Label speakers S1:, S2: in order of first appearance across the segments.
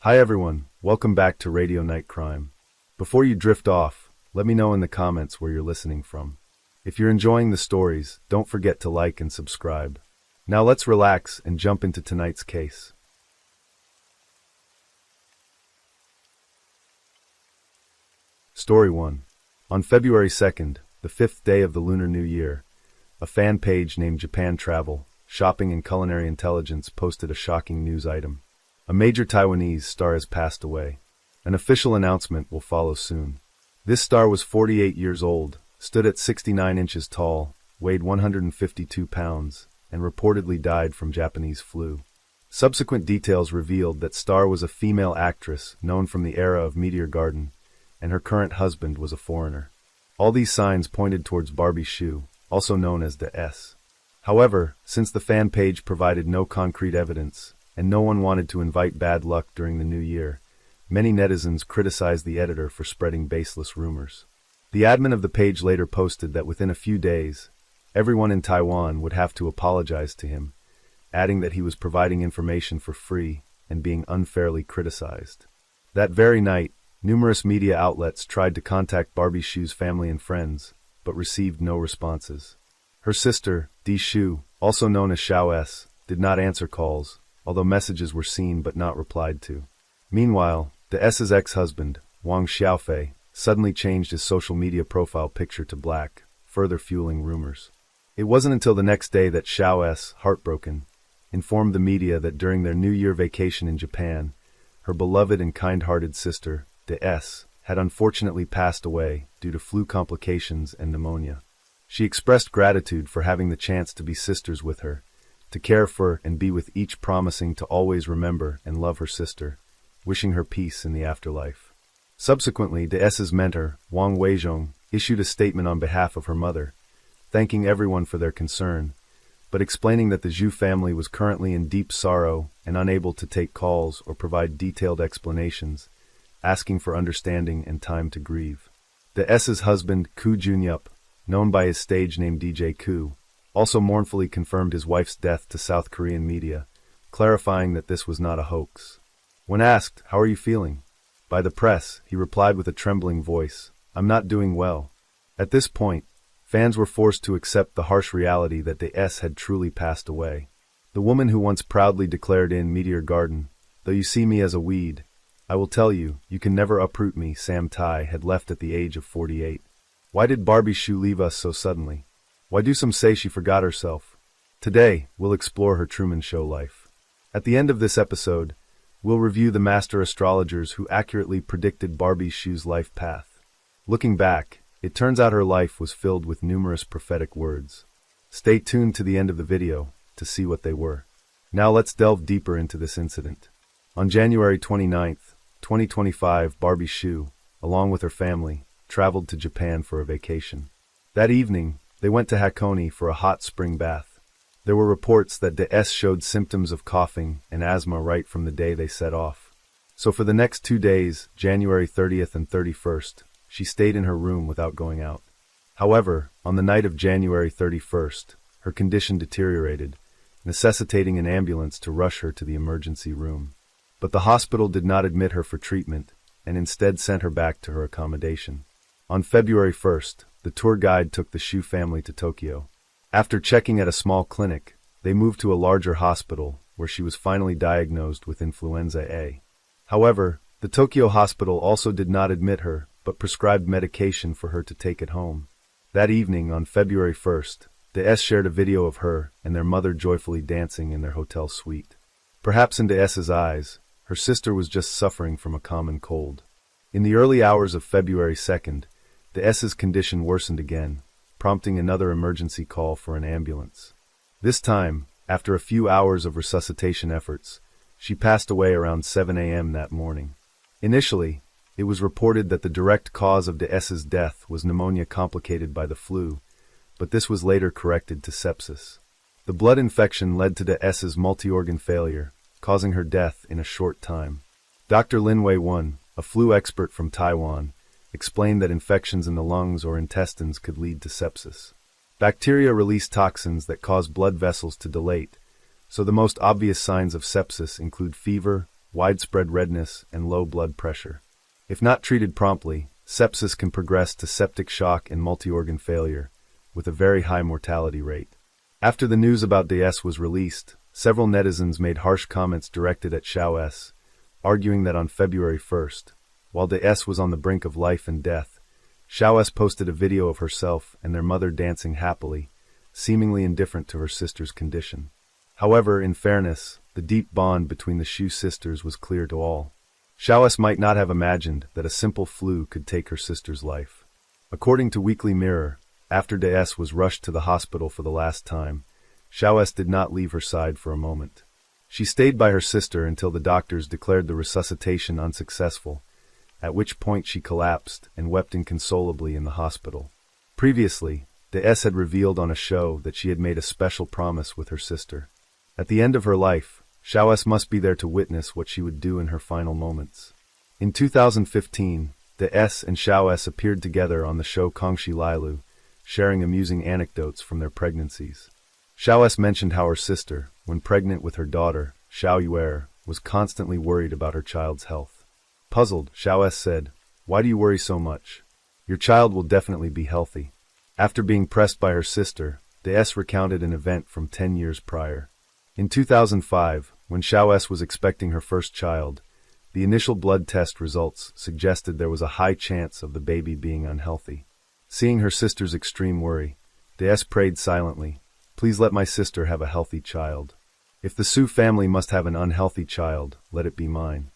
S1: Hi everyone, welcome back to Radio Night Crime. Before you drift off, let me know in the comments where you're listening from. If you're enjoying the stories, don't forget to like and subscribe. Now let's relax and jump into tonight's case. Story 1. On February 2nd, the 5th day of the Lunar New Year, a fan page named Japan Travel, Shopping and Culinary Intelligence posted a shocking news item. A major Taiwanese star has passed away. An official announcement will follow soon. This star was 48 years old, stood at 69 inches tall, weighed 152 pounds, and reportedly died from Japanese flu. Subsequent details revealed that Star was a female actress known from the era of Meteor Garden, and her current husband was a foreigner. All these signs pointed towards Barbie Hsu, also known as the S. However, since the fan page provided no concrete evidence, and no one wanted to invite bad luck during the new year, many netizens criticized the editor for spreading baseless rumors. The admin of the page later posted that within a few days, everyone in Taiwan would have to apologize to him, adding that he was providing information for free and being unfairly criticized. That very night, numerous media outlets tried to contact Barbie Hsu's family and friends, but received no responses. Her sister, Di Hsu, also known as Xiao S., did not answer calls, although messages were seen but not replied to. Meanwhile, the S's ex-husband, Wang Xiaofei, suddenly changed his social media profile picture to black, further fueling rumors. It wasn't until the next day that Xiao S., heartbroken, informed the media that during their New Year vacation in Japan, her beloved and kind-hearted sister, the S., had unfortunately passed away due to flu complications and pneumonia. She expressed gratitude for having the chance to be sisters with her, to care for and be with each, promising to always remember and love her sister, wishing her peace in the afterlife. Subsequently, the S's mentor, Wang Weizhong, issued a statement on behalf of her mother, thanking everyone for their concern, but explaining that the Zhu family was currently in deep sorrow and unable to take calls or provide detailed explanations, asking for understanding and time to grieve. The S's husband, Ku Junyup, known by his stage name DJ Ku, also mournfully confirmed his wife's death to South Korean media, clarifying that this was not a hoax. When asked, "How are you feeling?" by the press, he replied with a trembling voice, "I'm not doing well." At this point, fans were forced to accept the harsh reality that the S had truly passed away. The woman who once proudly declared in Meteor Garden, "Though you see me as a weed, I will tell you, you can never uproot me," Sam Tai had left at the age of 48. Why did Barbie Hsu leave us so suddenly? Why do some say she forgot herself? Today, we'll explore her Truman Show life. At the end of this episode, we'll review the master astrologers who accurately predicted Barbie Hsu's life path. Looking back, it turns out her life was filled with numerous prophetic words. Stay tuned to the end of the video to see what they were. Now let's delve deeper into this incident. On January 29th, 2025, Barbie Hsu, along with her family, traveled to Japan for a vacation. That evening, they went to Hakone for a hot spring bath. There were reports that the S showed symptoms of coughing and asthma right from the day they set off. So for the next 2 days, January 30th and 31st, she stayed in her room without going out. However, on the night of January 31st, her condition deteriorated, necessitating an ambulance to rush her to the emergency room. But the hospital did not admit her for treatment, and instead sent her back to her accommodation. On February 1st, the tour guide took the Hsu family to Tokyo. After checking at a small clinic, they moved to a larger hospital, where she was finally diagnosed with influenza A. However, the Tokyo hospital also did not admit her, but prescribed medication for her to take at home. That evening, on February 1st, the S shared a video of her and their mother joyfully dancing in their hotel suite. Perhaps in the S's eyes, her sister was just suffering from a common cold. In the early hours of February 2nd, the S's condition worsened again, prompting another emergency call for an ambulance. This time, after a few hours of resuscitation efforts, she passed away around 7 a.m. that morning. Initially, it was reported that the direct cause of the S's death was pneumonia complicated by the flu, but this was later corrected to sepsis. The blood infection led to the S's multi-organ failure, causing her death in a short time. Dr. Lin Wei-Wen, a flu expert from Taiwan, explained that infections in the lungs or intestines could lead to sepsis. Bacteria release toxins that cause blood vessels to dilate, so the most obvious signs of sepsis include fever, widespread redness, and low blood pressure. If not treated promptly, sepsis can progress to septic shock and multi-organ failure, with a very high mortality rate. After the news about DS was released, several netizens made harsh comments directed at Xiao S, arguing that on February 1st, while DS was on the brink of life and death, Xiao S posted a video of herself and their mother dancing happily, seemingly indifferent to her sister's condition. However, in fairness, the deep bond between the Xu sisters was clear to all. Xiao S might not have imagined that a simple flu could take her sister's life. According to Weekly Mirror, after DS was rushed to the hospital for the last time, Xiao S did not leave her side for a moment. She stayed by her sister until the doctors declared the resuscitation unsuccessful, at which point she collapsed and wept inconsolably in the hospital. Previously, DS had revealed on a show that she had made a special promise with her sister. At the end of her life, Xiao S must be there to witness what she would do in her final moments. In 2015, DS and Xiao S appeared together on the show Kongxi Lailu, sharing amusing anecdotes from their pregnancies. Xiao S mentioned how her sister, when pregnant with her daughter, Xiao Yuer, was constantly worried about her child's health. Puzzled, Xiao S said, "Why do you worry so much? Your child will definitely be healthy." After being pressed by her sister, DS recounted an event from 10 years prior. In 2005, when Xiao S was expecting her first child, the initial blood test results suggested there was a high chance of the baby being unhealthy. Seeing her sister's extreme worry, DS prayed silently, "Please let my sister have a healthy child. If the Su family must have an unhealthy child, let it be mine."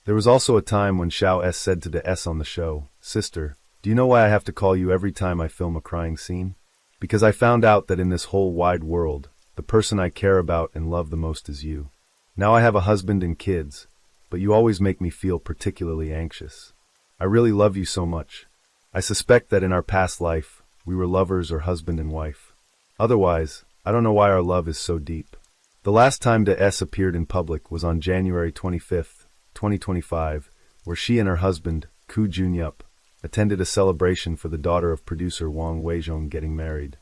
S1: There was also a time when Xiao S said to DS on the show, "Sister, do you know why I have to call you every time I film a crying scene? Because I found out that in this whole wide world, the person I care about and love the most is you. Now I have a husband and kids, but you always make me feel particularly anxious. I really love you so much. I suspect that in our past life, we were lovers or husband and wife. Otherwise, I don't know why our love is so deep." The last time DS appeared in public was on January 25, 2025, where she and her husband, Ku Junyup, attended a celebration for the daughter of producer Wang Weizhong getting married.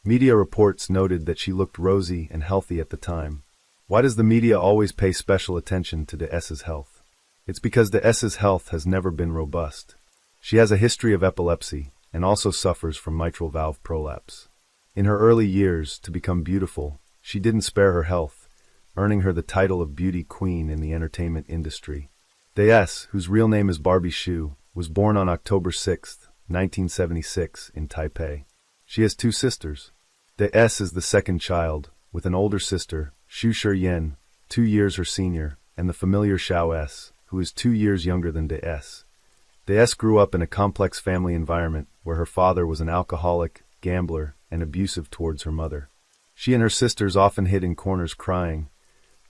S1: Media reports noted that she looked rosy and healthy at the time. Why does the media always pay special attention to DS's health? It's because DS's health has never been robust. She has a history of epilepsy and also suffers from mitral valve prolapse. In her early years, to become beautiful, she didn't spare her health, earning her the title of beauty queen in the entertainment industry. DS, whose real name is Barbie Xu, was born on October 6, 1976, in Taipei. She has two sisters. DS is the second child, with an older sister, Xu Shiyan, 2 years her senior, and the familiar Xiao S, who is 2 years younger than DS. DS grew up in a complex family environment where her father was an alcoholic, gambler, and abusive towards her mother. She and her sisters often hid in corners crying,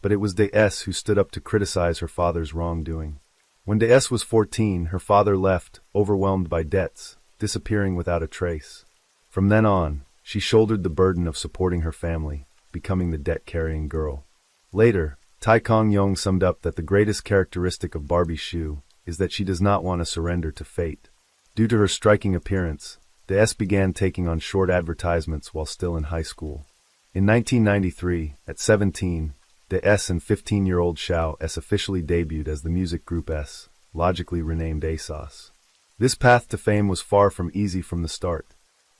S1: but it was DS who stood up to criticize her father's wrongdoing. When DS was 14, her father left, overwhelmed by debts, disappearing without a trace. From then on, she shouldered the burden of supporting her family, becoming the debt-carrying girl. Later, Tai Kong Yong summed up that the greatest characteristic of Barbie Xu is that she does not want to surrender to fate. Due to her striking appearance, DS began taking on short advertisements while still in high school. In 1993, at 17, DS and 15-year-old Xiao S officially debuted as the music group S, logically renamed ASOS. This path to fame was far from easy from the start.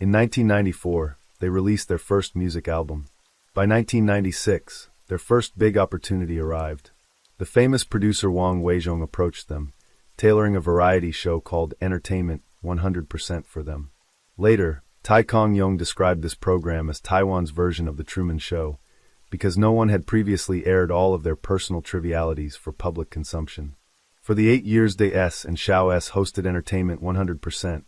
S1: In 1994, they released their first music album. By 1996, their first big opportunity arrived. The famous producer Wang Weizhong approached them, tailoring a variety show called Entertainment 100% for them. Later, Tai Kong Yong described this program as Taiwan's version of The Truman Show, because no one had previously aired all of their personal trivialities for public consumption. For the 8 years DS and Xiao S hosted Entertainment 100%,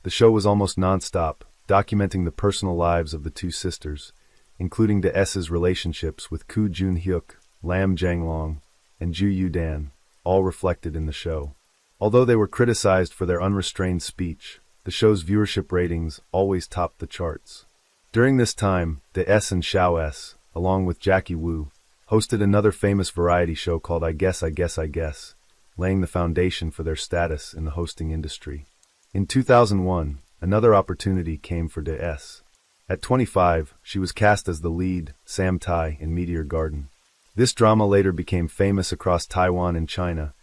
S1: the show was almost non-stop, documenting the personal lives of the two sisters, including DS's relationships with Ku Jun-hyuk, Lam Janglong, and Ju Yudan, all reflected in the show. Although they were criticized for their unrestrained speech, the show's viewership ratings always topped the charts. During this time, DS and Xiao S, along with Jackie Wu, hosted another famous variety show called I Guess, laying the foundation for their status in the hosting industry. In 2001, another opportunity came for DS. At 25, she was cast as the lead, Sam Tai, in Meteor Garden. This drama later became famous across Taiwan and China,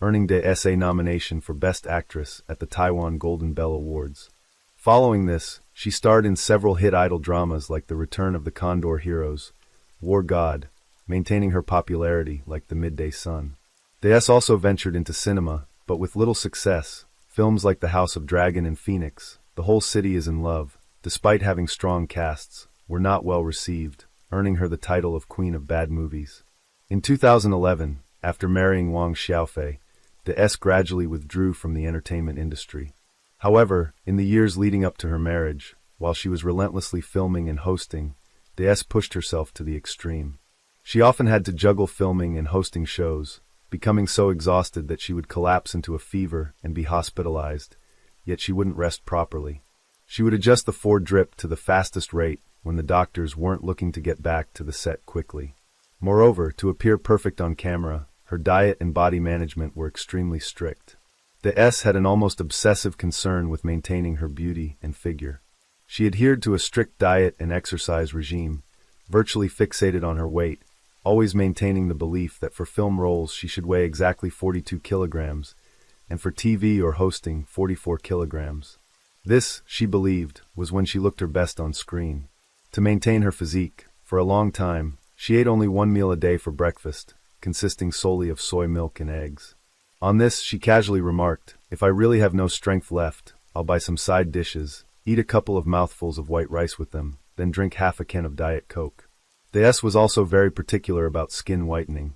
S1: earning DS a nomination for Best Actress at the Taiwan Golden Bell Awards. Following this, she starred in several hit idol dramas like The Return of the Condor Heroes, War God, maintaining her popularity like The Midday Sun. DS also ventured into cinema, but with little success. Films like The House of Dragon and Phoenix, The Whole City is in Love, despite having strong casts, were not well received, earning her the title of Queen of Bad Movies. In 2011, after marrying Wang Xiaofei, DS gradually withdrew from the entertainment industry. However, in the years leading up to her marriage, while she was relentlessly filming and hosting, DS pushed herself to the extreme. She often had to juggle filming and hosting shows, becoming so exhausted that she would collapse into a fever and be hospitalized, yet she wouldn't rest properly. She would adjust the Ford drip to the fastest rate when the doctors weren't looking to get back to the set quickly. Moreover, to appear perfect on camera, her diet and body management were extremely strict. DS had an almost obsessive concern with maintaining her beauty and figure. She adhered to a strict diet and exercise regime, virtually fixated on her weight, always maintaining the belief that for film roles she should weigh exactly 42 kilograms, and for TV or hosting 44 kilograms. This, she believed, was when she looked her best on screen. To maintain her physique, for a long time, she ate only one meal a day for breakfast, consisting solely of soy milk and eggs. On this, she casually remarked, "If I really have no strength left, I'll buy some side dishes, eat a couple of mouthfuls of white rice with them, then drink half a can of Diet Coke." DS was also very particular about skin whitening,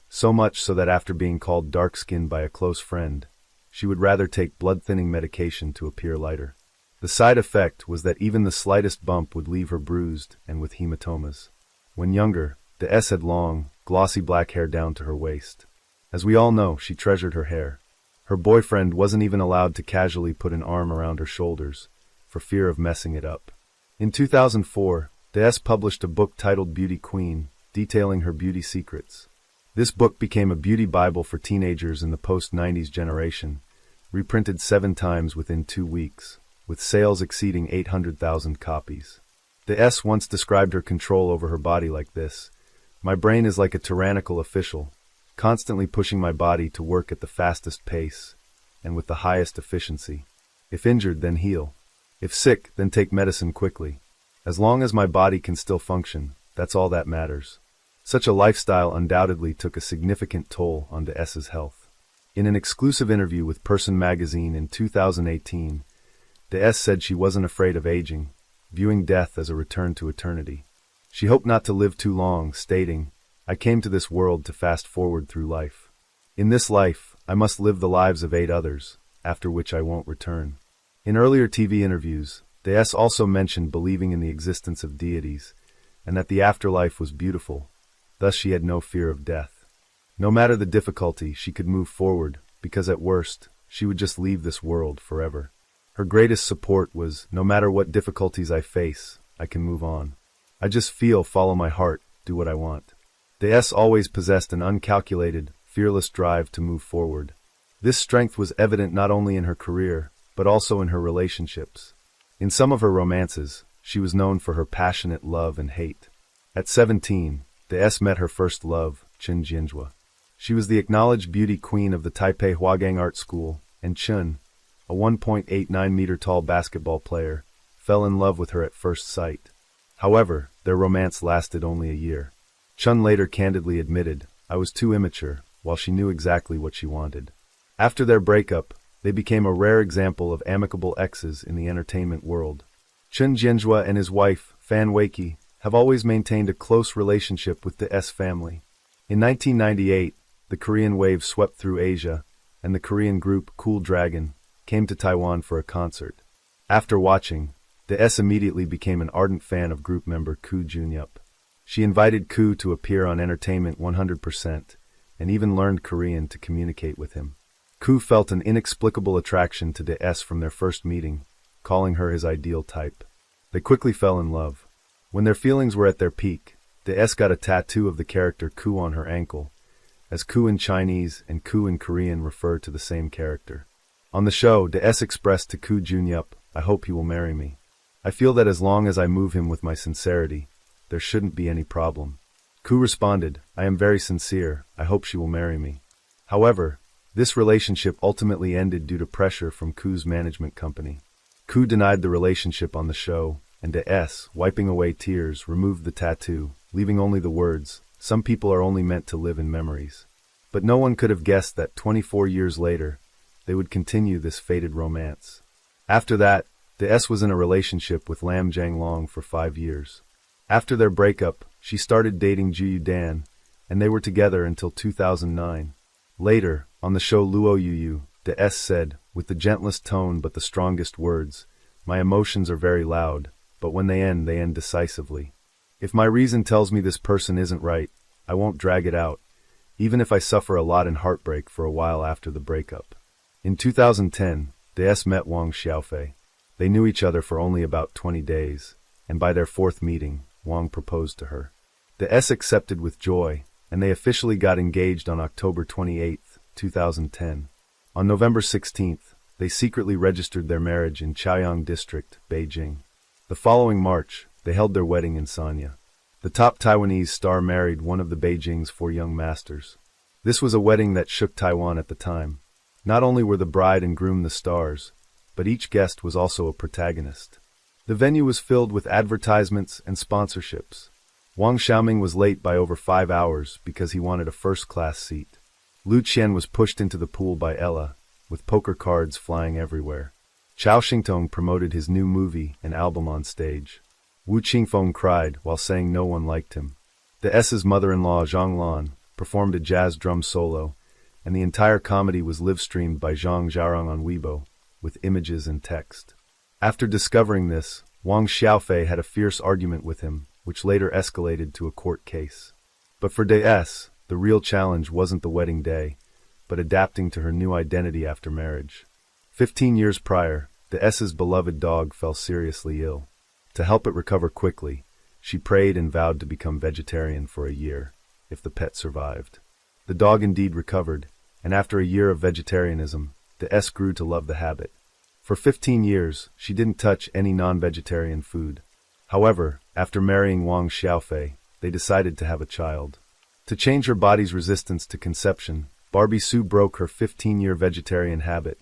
S1: so much so that after being called dark-skinned by a close friend, she would rather take blood-thinning medication to appear lighter. The side effect was that even the slightest bump would leave her bruised and with hematomas. When younger, DS had long, glossy black hair down to her waist. As we all know, she treasured her hair. Her boyfriend wasn't even allowed to casually put an arm around her shoulders, for fear of messing it up. In 2004, DS published a book titled Beauty Queen, detailing her beauty secrets. This book became a beauty Bible for teenagers in the post-90s generation, reprinted 7 times within 2 weeks, with sales exceeding 800,000 copies. DS once described her control over her body like this: "My brain is like a tyrannical official, constantly pushing my body to work at the fastest pace and with the highest efficiency. If injured, then heal. If sick, then take medicine quickly. As long as my body can still function, that's all that matters." Such a lifestyle undoubtedly took a significant toll on DS's health. In an exclusive interview with Person magazine in 2018, DS said she wasn't afraid of aging, viewing death as a return to eternity. She hoped not to live too long, stating, "I came to this world to fast forward through life. In this life, I must live the lives of 8 others, after which I won't return." In earlier TV interviews, DS also mentioned believing in the existence of deities, and that the afterlife was beautiful, thus she had no fear of death. No matter the difficulty, she could move forward, because at worst, she would just leave this world forever. Her greatest support was, "No matter what difficulties I face, I can move on. I just follow my heart, do what I want." DS always possessed an uncalculated, fearless drive to move forward. This strength was evident not only in her career, but also in her relationships. In some of her romances, she was known for her passionate love and hate. At 17, DS met her first love, Chen Jianzhua. She was the acknowledged beauty queen of the Taipei Huagang Art School, and Chen, a 1.89-meter-tall basketball player, fell in love with her at first sight. However, their romance lasted only a year. Chen later candidly admitted, "I was too immature," while she knew exactly what she wanted. After their breakup, they became a rare example of amicable exes in the entertainment world. Chen Jianzhua and his wife, Fan Weiqi, have always maintained a close relationship with the S family. In 1998, the Korean wave swept through Asia, and the Korean group Cool Dragon came to Taiwan for a concert. After watching, the S immediately became an ardent fan of group member Koo Junyup. She invited Koo to appear on Entertainment 100%, and even learned Korean to communicate with him. Koo felt an inexplicable attraction to DS from their first meeting, calling her his ideal type. They quickly fell in love. When their feelings were at their peak, DS got a tattoo of the character Koo on her ankle, as Koo in Chinese and Koo in Korean refer to the same character. On the show, DS expressed to Koo Junyup, "I hope he will marry me. I feel that as long as I move him with my sincerity, there shouldn't be any problem." Ku responded, I am very sincere, I hope she will marry me. However, this relationship ultimately ended due to pressure from Ku's management company. Ku denied the relationship on the show, and DS, wiping away tears, removed the tattoo, leaving only the words, some people are only meant to live in memories. But no one could have guessed that 24 years later, they would continue this fated romance. After that, DS was in a relationship with Lam Janglong for 5 years. After their breakup, she started dating Juyu Dan, and they were together until 2009. Later, on the show Luo Yuyu, DS said, with the gentlest tone but the strongest words, my emotions are very loud, but when they end decisively. If my reason tells me this person isn't right, I won't drag it out, even if I suffer a lot in heartbreak for a while after the breakup. In 2010, DS met Wang Xiaofei. They knew each other for only about 20 days, and by their 4th meeting, Wang proposed to her. DS accepted with joy, and they officially got engaged on October 28, 2010. On November 16, they secretly registered their marriage in Chaoyang District, Beijing. The following March, they held their wedding in Sanya. The top Taiwanese star married one of the Beijing's 4 young masters. This was a wedding that shook Taiwan at the time. Not only were the bride and groom the stars, but each guest was also a protagonist. The venue was filled with advertisements and sponsorships. Wang Xiaoming was late by over 5 hours because he wanted a first-class seat. Lu Qian was pushed into the pool by Ella, with poker cards flying everywhere. Chao Xingtong promoted his new movie and album on stage. Wu Qingfeng cried while saying no one liked him. The S's mother-in-law Zhang Lan performed a jazz drum solo, and the entire comedy was live-streamed by Zhang Zhaorong on Weibo, with images and text. After discovering this, Wang Xiaofei had a fierce argument with him, which later escalated to a court case. But for DS, the real challenge wasn't the wedding day, but adapting to her new identity after marriage. 15 years prior, the S's beloved dog fell seriously ill. To help it recover quickly, she prayed and vowed to become vegetarian for a year, if the pet survived. The dog indeed recovered, and after a year of vegetarianism, the S grew to love the habit. For 15 years, she didn't touch any non-vegetarian food. However, after marrying Wang Xiaofei, they decided to have a child. To change her body's resistance to conception, Barbie Sue broke her 15-year vegetarian habit,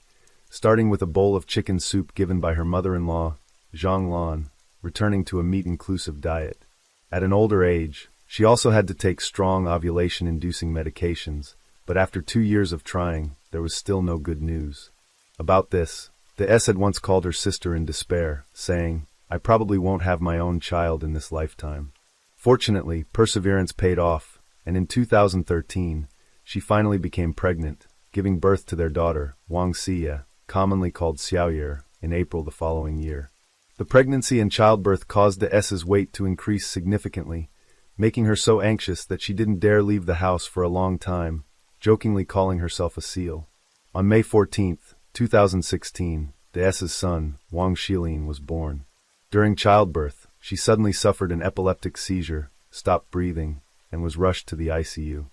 S1: starting with a bowl of chicken soup given by her mother-in-law, Zhang Lan, returning to a meat-inclusive diet. At an older age, she also had to take strong ovulation-inducing medications, but after 2 years of trying, there was still no good news. About this, the S had once called her sister in despair, saying, I probably won't have my own child in this lifetime. Fortunately, perseverance paid off, and in 2013, she finally became pregnant, giving birth to their daughter, Wang Xia, commonly called Xiaoyer, in April the following year. The pregnancy and childbirth caused the S's weight to increase significantly, making her so anxious that she didn't dare leave the house for a long time, jokingly calling herself a seal. On May 14, 2016, the S's son, Wang Xilin, was born. During childbirth, she suddenly suffered an epileptic seizure, stopped breathing, and was rushed to the ICU.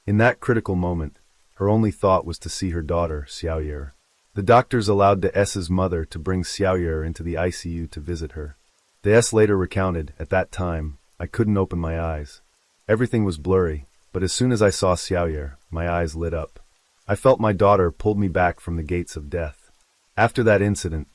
S1: In that critical moment, her only thought was to see her daughter, Xiaoyer. The doctors allowed the S's mother to bring Xiaoyer into the ICU to visit her. The S later recounted, at that time, I couldn't open my eyes. Everything was blurry, but as soon as I saw Xiaoyer, my eyes lit up. I felt my daughter pulled me back from the gates of death. After that incident,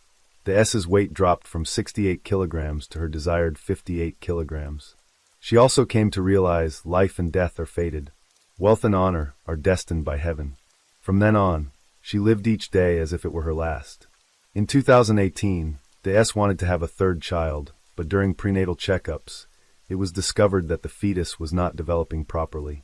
S1: the S's weight dropped from 68 kilograms to her desired 58 kilograms. She also came to realize life and death are fated. Wealth and honor are destined by heaven. From then on, she lived each day as if it were her last. In 2018, the S wanted to have a third child, but during prenatal checkups, it was discovered that the fetus was not developing properly.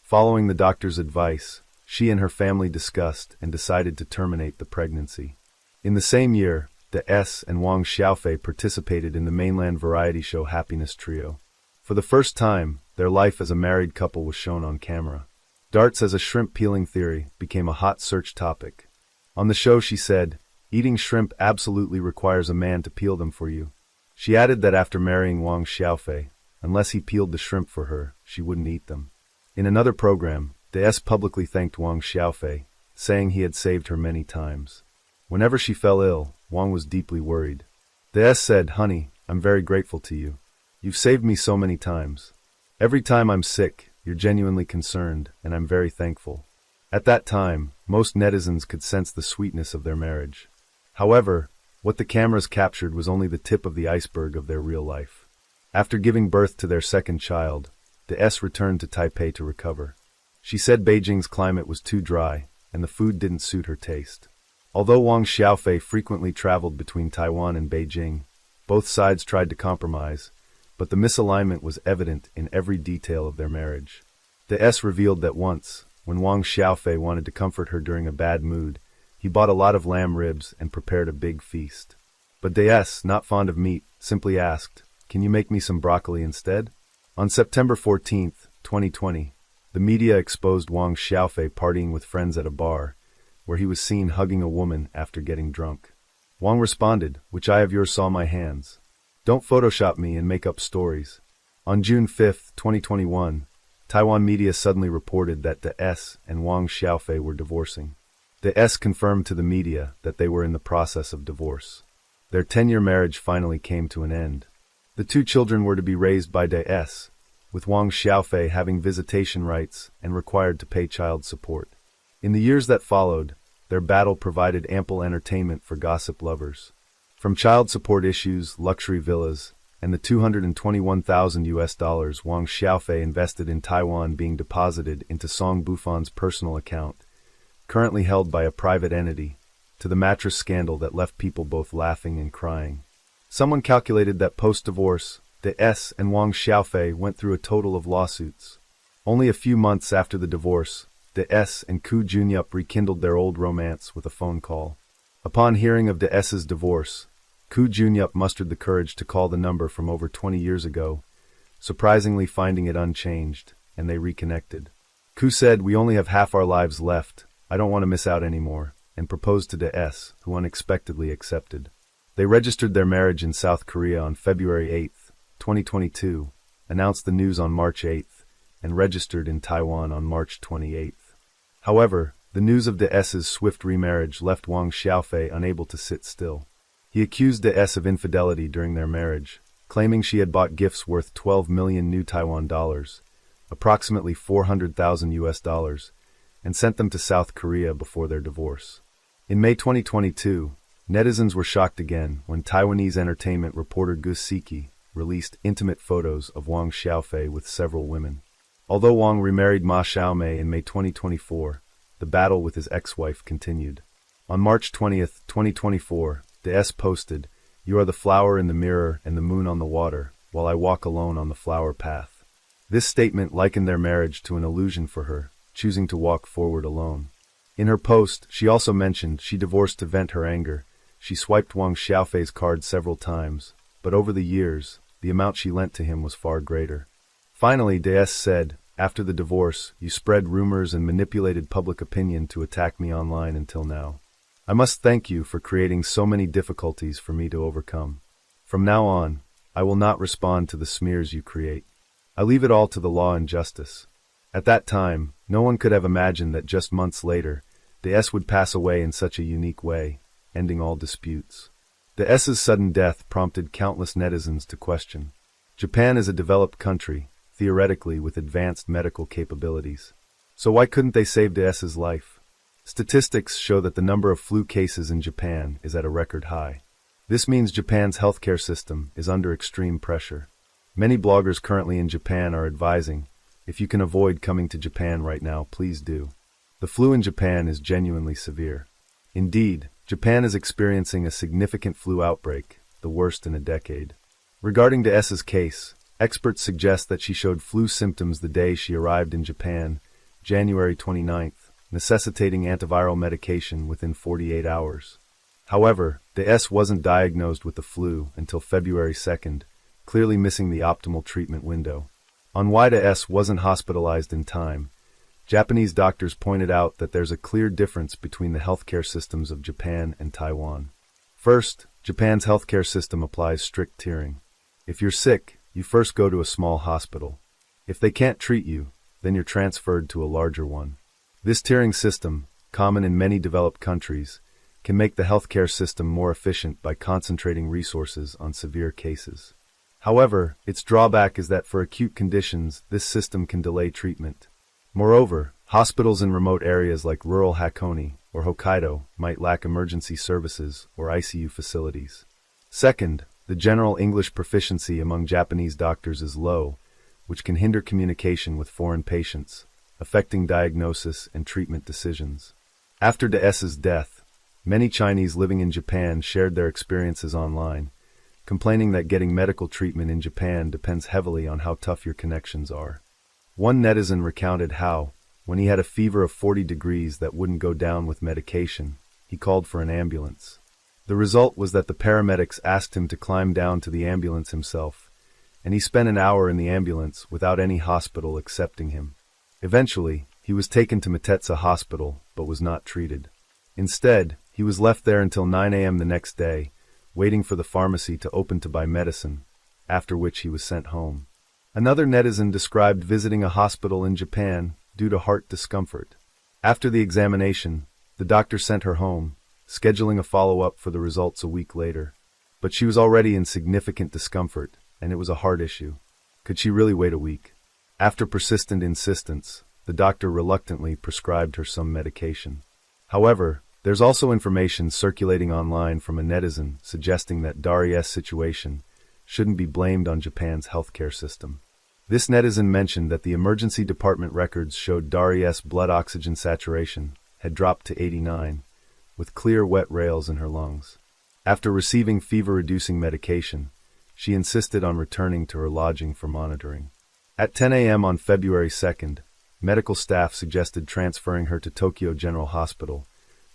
S1: Following the doctor's advice, she and her family discussed and decided to terminate the pregnancy. In the same year, the S and Wang Xiaofei participated in the mainland variety show Happiness Trio. For the first time, their life as a married couple was shown on camera. Darts as a shrimp peeling theory became a hot search topic. On the show she said, eating shrimp absolutely requires a man to peel them for you. She added that after marrying Wang Xiaofei, unless he peeled the shrimp for her, she wouldn't eat them. In another program, the S publicly thanked Wang Xiaofei, saying he had saved her many times. Whenever she fell ill, Wang was deeply worried. The S said, honey, I'm very grateful to you. You've saved me so many times. Every time I'm sick, you're genuinely concerned, and I'm very thankful. At that time, most netizens could sense the sweetness of their marriage. However, what the cameras captured was only the tip of the iceberg of their real life. After giving birth to their second child, the S returned to Taipei to recover. She said Beijing's climate was too dry, and the food didn't suit her taste. Although Wang Xiaofei frequently traveled between Taiwan and Beijing, both sides tried to compromise, but the misalignment was evident in every detail of their marriage. The S revealed that once, when Wang Xiaofei wanted to comfort her during a bad mood, he bought a lot of lamb ribs and prepared a big feast. But the S, not fond of meat, simply asked, "Can you make me some broccoli instead?" On September 14, 2020, the media exposed Wang Xiaofei partying with friends at a bar, where he was seen hugging a woman after getting drunk. Wang responded, "Which eye of yours saw my hands? Don't Photoshop me and make up stories." On June 5, 2021, Taiwan media suddenly reported that the S and Wang Xiaofei were divorcing. The S confirmed to the media that they were in the process of divorce. Their 10-year marriage finally came to an end. The two children were to be raised by the S, with Wang Xiaofei having visitation rights and required to pay child support. In the years that followed, their battle provided ample entertainment for gossip lovers. From child support issues, luxury villas, and the $221,000 Wang Xiaofei invested in Taiwan being deposited into Song Bufon's personal account, currently held by a private entity, to the mattress scandal that left people both laughing and crying. Someone calculated that post-divorce, the S and Wang Xiaofei went through a total of lawsuits. Only a few months after the divorce, the S and Ku Junyup rekindled their old romance with a phone call. Upon hearing of the S's divorce, Ku Junyup mustered the courage to call the number from over 20 years ago, surprisingly finding it unchanged, and they reconnected. Ku said, "We only have half our lives left, I don't want to miss out anymore," and proposed to the S, who unexpectedly accepted. They registered their marriage in South Korea on February 8, 2022, announced the news on March 8, and registered in Taiwan on March 28. However, the news of the S's swift remarriage left Wang Xiaofei unable to sit still. He accused the S of infidelity during their marriage, claiming she had bought gifts worth 12 million new Taiwan dollars, approximately $400,000, and sent them to South Korea before their divorce. In May 2022, netizens were shocked again when Taiwanese entertainment reporter Gus Siki released intimate photos of Wang Xiaofei with several women. Although Wang remarried Ma Xiaomei in May 2024, the battle with his ex-wife continued. On March 20, 2024, the S posted, "You are the flower in the mirror and the moon on the water, while I walk alone on the flower path." This statement likened their marriage to an illusion for her, choosing to walk forward alone. In her post, she also mentioned she divorced to vent her anger. She swiped Wang Xiaofei's card several times, but over the years, the amount she lent to him was far greater. Finally, DS said, "After the divorce, you spread rumors and manipulated public opinion to attack me online until now. I must thank you for creating so many difficulties for me to overcome. From now on, I will not respond to the smears you create. I leave it all to the law and justice." At that time, no one could have imagined that just months later, the S would pass away in such a unique way, ending all disputes. The S's sudden death prompted countless netizens to question. Japan is a developed country, theoretically with advanced medical capabilities. So why couldn't they save the S's life? Statistics show that the number of flu cases in Japan is at a record high. This means Japan's healthcare system is under extreme pressure. Many bloggers currently in Japan are advising, if you can avoid coming to Japan right now, please do. The flu in Japan is genuinely severe. Indeed, Japan is experiencing a significant flu outbreak, the worst in a decade. Regarding the S's case, experts suggest that she showed flu symptoms the day she arrived in Japan, January 29, necessitating antiviral medication within 48 hours. However, the S wasn't diagnosed with the flu until February 2, clearly missing the optimal treatment window. On why the S wasn't hospitalized in time, Japanese doctors pointed out that there's a clear difference between the healthcare systems of Japan and Taiwan. First, Japan's healthcare system applies strict tiering. If you're sick, you first go to a small hospital. If they can't treat you, then you're transferred to a larger one. This tiering system, common in many developed countries, can make the healthcare system more efficient by concentrating resources on severe cases. However, its drawback is that for acute conditions, this system can delay treatment. Moreover, hospitals in remote areas like rural Hakone or Hokkaido might lack emergency services or ICU facilities. Second, the general English proficiency among Japanese doctors is low, which can hinder communication with foreign patients, affecting diagnosis and treatment decisions. After De-S's death, many Chinese living in Japan shared their experiences online, complaining that getting medical treatment in Japan depends heavily on how tough your connections are. One netizen recounted how, when he had a fever of 40 degrees that wouldn't go down with medication, he called for an ambulance. The result was that the paramedics asked him to climb down to the ambulance himself, and he spent an hour in the ambulance without any hospital accepting him. Eventually, he was taken to Metetsa Hospital, but was not treated. Instead, he was left there until 9 a.m. the next day, waiting for the pharmacy to open to buy medicine, after which he was sent home. Another netizen described visiting a hospital in Japan due to heart discomfort. After the examination, the doctor sent her home, scheduling a follow-up for the results a week later. But she was already in significant discomfort, and it was a heart issue. Could she really wait a week? After persistent insistence, the doctor reluctantly prescribed her some medication. However, there's also information circulating online from a netizen suggesting that Darius' situation shouldn't be blamed on Japan's healthcare system. This netizen mentioned that the emergency department records showed Darius' blood oxygen saturation had dropped to 89, with clear wet rails in her lungs. After receiving fever-reducing medication, she insisted on returning to her lodging for monitoring. At 10 a.m. on February 2nd, medical staff suggested transferring her to Tokyo General Hospital,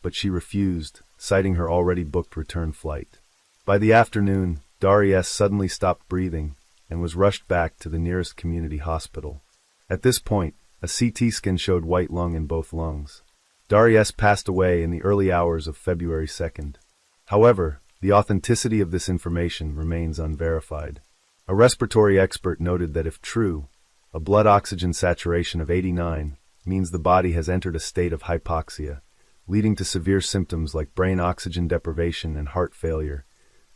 S1: but she refused, citing her already booked return flight. By the afternoon, Darius suddenly stopped breathing and was rushed back to the nearest community hospital. At this point, a CT scan showed white lung in both lungs. Darius passed away in the early hours of February 2nd. However, the authenticity of this information remains unverified. A respiratory expert noted that if true, a blood oxygen saturation of 89 means the body has entered a state of hypoxia, leading to severe symptoms like brain oxygen deprivation and heart failure,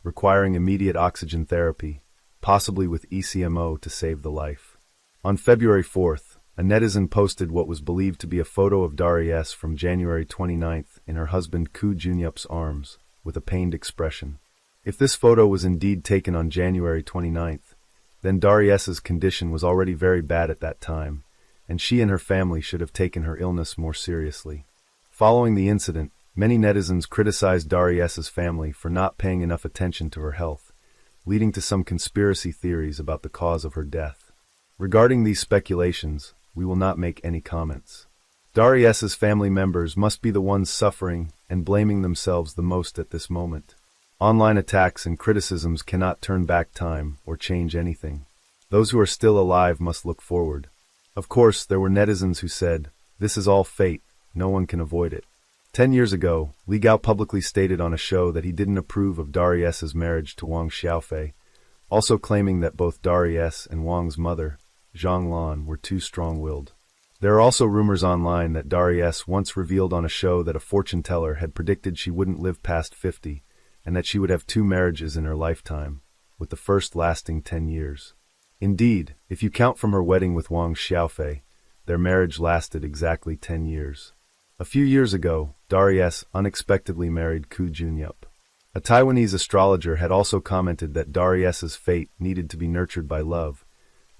S1: requiring immediate oxygen therapy, possibly with ECMO to save the life. On February 4th, a netizen posted what was believed to be a photo of Darius from January 29th in her husband Koo Junyup's arms, with a pained expression. If this photo was indeed taken on January 29th, then Darius's condition was already very bad at that time, and she and her family should have taken her illness more seriously. Following the incident, many netizens criticized Darius's family for not paying enough attention to her health, leading to some conspiracy theories about the cause of her death. Regarding these speculations, we will not make any comments. Darius's family members must be the ones suffering and blaming themselves the most at this moment. Online attacks and criticisms cannot turn back time or change anything. Those who are still alive must look forward. Of course, there were netizens who said, "This is all fate, no one can avoid it." 10 years ago, Li Gao publicly stated on a show that he didn't approve of Darius's marriage to Wang Xiaofei, also claiming that both Darius and Wang's mother, Zhang Lan, were too strong-willed. There are also rumors online that Darius once revealed on a show that a fortune teller had predicted she wouldn't live past 50, and that she would have 2 marriages in her lifetime, with the first lasting 10 years. Indeed, if you count from her wedding with Wang Xiaofei, their marriage lasted exactly 10 years. A few years ago, Darius unexpectedly married Koo Junyup. A Taiwanese astrologer had also commented that Darius's fate needed to be nurtured by love,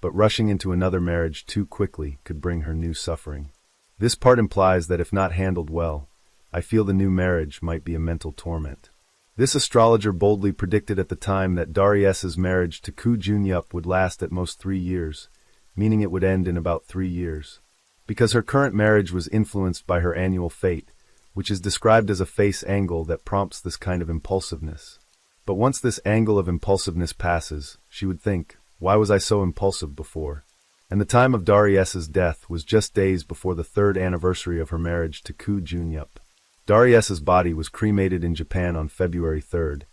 S1: but rushing into another marriage too quickly could bring her new suffering. This part implies that if not handled well, I feel the new marriage might be a mental torment. This astrologer boldly predicted at the time that Darius's marriage to Koo Junyup would last at most 3 years, meaning it would end in about 3 years. Because her current marriage was influenced by her annual fate, which is described as a face angle that prompts this kind of impulsiveness. But once this angle of impulsiveness passes, she would think, why was I so impulsive before? And the time of Darius's death was just days before the 3rd anniversary of her marriage to Koo Junyup. Darius's body was cremated in Japan on February 3rd,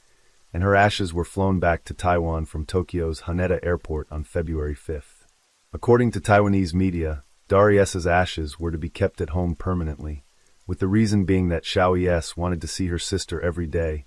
S1: and her ashes were flown back to Taiwan from Tokyo's Haneda Airport on February 5th. According to Taiwanese media, Darius's ashes were to be kept at home permanently, with the reason being that Xiao Es wanted to see her sister every day,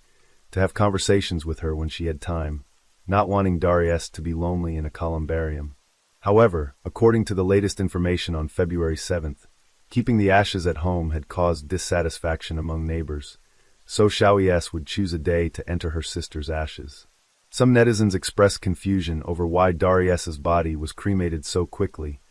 S1: to have conversations with her when she had time, not wanting Darius to be lonely in a columbarium. However, according to the latest information on February 7th, keeping the ashes at home had caused dissatisfaction among neighbors, so Xiaoyes would choose a day to enter her sister's ashes. Some netizens expressed confusion over why Darius's body was cremated so quickly,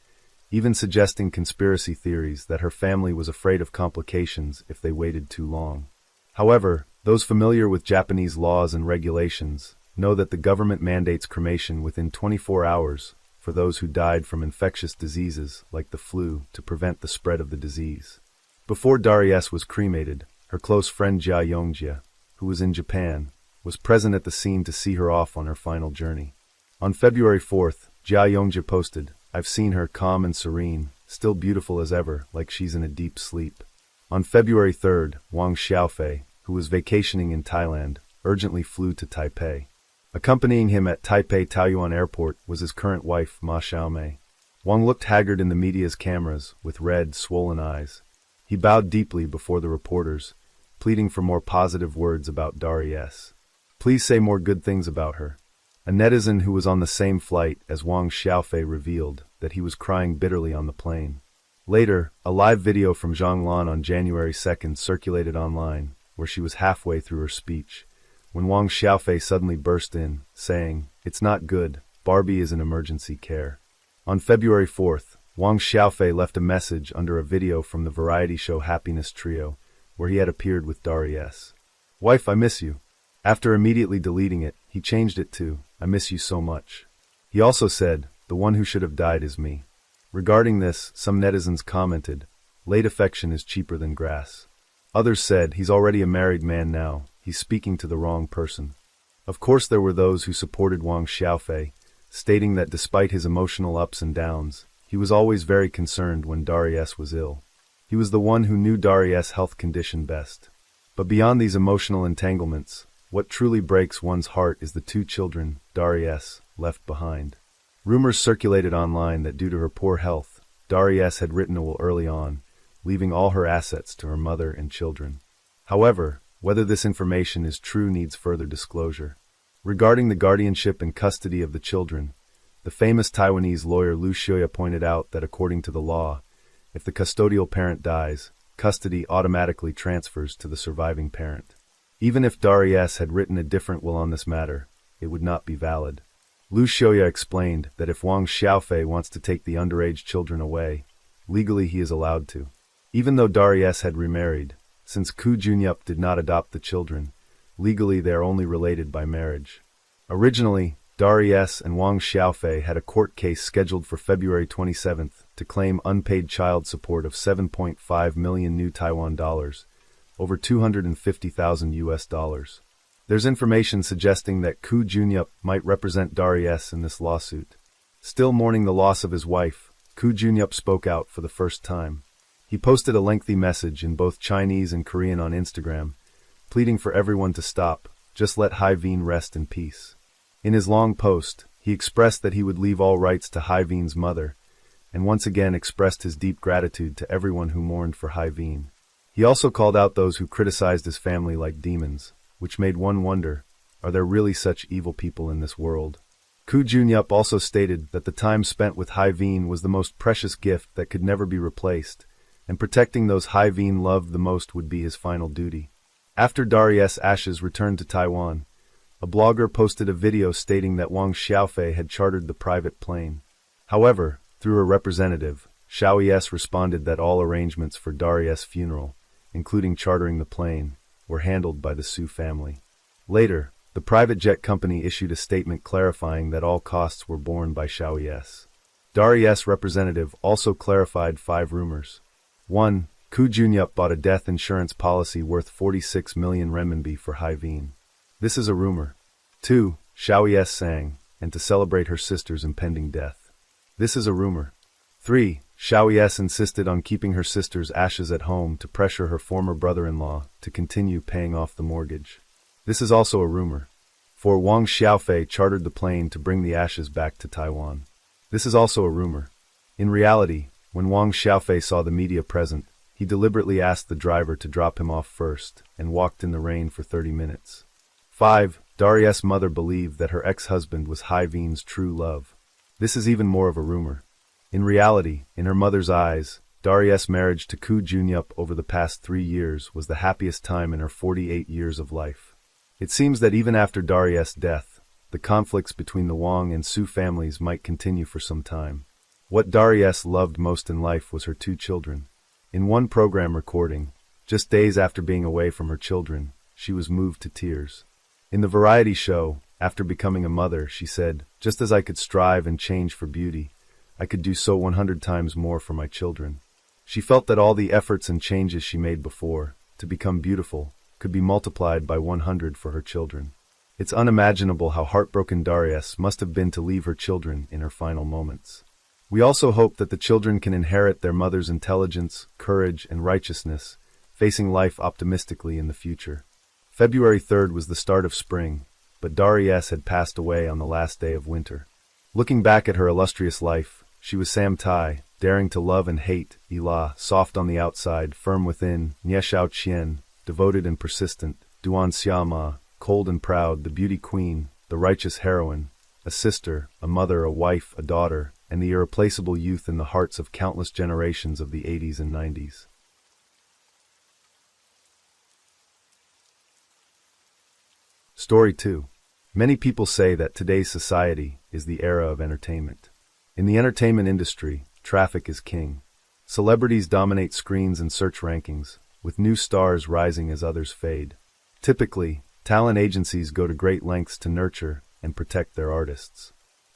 S1: even suggesting conspiracy theories that her family was afraid of complications if they waited too long. However, those familiar with Japanese laws and regulations know that the government mandates cremation within 24 hours for those who died from infectious diseases like the flu to prevent the spread of the disease. Before Darius was cremated, her close friend Jia Yongjia, who was in Japan, was present at the scene to see her off on her final journey. On February 4th, Jia Yongjia posted, "I've seen her calm and serene, still beautiful as ever, like she's in a deep sleep." On February 3rd, Wang Xiaofei, who was vacationing in Thailand, urgently flew to Taipei. Accompanying him at Taipei Taoyuan Airport was his current wife, Ma Xiaomei. Wang looked haggard in the media's cameras, with red, swollen eyes. He bowed deeply before the reporters, pleading for more positive words about Darius. "Please say more good things about her." A netizen who was on the same flight as Wang Xiaofei revealed that he was crying bitterly on the plane. Later, a live video from Zhonglan on January 2nd circulated online, where she was halfway through her speech, when Wang Xiaofei suddenly burst in, saying, "It's not good, Barbie is in emergency care." On February 4th, Wang Xiaofei left a message under a video from the variety show Happiness Trio, where he had appeared with Darius. "Wife, I miss you." After immediately deleting it, he changed it to, "I miss you so much." He also said, "The one who should have died is me." Regarding this, some netizens commented, "Late affection is cheaper than grass." Others said, "He's already a married man now, he's speaking to the wrong person." Of course there were those who supported Wang Xiaofei, stating that despite his emotional ups and downs, he was always very concerned when Darius was ill. He was the one who knew Darius' health condition best. But beyond these emotional entanglements, what truly breaks one's heart is the two children Darius left behind. Rumors circulated online that due to her poor health, Darius had written a will early on, leaving all her assets to her mother and children. However, whether this information is true needs further disclosure. Regarding the guardianship and custody of the children, the famous Taiwanese lawyer Lu Xiaoya pointed out that according to the law, if the custodial parent dies, custody automatically transfers to the surviving parent. Even if Darius had written a different will on this matter, it would not be valid. Lu Xiaoya explained that if Wang Xiaofei wants to take the underage children away, legally he is allowed to. Even though Darius had remarried, since Ku Junyup did not adopt the children, legally they are only related by marriage. Originally, Darius and Wang Xiaofei had a court case scheduled for February 27th to claim unpaid child support of 7.5 million new Taiwan dollars, over $250,000. There's information suggesting that Ku Junyup might represent Darius in this lawsuit. Still mourning the loss of his wife, Ku Junyup spoke out for the first time. He posted a lengthy message in both Chinese and Korean on Instagram, pleading for everyone to stop, just let Hai Veen rest in peace. In his long post, he expressed that he would leave all rights to Hai Veen's mother, and once again expressed his deep gratitude to everyone who mourned for Hai Veen. He also called out those who criticized his family like demons, which made one wonder, are there really such evil people in this world? Ku Junyup also stated that the time spent with Hai Veen was the most precious gift that could never be replaced, and protecting those Hai Veen loved the most would be his final duty. After Darius' ashes returned to Taiwan, a blogger posted a video stating that Wang Xiaofei had chartered the private plane. However, through a representative, Xiaoyes responded that all arrangements for Darius' funeral, including chartering the plane, were handled by the Su family. Later, the private jet company issued a statement clarifying that all costs were borne by Xiaoyes. Darius' representative also clarified 5 rumors. 1. Ku Junyup bought a death insurance policy worth 46 million renminbi for Hai Veen. This is a rumor. 2. Xiaoyes sang, and to celebrate her sister's impending death. This is a rumor. 3. Xiaoyes insisted on keeping her sister's ashes at home to pressure her former brother-in-law to continue paying off the mortgage. This is also a rumor. 4. Wang Xiaofei chartered the plane to bring the ashes back to Taiwan. This is also a rumor. In reality, when Wang Xiaofei saw the media present, he deliberately asked the driver to drop him off first and walked in the rain for 30 minutes. 5. Darius' mother believed that her ex-husband was Hyveen's true love. This is even more of a rumor. In reality, in her mother's eyes, Darius' marriage to Koo Junyup over the past 3 years was the happiest time in her 48 years of life. It seems that even after Darius' death, the conflicts between the Wang and Su families might continue for some time. What Darius loved most in life was her 2 children. In one program recording, just days after being away from her children, she was moved to tears. In the variety show, after becoming a mother, she said, "Just as I could strive and change for beauty, I could do so 100 times more for my children." She felt that all the efforts and changes she made before, to become beautiful, could be multiplied by 100 for her children. It's unimaginable how heartbroken Darius must have been to leave her children in her final moments. We also hope that the children can inherit their mother's intelligence, courage, and righteousness, facing life optimistically in the future. February 3rd was the start of spring, but Darius had passed away on the last day of winter. Looking back at her illustrious life, she was Samtai, daring to love and hate, Ila, soft on the outside, firm within, Nye Shao Chien, devoted and persistent, Duan Xiama, cold and proud, the beauty queen, the righteous heroine, a sister, a mother, a wife, a daughter, and the irreplaceable youth in the hearts of countless generations of the 80s and 90s. Story 2. Many people say that today's society is the era of entertainment. In the entertainment industry, traffic is king. Celebrities dominate screens and search rankings, with new stars rising as others fade. Typically, talent agencies go to great lengths to nurture and protect their artists.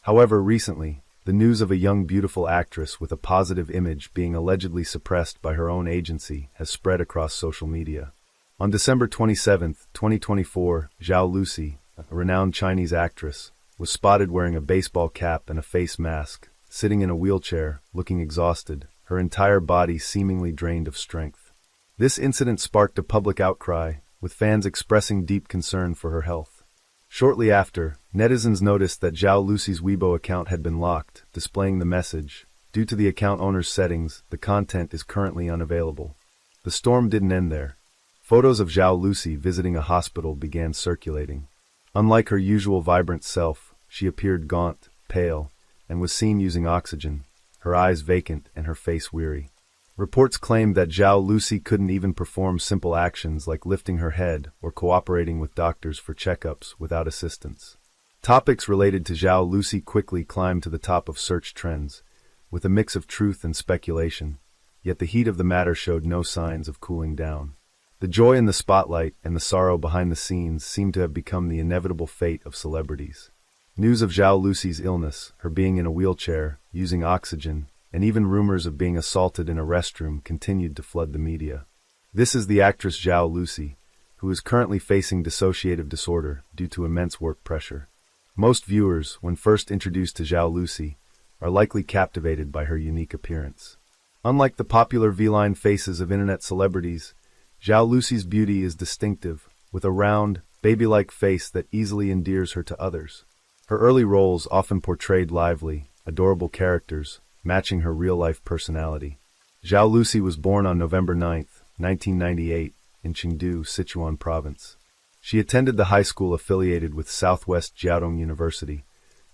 S1: However, recently, the news of a young beautiful actress with a positive image being allegedly suppressed by her own agency has spread across social media. On December 27, 2024, Zhao Lucy, a renowned Chinese actress, was spotted wearing a baseball cap and a face mask, sitting in a wheelchair, looking exhausted, her entire body seemingly drained of strength. This incident sparked a public outcry, with fans expressing deep concern for her health. Shortly after, netizens noticed that Zhao Lucy's Weibo account had been locked, displaying the message, "Due to the account owner's settings, the content is currently unavailable." The storm didn't end there. Photos of Zhao Lucy visiting a hospital began circulating. Unlike her usual vibrant self, she appeared gaunt, pale, and was seen using oxygen, her eyes vacant and her face weary. Reports claimed that Zhao Lucy couldn't even perform simple actions like lifting her head or cooperating with doctors for checkups without assistance. Topics related to Zhao Lucy quickly climbed to the top of search trends, with a mix of truth and speculation, yet the heat of the matter showed no signs of cooling down. The joy in the spotlight and the sorrow behind the scenes seemed to have become the inevitable fate of celebrities. News of Zhao Lucy's illness, her being in a wheelchair, using oxygen, and even rumors of being assaulted in a restroom continued to flood the media. This is the actress Zhao Lucy, who is currently facing dissociative disorder due to immense work pressure. Most viewers, when first introduced to Zhao Lucy, are likely captivated by her unique appearance. Unlike the popular V-line faces of internet celebrities, Zhao Lucy's beauty is distinctive, with a round, baby-like face that easily endears her to others. Her early roles often portrayed lively, adorable characters, matching her real-life personality. Zhao Lucy was born on November 9, 1998, in Chengdu, Sichuan Province. She attended the high school affiliated with Southwest Jiaotong University,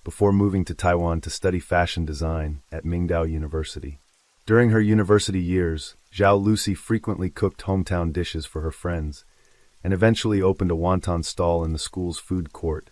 S1: before moving to Taiwan to study fashion design at Mingdao University. During her university years, Zhao Lucy frequently cooked hometown dishes for her friends, and eventually opened a wonton stall in the school's food court,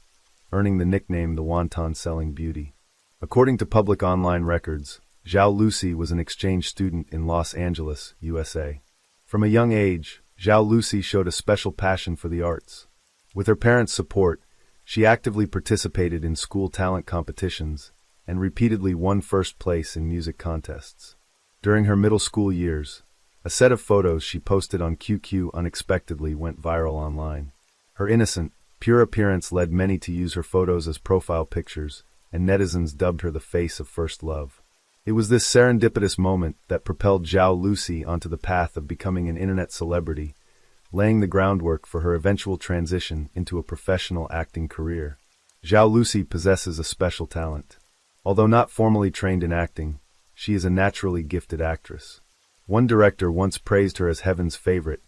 S1: earning the nickname the Wonton-Selling Beauty. According to public online records, Zhao Lucy was an exchange student in Los Angeles, USA. From a young age, Zhao Lucy showed a special passion for the arts. With her parents' support, she actively participated in school talent competitions and repeatedly won first place in music contests. During her middle school years, a set of photos she posted on QQ unexpectedly went viral online. Her innocent, pure appearance led many to use her photos as profile pictures, and netizens dubbed her the face of first love. It was this serendipitous moment that propelled Zhao Lucy onto the path of becoming an internet celebrity, laying the groundwork for her eventual transition into a professional acting career. Zhao Lucy possesses a special talent. Although not formally trained in acting, she is a naturally gifted actress. One director once praised her as heaven's favorite,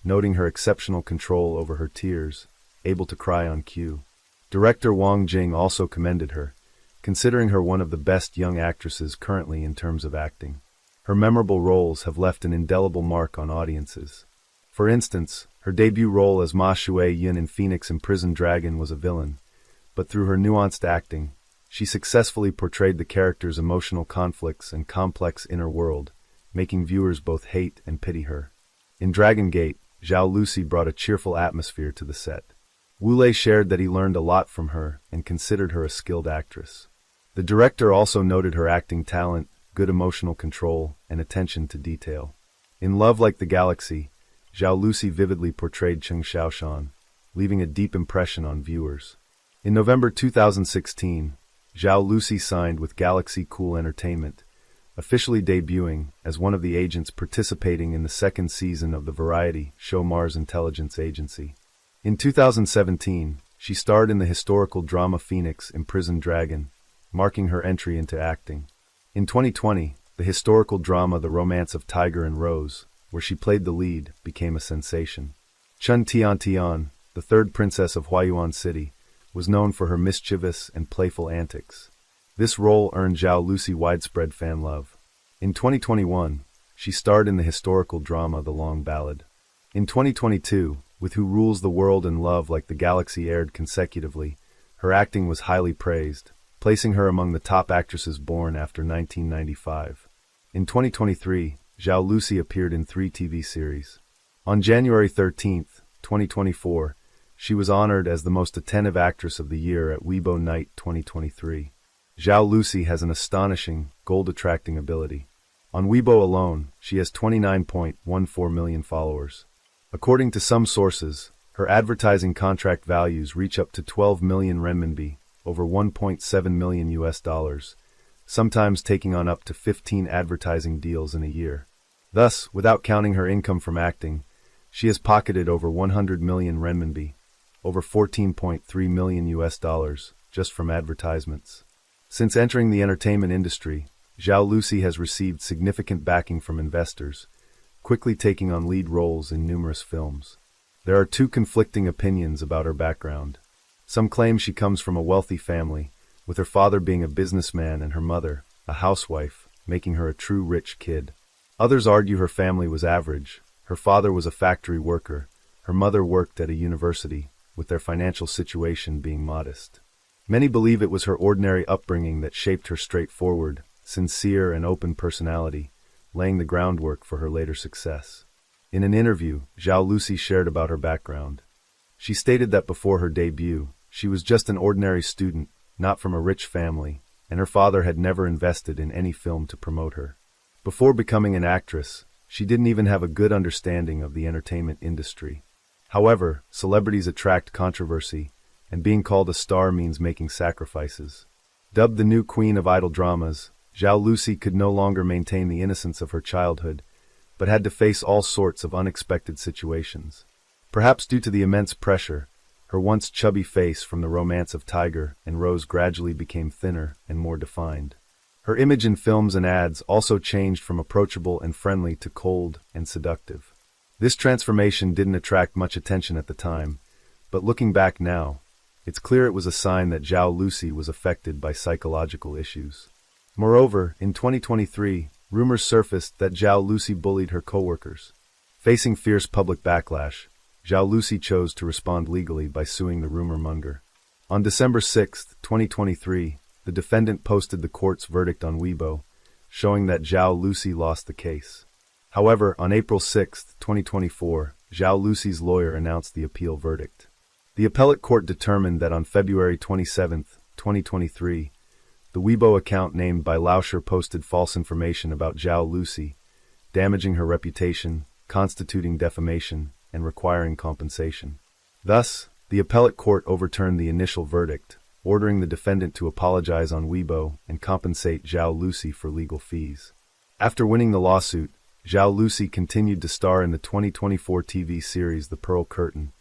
S1: noting her exceptional control over her tears, able to cry on cue. Director Wang Jing also commended her, considering her one of the best young actresses currently in terms of acting. Her memorable roles have left an indelible mark on audiences. For instance, her debut role as Ma Shui-yin in Phoenix Imprisoned Dragon was a villain, but through her nuanced acting, she successfully portrayed the character's emotional conflicts and complex inner world, making viewers both hate and pity her. In Dragon Gate, Zhao Lucy brought a cheerful atmosphere to the set. Wu Lei shared that he learned a lot from her and considered her a skilled actress. The director also noted her acting talent, good emotional control, and attention to detail. In Love Like the Galaxy, Zhao Lucy vividly portrayed Cheng Xiaoshan, leaving a deep impression on viewers. In November 2016, Zhao Lucy signed with Galaxy Cool Entertainment, officially debuting as one of the agents participating in the second season of the variety show Mars Intelligence Agency. In 2017, she starred in the historical drama Phoenix Imprisoned Dragon, marking her entry into acting. In 2020, the historical drama The Romance of Tiger and Rose, where she played the lead, became a sensation. Chun Tian, the third princess of Huayuan City, was known for her mischievous and playful antics. This role earned Zhao Lucy widespread fan love. In 2021, she starred in the historical drama The Long Ballad. In 2022, with Who Rules the World and Love Like the Galaxy aired consecutively, her acting was highly praised, placing her among the top actresses born after 1995. In 2023, Zhao Lucy appeared in 3 TV series. On January 13, 2024, she was honored as the most attentive actress of the year at Weibo Night 2023. Zhao Lucy has an astonishing, gold-attracting ability. On Weibo alone, she has 29.14 million followers. According to some sources, her advertising contract values reach up to 12 million renminbi, over $1.7 million, sometimes taking on up to 15 advertising deals in a year. Thus, without counting her income from acting, she has pocketed over 100 million renminbi, over $14.3 million, just from advertisements. Since entering the entertainment industry, Zhao Lucy has received significant backing from investors, quickly taking on lead roles in numerous films. There are 2 conflicting opinions about her background. Some claim she comes from a wealthy family, with her father being a businessman and her mother, a housewife, making her a true rich kid. Others argue her family was average. Her father was a factory worker. Her mother worked at a university, with their financial situation being modest. Many believe it was her ordinary upbringing that shaped her straightforward, sincere, and open personality, laying the groundwork for her later success. In an interview, Zhao Lucy shared about her background. She stated that before her debut, she was just an ordinary student, not from a rich family, and her father had never invested in any film to promote her. Before becoming an actress, she didn't even have a good understanding of the entertainment industry. However, celebrities attract controversy, and being called a star means making sacrifices. Dubbed the new queen of idol dramas, Zhao Lucy could no longer maintain the innocence of her childhood, but had to face all sorts of unexpected situations. Perhaps due to the immense pressure, her once chubby face from The Romance of Tiger and Rose gradually became thinner and more defined. Her image in films and ads also changed from approachable and friendly to cold and seductive. This transformation didn't attract much attention at the time, but looking back now, it's clear it was a sign that Zhao Lucy was affected by psychological issues. Moreover, in 2023, rumors surfaced that Zhao Lucy bullied her coworkers. Facing fierce public backlash, Zhao Lucy chose to respond legally by suing the rumor monger. On December 6, 2023, the defendant posted the court's verdict on Weibo, showing that Zhao Lucy lost the case. However, on April 6, 2024, Zhao Lucy's lawyer announced the appeal verdict. The appellate court determined that on February 27, 2023, the Weibo account named by Lauscher posted false information about Zhao Lucy, damaging her reputation, constituting defamation, and requiring compensation. Thus, the appellate court overturned the initial verdict, ordering the defendant to apologize on Weibo and compensate Zhao Lucy for legal fees. After winning the lawsuit, Zhao Lucy continued to star in the 2024 TV series The Pearl Curtain,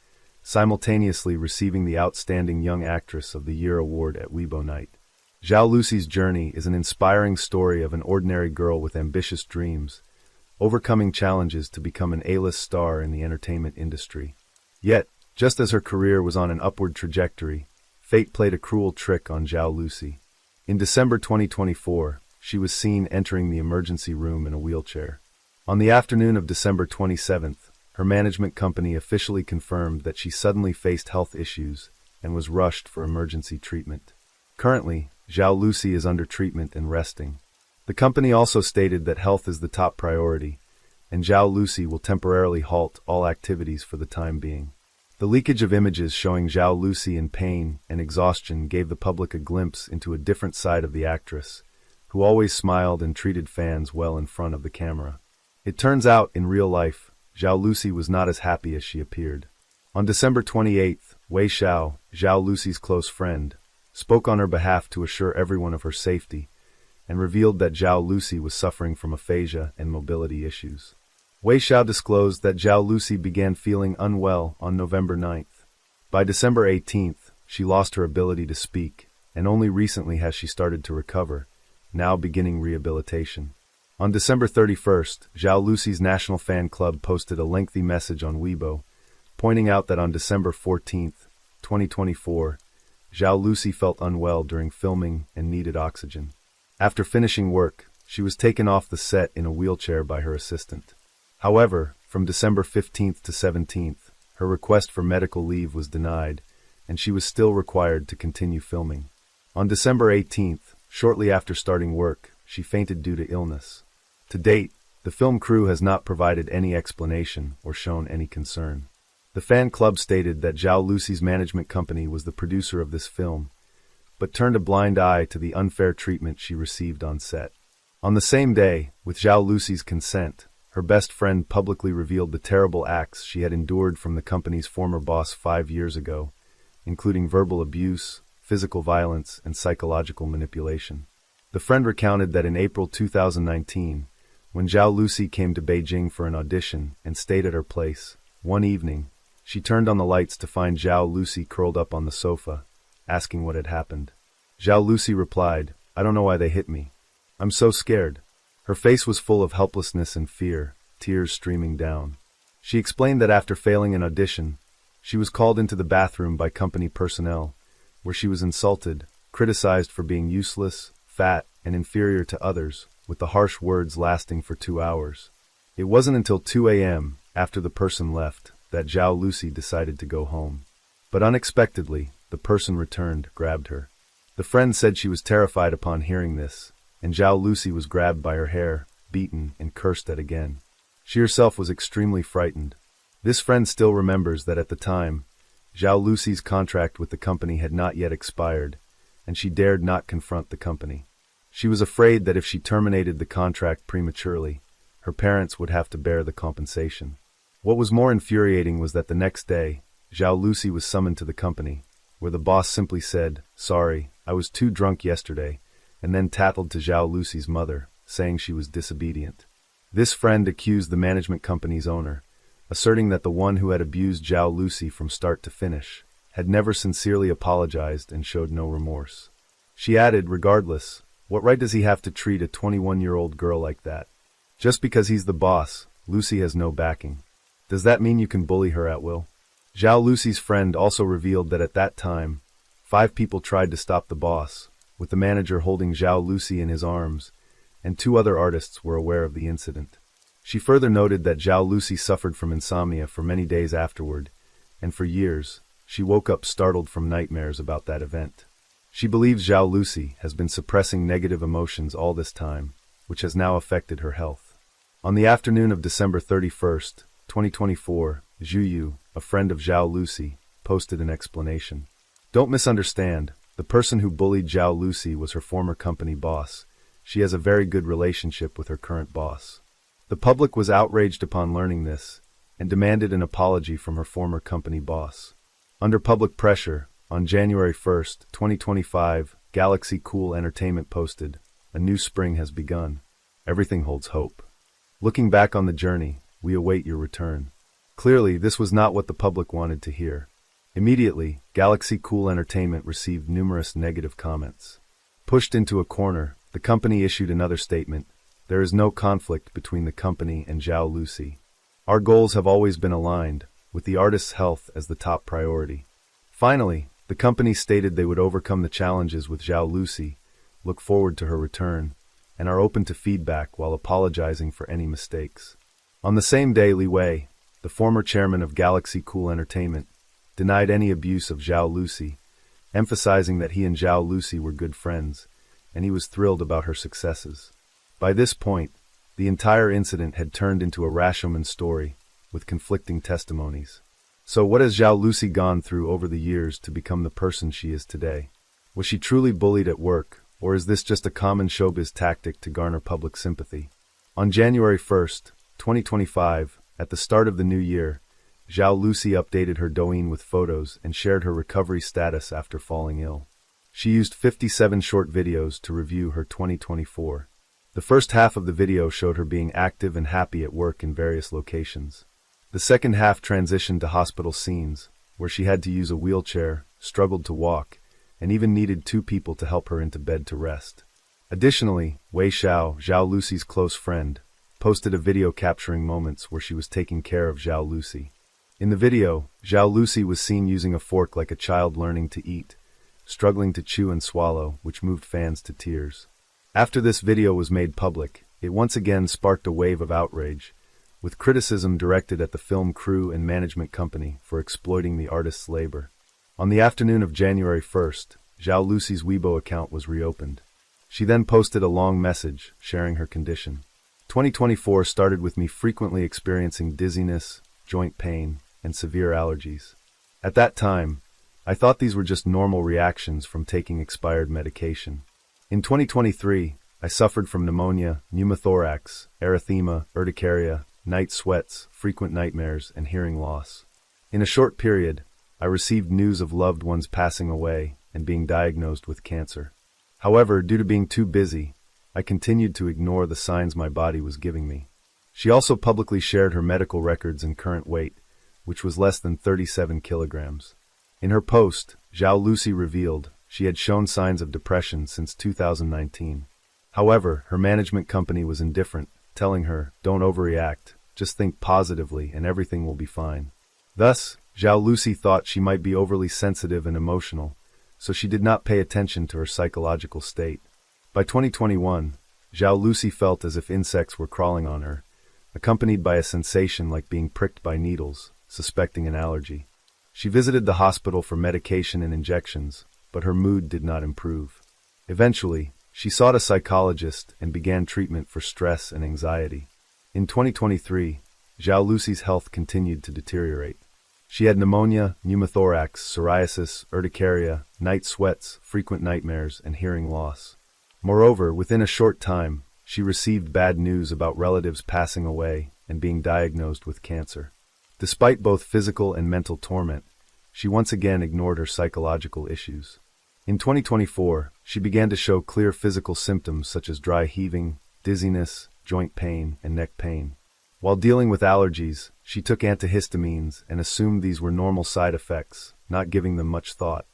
S1: simultaneously receiving the Outstanding Young Actress of the Year award at Weibo Night. Zhao Lucy's journey is an inspiring story of an ordinary girl with ambitious dreams, overcoming challenges to become an A-list star in the entertainment industry. Yet, just as her career was on an upward trajectory, Fate played a cruel trick on Zhao Lucy. In December 2024, she was seen entering the emergency room in a wheelchair. On the afternoon of December 27th, her management company officially confirmed that she suddenly faced health issues and was rushed for emergency treatment. Currently, Zhao Lucy is under treatment and resting. The company also stated that health is the top priority, and Zhao Lucy will temporarily halt all activities for the time being. The leakage of images showing Zhao Lucy in pain and exhaustion gave the public a glimpse into a different side of the actress, who always smiled and treated fans well in front of the camera. It turns out, in real life, Zhao Lucy was not as happy as she appeared. On December 28th, Wei Xiao, Zhao Lucy's close friend, spoke on her behalf to assure everyone of her safety, and revealed that Zhao Lucy was suffering from aphasia and mobility issues. Wei Xiao disclosed that Zhao Lucy began feeling unwell on November 9th. By December 18th, she lost her ability to speak, and only recently has she started to recover, now beginning rehabilitation. On December 31st, Zhao Lucy's national fan club posted a lengthy message on Weibo, pointing out that on December 14th, 2024, Zhao Lucy felt unwell during filming and needed oxygen. After finishing work, she was taken off the set in a wheelchair by her assistant. However, from December 15th to 17th, her request for medical leave was denied, and she was still required to continue filming. On December 18th, shortly after starting work, she fainted due to illness. To date, the film crew has not provided any explanation or shown any concern. The fan club stated that Zhao Lucy's management company was the producer of this film, but turned a blind eye to the unfair treatment she received on set. On the same day, with Zhao Lucy's consent, her best friend publicly revealed the terrible acts she had endured from the company's former boss 5 years ago, including verbal abuse, physical violence, and psychological manipulation. The friend recounted that in April 2019, when Zhao Lucy came to Beijing for an audition and stayed at her place, one evening, she turned on the lights to find Zhao Lucy curled up on the sofa, asking what had happened. Zhao Lucy replied, "I don't know why they hit me. I'm so scared." Her face was full of helplessness and fear, tears streaming down. She explained that after failing an audition, she was called into the bathroom by company personnel, where she was insulted, criticized for being useless, fat, and inferior to others, with the harsh words lasting for 2 hours. It wasn't until 2 a.m., after the person left, that Zhao Lucy decided to go home. But unexpectedly, the person returned, grabbed her. The friend said she was terrified upon hearing this, and Zhao Lucy was grabbed by her hair, beaten, and cursed at again. She herself was extremely frightened. This friend still remembers that at the time, Zhao Lucy's contract with the company had not yet expired, and she dared not confront the company. She was afraid that if she terminated the contract prematurely, her parents would have to bear the compensation. What was more infuriating was that the next day, Zhao Lucy was summoned to the company, where the boss simply said, "Sorry, I was too drunk yesterday," and then tattled to Zhao Lucy's mother, saying she was disobedient. This friend accused the management company's owner, asserting that the one who had abused Zhao Lucy from start to finish had never sincerely apologized and showed no remorse. She added, "Regardless, what right does he have to treat a 21-year-old girl like that? Just because he's the boss, Lucy has no backing. Does that mean you can bully her at will?" Zhao Lucy's friend also revealed that at that time, 5 people tried to stop the boss, with the manager holding Zhao Lucy in his arms, and 2 other artists were aware of the incident. She further noted that Zhao Lucy suffered from insomnia for many days afterward, and for years, she woke up startled from nightmares about that event. She believes Zhao Lucy has been suppressing negative emotions all this time, which has now affected her health. On the afternoon of December 31st, 2024, Zhu Yu, a friend of Zhao Lucy, posted an explanation. "Don't misunderstand. The person who bullied Zhao Lucy was her former company boss. She has a very good relationship with her current boss." The public was outraged upon learning this, and demanded an apology from her former company boss. Under public pressure, on January 1st, 2025, Galaxy Cool Entertainment posted, "A new spring has begun. Everything holds hope. Looking back on the journey, we await your return." Clearly, this was not what the public wanted to hear. Immediately, Galaxy Cool Entertainment received numerous negative comments. Pushed into a corner, the company issued another statement: "There is no conflict between the company and Zhao Lucy. Our goals have always been aligned, with the artist's health as the top priority." Finally, The company stated they would overcome the challenges with Zhao Lucy, look forward to her return, and are open to feedback while apologizing for any mistakes. On the same day, Li Wei, the former chairman of Galaxy Cool Entertainment, denied any abuse of Zhao Lucy, emphasizing that he and Zhao Lucy were good friends, and he was thrilled about her successes. By this point, the entire incident had turned into a Rashomon story, with conflicting testimonies. So what has Zhao Lucy gone through over the years to become the person she is today? Was she truly bullied at work, or is this just a common showbiz tactic to garner public sympathy? On January 1st, 2025, at the start of the new year, Zhao Lucy updated her Douyin with photos and shared her recovery status after falling ill. She used 57 short videos to review her 2024. The first half of the video showed her being active and happy at work in various locations. The second half transitioned to hospital scenes, where she had to use a wheelchair, struggled to walk, and even needed 2 people to help her into bed to rest. Additionally, Wei Xiao, Zhao Lucy's close friend, posted a video capturing moments where she was taking care of Zhao Lucy. In the video, Zhao Lucy was seen using a fork like a child learning to eat, struggling to chew and swallow, which moved fans to tears. After this video was made public, it once again sparked a wave of outrage, with criticism directed at the film crew and management company for exploiting the artist's labor. On the afternoon of January 1st, Zhao Lucy's Weibo account was reopened. She then posted a long message sharing her condition. 2024 started with me frequently experiencing dizziness, joint pain, and severe allergies. At that time, I thought these were just normal reactions from taking expired medication. In 2023, I suffered from pneumonia, pneumothorax, erythema, urticaria, night sweats, frequent nightmares, and hearing loss. In a short period, I received news of loved ones passing away and being diagnosed with cancer. However, due to being too busy, I continued to ignore the signs my body was giving me. She also publicly shared her medical records and current weight, which was less than 37 kilograms. In her post, Zhao Lucy revealed she had shown signs of depression since 2019. However, her management company was indifferent, telling her, "Don't overreact, just think positively and everything will be fine." Thus, Zhao Lucy thought she might be overly sensitive and emotional, so she did not pay attention to her psychological state. By 2021, Zhao Lucy felt as if insects were crawling on her, accompanied by a sensation like being pricked by needles, suspecting an allergy. She visited the hospital for medication and injections, but her mood did not improve. Eventually, she sought a psychologist and began treatment for stress and anxiety. In 2023, Zhao Lucy's health continued to deteriorate. She had pneumonia, pneumothorax, psoriasis, urticaria, night sweats, frequent nightmares, and hearing loss. Moreover, within a short time, she received bad news about relatives passing away and being diagnosed with cancer. Despite both physical and mental torment, she once again ignored her psychological issues. In 2024, she began to show clear physical symptoms such as dry heaving, dizziness, joint pain, and neck pain. While dealing with allergies, she took antihistamines and assumed these were normal side effects, not giving them much thought.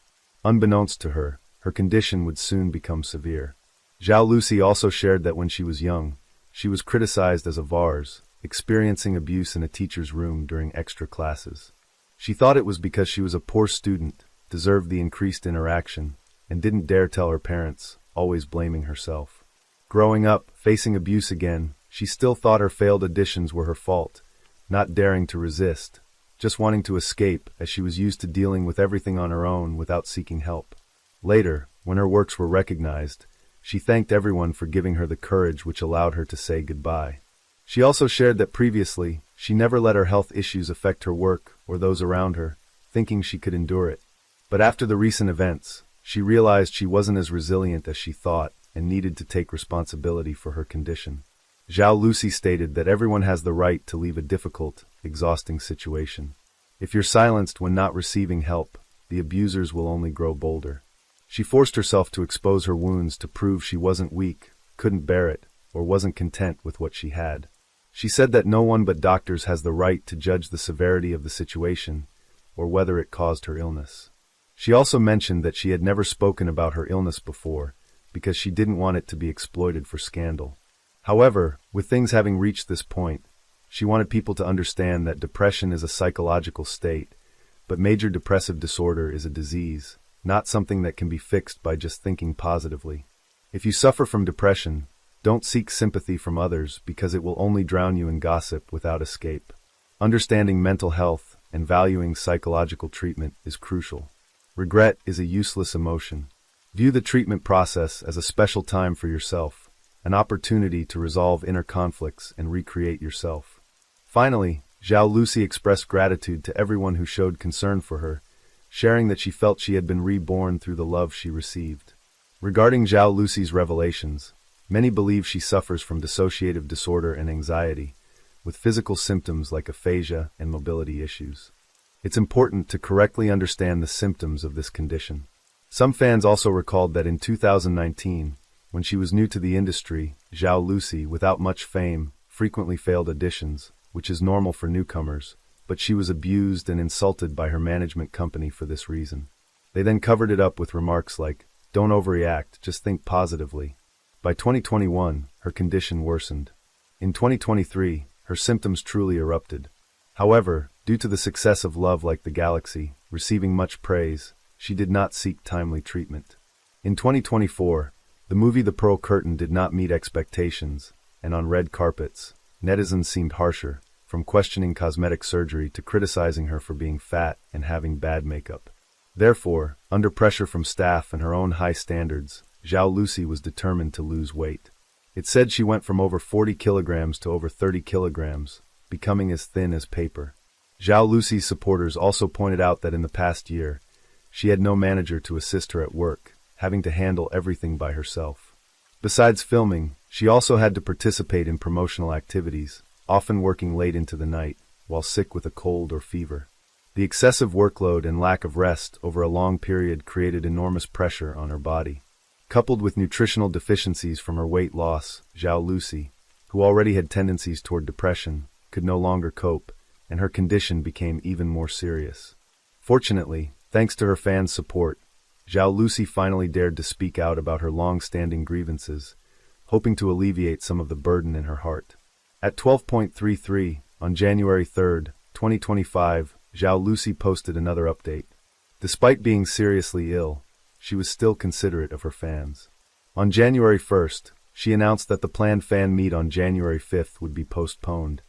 S1: Unbeknownst to her, her condition would soon become severe. Zhao Lucy also shared that when she was young, she was criticized as a vase, experiencing abuse in a teacher's room during extra classes. She thought it was because she was a poor student, deserved the increased interaction, and didn't dare tell her parents, always blaming herself. Growing up, facing abuse again, she still thought her failed auditions were her fault, not daring to resist, just wanting to escape as she was used to dealing with everything on her own without seeking help. Later, when her works were recognized, she thanked everyone for giving her the courage which allowed her to say goodbye. She also shared that previously, she never let her health issues affect her work or those around her, thinking she could endure it. But after the recent events, she realized she wasn't as resilient as she thought and needed to take responsibility for her condition. Zhao Lucy stated that everyone has the right to leave a difficult, exhausting situation. If you're silenced when not receiving help, the abusers will only grow bolder. She forced herself to expose her wounds to prove she wasn't weak, couldn't bear it, or wasn't content with what she had. She said that no one but doctors has the right to judge the severity of the situation or whether it caused her illness. She also mentioned that she had never spoken about her illness before because she didn't want it to be exploited for scandal. However, with things having reached this point, she wanted people to understand that depression is a psychological state, but major depressive disorder is a disease, not something that can be fixed by just thinking positively. If you suffer from depression, don't seek sympathy from others because it will only drown you in gossip without escape. Understanding mental health and valuing psychological treatment is crucial. Regret is a useless emotion. View the treatment process as a special time for yourself, an opportunity to resolve inner conflicts and recreate yourself. Finally, Zhao Lucy expressed gratitude to everyone who showed concern for her, sharing that she felt she had been reborn through the love she received. Regarding Zhao Lucy's revelations, many believe she suffers from dissociative disorder and anxiety, with physical symptoms like aphasia and mobility issues. It's important to correctly understand the symptoms of this condition. Some fans also recalled that in 2019, when she was new to the industry, Zhao Lucy, without much fame, frequently failed auditions, which is normal for newcomers, but she was abused and insulted by her management company for this reason. They then covered it up with remarks like, "Don't overreact, just think positively." By 2021, her condition worsened. In 2023, her symptoms truly erupted. However, due to the success of Love Like the Galaxy, receiving much praise, she did not seek timely treatment. In 2024, the movie The Pearl Curtain did not meet expectations, and on red carpets, netizens seemed harsher, from questioning cosmetic surgery to criticizing her for being fat and having bad makeup. Therefore, under pressure from staff and her own high standards, Zhao Lucy was determined to lose weight. It said she went from over 40 kilograms to over 30 kilograms, becoming as thin as paper. Zhao Lucy's supporters also pointed out that in the past year, she had no manager to assist her at work, having to handle everything by herself. Besides filming, she also had to participate in promotional activities, often working late into the night, while sick with a cold or fever. The excessive workload and lack of rest over a long period created enormous pressure on her body. Coupled with nutritional deficiencies from her weight loss, Zhao Lucy, who already had tendencies toward depression, could no longer cope, and her condition became even more serious. Fortunately, thanks to her fans' support, Zhao Lucy finally dared to speak out about her long-standing grievances, hoping to alleviate some of the burden in her heart. At 12.33, on January 3, 2025, Zhao Lucy posted another update. Despite being seriously ill, she was still considerate of her fans. On January 1st, she announced that the planned fan meet on January 5th would be postponed,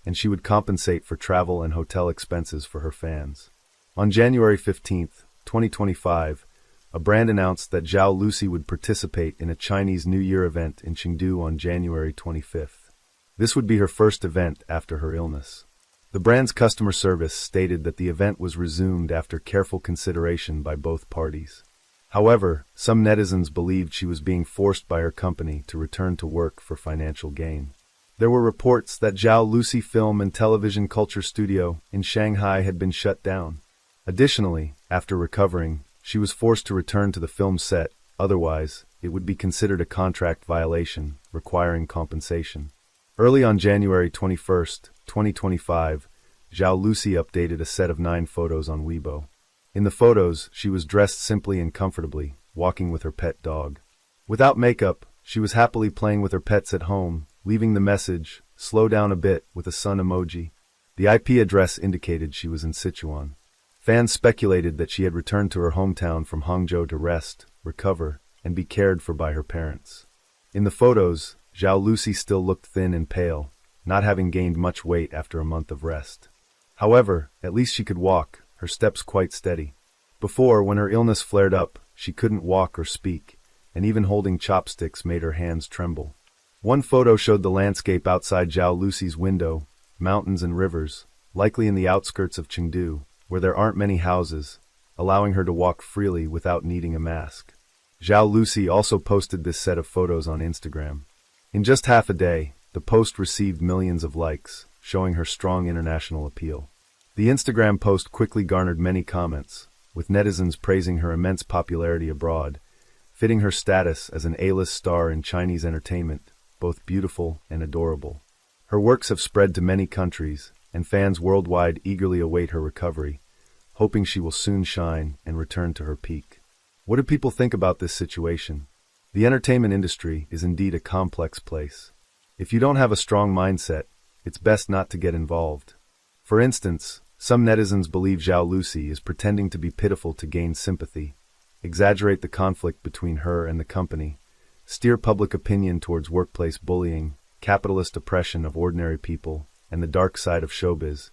S1: and she would compensate for travel and hotel expenses for her fans. On January 15th, 2025, a brand announced that Zhao Lucy would participate in a Chinese New Year event in Chengdu on January 25th. This would be her first event after her illness. The brand's customer service stated that the event was resumed after careful consideration by both parties. However, some netizens believed she was being forced by her company to return to work for financial gain. There were reports that Zhao Lucy Film and Television Culture Studio in Shanghai had been shut down. Additionally, after recovering, she was forced to return to the film set, otherwise, it would be considered a contract violation, requiring compensation. Early on January 21, 2025, Zhao Lucy updated a set of 9 photos on Weibo. In the photos, she was dressed simply and comfortably, walking with her pet dog. Without makeup, she was happily playing with her pets at home, leaving the message, "Slow down a bit," with a sun emoji. The IP address indicated she was in Sichuan. Fans speculated that she had returned to her hometown from Hangzhou to rest, recover, and be cared for by her parents. In the photos, Zhao Lucy still looked thin and pale, not having gained much weight after a month of rest. However, at least she could walk, her steps quite steady. Before, when her illness flared up, she couldn't walk or speak, and even holding chopsticks made her hands tremble. One photo showed the landscape outside Zhao Lucy's window, mountains and rivers, likely in the outskirts of Chengdu, where there aren't many houses, allowing her to walk freely without needing a mask. Zhao Lucy also posted this set of photos on Instagram. In just half a day, the post received millions of likes, showing her strong international appeal. The Instagram post quickly garnered many comments, with netizens praising her immense popularity abroad, fitting her status as an A-list star in Chinese entertainment, both beautiful and adorable. Her works have spread to many countries, and fans worldwide eagerly await her recovery, hoping she will soon shine and return to her peak. What do people think about this situation? The entertainment industry is indeed a complex place. If you don't have a strong mindset, it's best not to get involved. For instance, some netizens believe Zhao Lucy is pretending to be pitiful to gain sympathy, exaggerate the conflict between her and the company, steer public opinion towards workplace bullying, capitalist oppression of ordinary people, and the dark side of showbiz,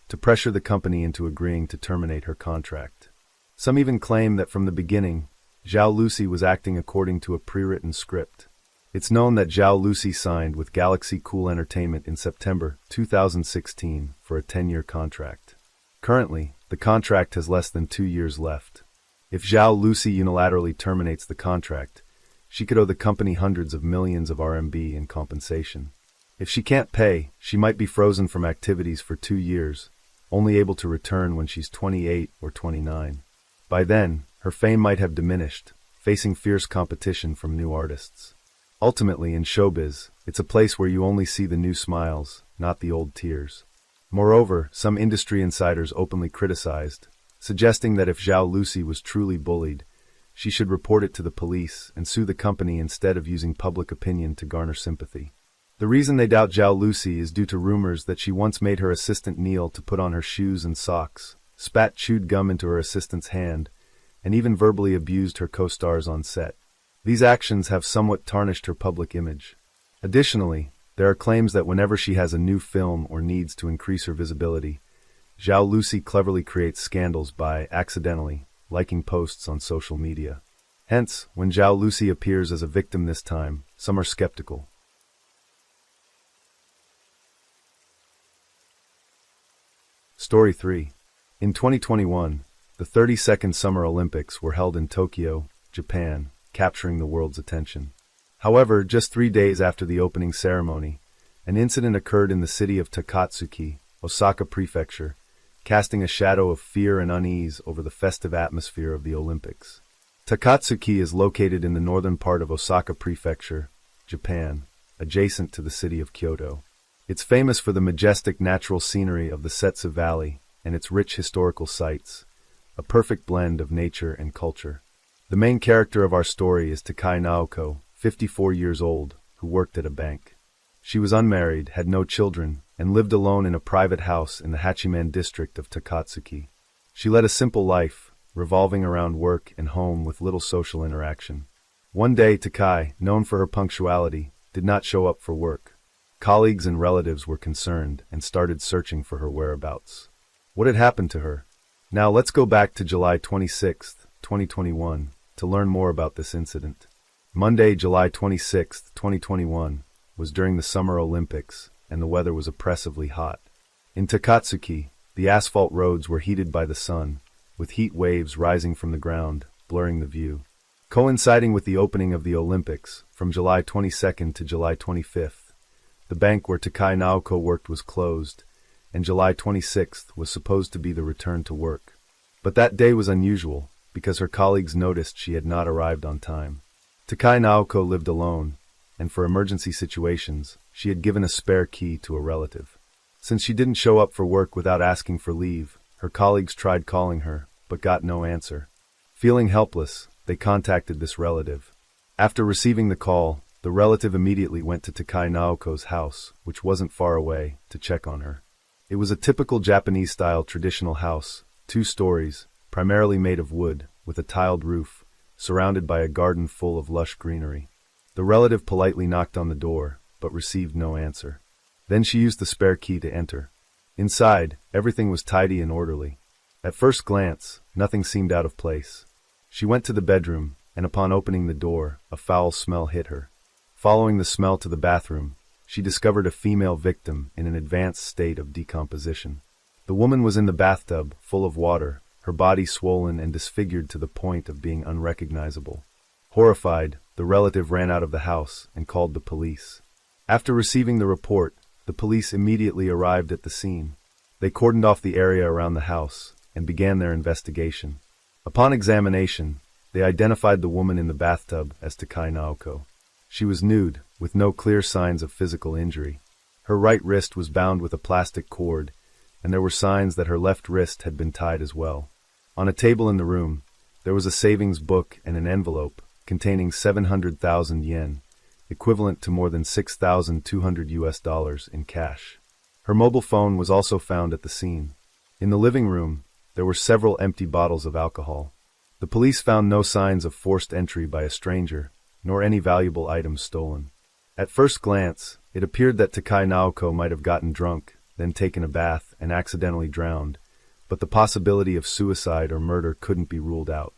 S1: to pressure the company into agreeing to terminate her contract. Some even claim that from the beginning, Zhao Lucy was acting according to a pre-written script. It's known that Zhao Lucy signed with Galaxy Cool Entertainment in September 2016 for a 10-year contract. Currently, the contract has less than 2 years left. If Zhao Lucy unilaterally terminates the contract, she could owe the company hundreds of millions of RMB in compensation. If she can't pay, she might be frozen from activities for 2 years, only able to return when she's 28 or 29. By then, her fame might have diminished, facing fierce competition from new artists. Ultimately, in showbiz, it's a place where you only see the new smiles, not the old tears. Moreover, some industry insiders openly criticized, suggesting that if Zhao Lucy was truly bullied, she should report it to the police and sue the company instead of using public opinion to garner sympathy. The reason they doubt Zhao Lucy is due to rumors that she once made her assistant kneel to put on her shoes and socks, spat chewed gum into her assistant's hand, and even verbally abused her co-stars on set. These actions have somewhat tarnished her public image. Additionally, there are claims that whenever she has a new film or needs to increase her visibility, Zhao Lucy cleverly creates scandals by, accidentally, liking posts on social media. Hence, when Zhao Lucy appears as a victim this time, some are skeptical. Story 3. In 2021, the 32nd Summer Olympics were held in Tokyo, Japan, capturing the world's attention. However, just 3 days after the opening ceremony, an incident occurred in the city of Takatsuki, Osaka Prefecture, casting a shadow of fear and unease over the festive atmosphere of the Olympics. Takatsuki is located in the northern part of Osaka Prefecture, Japan, adjacent to the city of Kyoto. It's famous for the majestic natural scenery of the Setsu Valley and its rich historical sites, a perfect blend of nature and culture. The main character of our story is Takai Naoko, 54 years old, who worked at a bank. She was unmarried, had no children, and lived alone in a private house in the Hachiman district of Takatsuki. She led a simple life, revolving around work and home with little social interaction. One day, Takai, known for her punctuality, did not show up for work. Colleagues and relatives were concerned and started searching for her whereabouts. What had happened to her? Now let's go back to July 26, 2021, to learn more about this incident. Monday, July 26, 2021, was during the Summer Olympics, and the weather was oppressively hot. In Takatsuki, the asphalt roads were heated by the sun, with heat waves rising from the ground, blurring the view. Coinciding with the opening of the Olympics, from July 22nd to July 25th, the bank where Takai Naoko worked was closed, and July 26th was supposed to be the return to work. But that day was unusual, because her colleagues noticed she had not arrived on time. Takai Naoko lived alone, and for emergency situations, she had given a spare key to a relative. Since she didn't show up for work without asking for leave, her colleagues tried calling her, but got no answer. Feeling helpless, they contacted this relative. After receiving the call, the relative immediately went to Takai Naoko's house, which wasn't far away, to check on her. It was a typical Japanese-style traditional house, 2 stories, primarily made of wood, with a tiled roof, surrounded by a garden full of lush greenery. The relative politely knocked on the door, but received no answer. Then she used the spare key to enter. Inside, everything was tidy and orderly. At first glance, nothing seemed out of place. She went to the bedroom, and upon opening the door, a foul smell hit her. Following the smell to the bathroom, she discovered a female victim in an advanced state of decomposition. The woman was in the bathtub, full of water, her body swollen and disfigured to the point of being unrecognizable. Horrified, the relative ran out of the house and called the police. After receiving the report, the police immediately arrived at the scene. They cordoned off the area around the house and began their investigation. Upon examination, they identified the woman in the bathtub as Takai Naoko. She was nude, with no clear signs of physical injury. Her right wrist was bound with a plastic cord, and there were signs that her left wrist had been tied as well. On a table in the room, there was a savings book and an envelope containing 700,000 yen, equivalent to more than $6,200 in cash. Her mobile phone was also found at the scene. In the living room, there were several empty bottles of alcohol. The police found no signs of forced entry by a stranger, nor any valuable items stolen. At first glance, it appeared that Takai Naoko might have gotten drunk, then taken a bath, and accidentally drowned, but the possibility of suicide or murder couldn't be ruled out.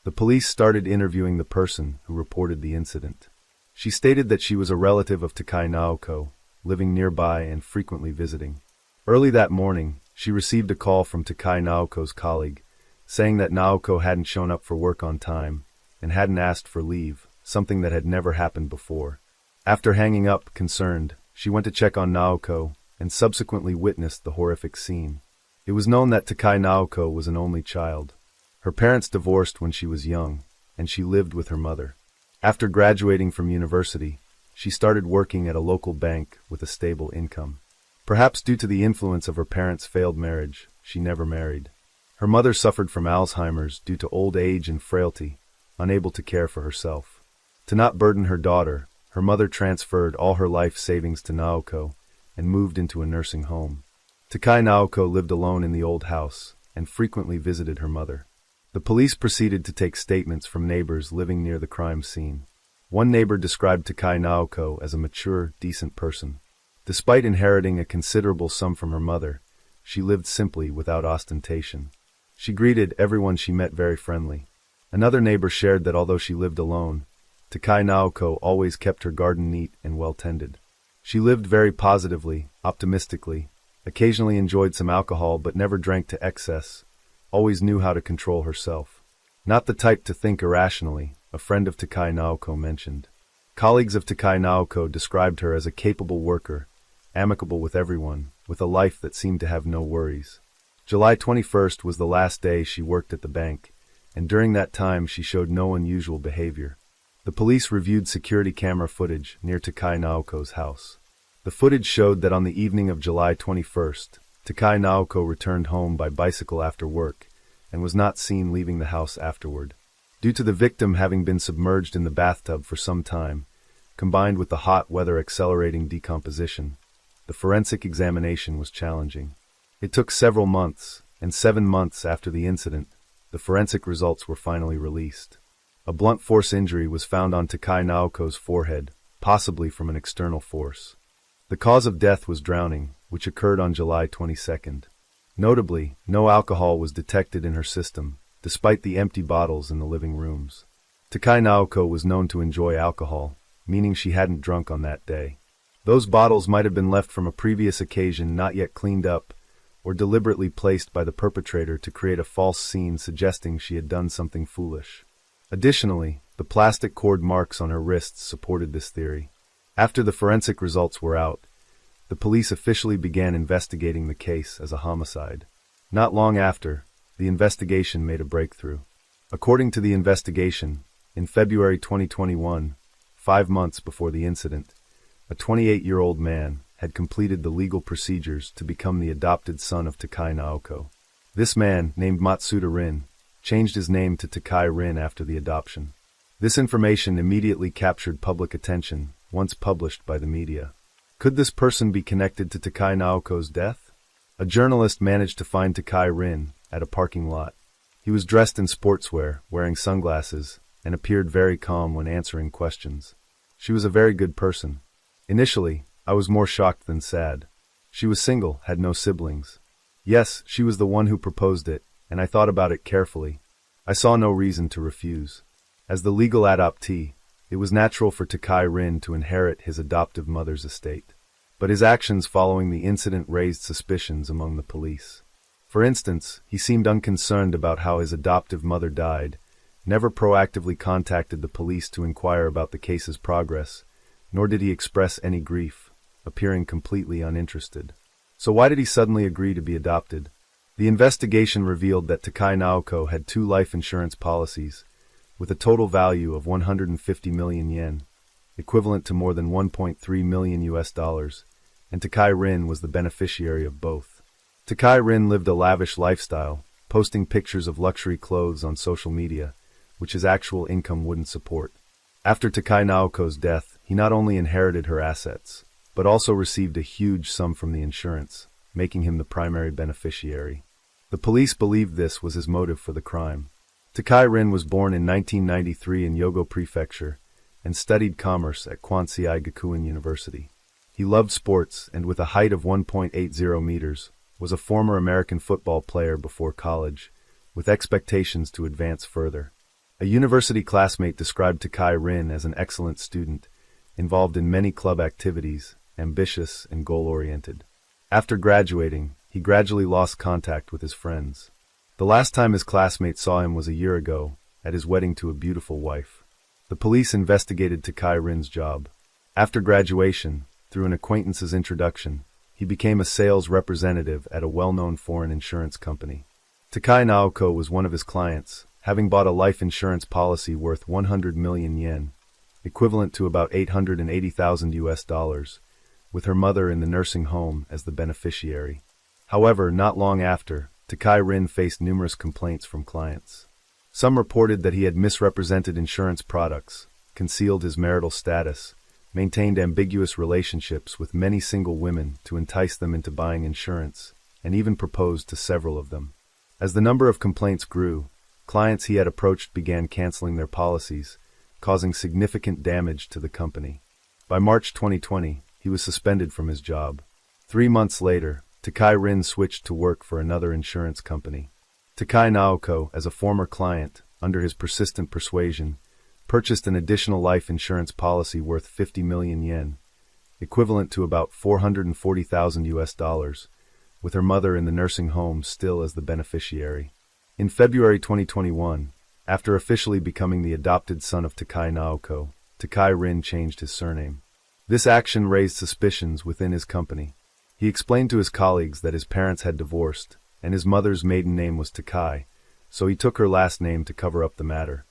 S1: The police started interviewing the person who reported the incident. She stated that she was a relative of Takai Naoko, living nearby and frequently visiting. Early that morning, she received a call from Takai Naoko's colleague, saying that Naoko hadn't shown up for work on time and hadn't asked for leave, something that had never happened before. After hanging up, concerned, she went to check on Naoko and subsequently witnessed the horrific scene. It was known that Takai Naoko was an only child. Her parents divorced when she was young, and she lived with her mother. After graduating from university, she started working at a local bank with a stable income. Perhaps due to the influence of her parents' failed marriage, she never married. Her mother suffered from Alzheimer's due to old age and frailty, unable to care for herself. To not burden her daughter, her mother transferred all her life savings to Naoko and moved into a nursing home. Takai Naoko lived alone in the old house and frequently visited her mother. The police proceeded to take statements from neighbors living near the crime scene. One neighbor described Takai Naoko as a mature, decent person. Despite inheriting a considerable sum from her mother, she lived simply without ostentation. She greeted everyone she met very friendly. Another neighbor shared that although she lived alone, Takai Naoko always kept her garden neat and well-tended. She lived very positively, optimistically, occasionally enjoyed some alcohol but never drank to excess, always knew how to control herself. Not the type to think irrationally, a friend of Takai Naoko mentioned. Colleagues of Takai Naoko described her as a capable worker, amicable with everyone, with a life that seemed to have no worries. July 21st was the last day she worked at the bank, and during that time she showed no unusual behavior. The police reviewed security camera footage near Takai Naoko's house. The footage showed that on the evening of July 21st, Takai Naoko returned home by bicycle after work and was not seen leaving the house afterward. Due to the victim having been submerged in the bathtub for some time, combined with the hot weather accelerating decomposition, the forensic examination was challenging. It took several months, and 7 months after the incident, the forensic results were finally released. A blunt force injury was found on Takai Naoko's forehead, possibly from an external force. The cause of death was drowning, which occurred on July 22nd. Notably, no alcohol was detected in her system, despite the empty bottles in the living rooms. Takai Naoko was known to enjoy alcohol, meaning she hadn't drunk on that day. Those bottles might have been left from a previous occasion not yet cleaned up, or deliberately placed by the perpetrator to create a false scene suggesting she had done something foolish. Additionally, the plastic cord marks on her wrists supported this theory. After the forensic results were out, the police officially began investigating the case as a homicide. Not long after, the investigation made a breakthrough. According to the investigation, in February 2021, 5 months before the incident, a 28-year-old man had completed the legal procedures to become the adopted son of Takai Naoko. This man, named Matsuda Rin, changed his name to Takai Rin after the adoption. This information immediately captured public attention, once published by the media. Could this person be connected to Takai Naoko's death? A journalist managed to find Takai Rin at a parking lot. He was dressed in sportswear, wearing sunglasses, and appeared very calm when answering questions. She was a very good person. Initially, I was more shocked than sad. She was single, had no siblings. Yes, she was the one who proposed it, and I thought about it carefully. I saw no reason to refuse. As the legal adoptee, it was natural for Takai Rin to inherit his adoptive mother's estate. But his actions following the incident raised suspicions among the police. For instance, he seemed unconcerned about how his adoptive mother died, never proactively contacted the police to inquire about the case's progress, nor did he express any grief, appearing completely uninterested. So why did he suddenly agree to be adopted? The investigation revealed that Takai Naoko had 2 life insurance policies, with a total value of 150 million yen, equivalent to more than 1.3 million US dollars, and Takai Rin was the beneficiary of both. Takai Rin lived a lavish lifestyle, posting pictures of luxury clothes on social media, which his actual income wouldn't support. After Takai Naoko's death, he not only inherited her assets, but also received a huge sum from the insurance, making him the primary beneficiary. The police believed this was his motive for the crime. Takai Rin was born in 1993 in Yogo Prefecture and studied commerce at Kwansei Gakuen University. He loved sports and, with a height of 1.80 meters, was a former American football player before college, with expectations to advance further. A university classmate described Takai Rin as an excellent student, involved in many club activities, ambitious and goal-oriented. After graduating, he gradually lost contact with his friends. The last time his classmates saw him was a year ago, at his wedding to a beautiful wife. The police investigated Takai Rin's job. After graduation, through an acquaintance's introduction, he became a sales representative at a well-known foreign insurance company. Takai Naoko was one of his clients, having bought a life insurance policy worth 100 million yen, equivalent to about $880,000, with her mother in the nursing home as the beneficiary. However, not long after, Takai Rin faced numerous complaints from clients. Some reported that he had misrepresented insurance products, concealed his marital status, maintained ambiguous relationships with many single women to entice them into buying insurance, and even proposed to several of them. As the number of complaints grew, clients he had approached began canceling their policies, causing significant damage to the company. By March 2020, he was suspended from his job. 3 months later, Takai Rin switched to work for another insurance company. Takai Naoko, as a former client, under his persistent persuasion, purchased an additional life insurance policy worth 50 million yen, equivalent to about $440,000, with her mother in the nursing home still as the beneficiary. In February 2021, after officially becoming the adopted son of Takai Naoko, Takai Rin changed his surname. This action raised suspicions within his company. He explained to his colleagues that his parents had divorced, and his mother's maiden name was Takai, so he took her last name to cover up the matter.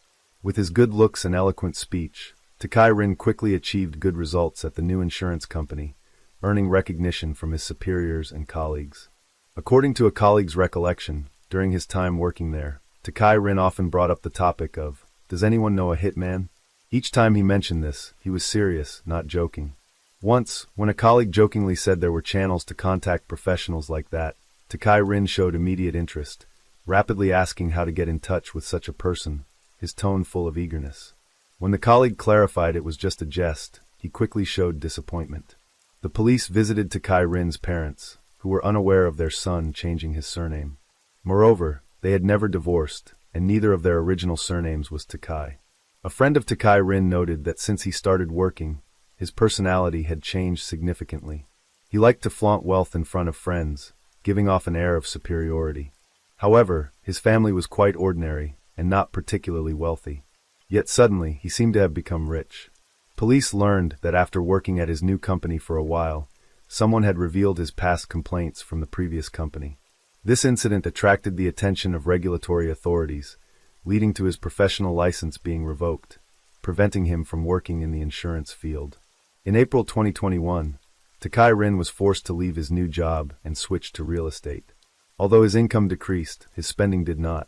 S1: With his good looks and eloquent speech, Takai Rin quickly achieved good results at the new insurance company, earning recognition from his superiors and colleagues. According to a colleague's recollection, during his time working there, Takai Rin often brought up the topic of, "Does anyone know a hitman?" Each time he mentioned this, he was serious, not joking. Once, when a colleague jokingly said there were channels to contact professionals like that, Takai Rin showed immediate interest, rapidly asking how to get in touch with such a person, his tone full of eagerness. When the colleague clarified it was just a jest, he quickly showed disappointment. The police visited Takai Rin's parents, who were unaware of their son changing his surname. Moreover, they had never divorced, and neither of their original surnames was Takai. A friend of Takai Rin noted that since he started working, his personality had changed significantly. He liked to flaunt wealth in front of friends, giving off an air of superiority. However, his family was quite ordinary and not particularly wealthy. Yet suddenly, he seemed to have become rich. Police learned that after working at his new company for a while, someone had revealed his past complaints from the previous company. This incident attracted the attention of regulatory authorities, leading to his professional license being revoked, preventing him from working in the insurance field. In April 2021, Takai Rin was forced to leave his new job and switch to real estate. Although his income decreased, his spending did not.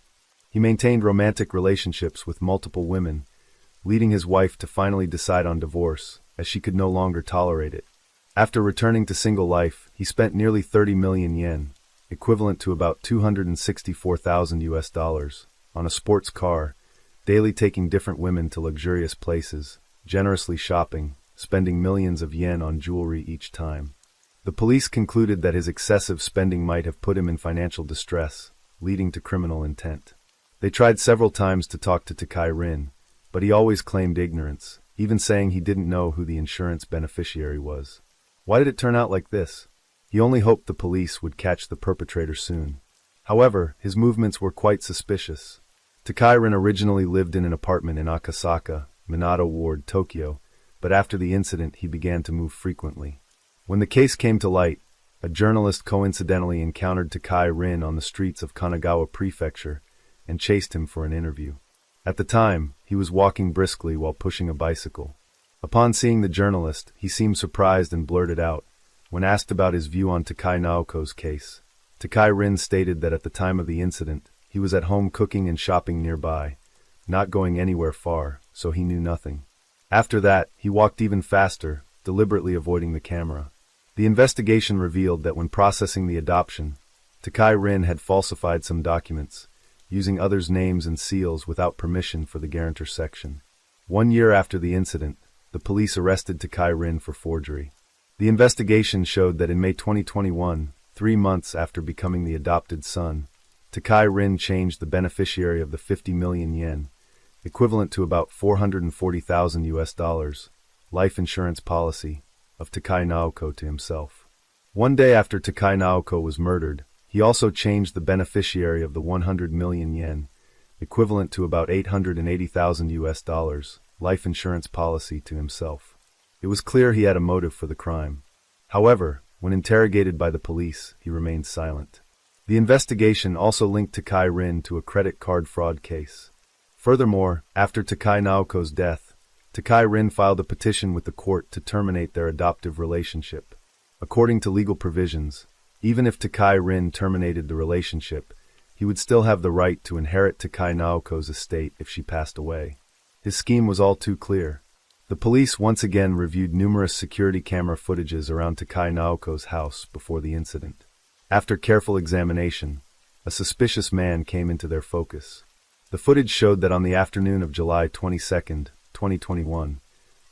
S1: He maintained romantic relationships with multiple women, leading his wife to finally decide on divorce, as she could no longer tolerate it. After returning to single life, he spent nearly 30 million yen, equivalent to about $264,000, on a sports car, daily taking different women to luxurious places, generously shopping, spending millions of yen on jewelry each time. The police concluded that his excessive spending might have put him in financial distress, leading to criminal intent. They tried several times to talk to Takai Rin, but he always claimed ignorance, even saying he didn't know who the insurance beneficiary was. Why did it turn out like this? He only hoped the police would catch the perpetrator soon. However, his movements were quite suspicious. Takai Rin originally lived in an apartment in Akasaka, Minato Ward, Tokyo, but after the incident he began to move frequently. When the case came to light, a journalist coincidentally encountered Takai Rin on the streets of Kanagawa Prefecture and chased him for an interview. At the time, he was walking briskly while pushing a bicycle. Upon seeing the journalist, he seemed surprised and blurted out, when asked about his view on Takai Naoko's case. Takai Rin stated that at the time of the incident, he was at home cooking and shopping nearby, not going anywhere far, so he knew nothing. After that, he walked even faster, deliberately avoiding the camera. The investigation revealed that when processing the adoption, Takai Rin had falsified some documents, using others' names and seals without permission for the guarantor section. 1 year after the incident, the police arrested Takai Rin for forgery. The investigation showed that in May 2021, 3 months after becoming the adopted son, Takai Rin changed the beneficiary of the 50 million yen, equivalent to about $440,000, life insurance policy of Takai Naoko to himself. 1 day after Takai Naoko was murdered, he also changed the beneficiary of the 100 million yen, equivalent to about $880,000, life insurance policy to himself. It was clear he had a motive for the crime. However, when interrogated by the police, he remained silent. The investigation also linked Takai Rin to a credit card fraud case. Furthermore, after Takai Naoko's death, Takai Rin filed a petition with the court to terminate their adoptive relationship. According to legal provisions, even if Takai Rin terminated the relationship, he would still have the right to inherit Takai Naoko's estate if she passed away. His scheme was all too clear. The police once again reviewed numerous security camera footages around Takai Naoko's house before the incident. After careful examination, a suspicious man came into their focus. The footage showed that on the afternoon of July 22, 2021,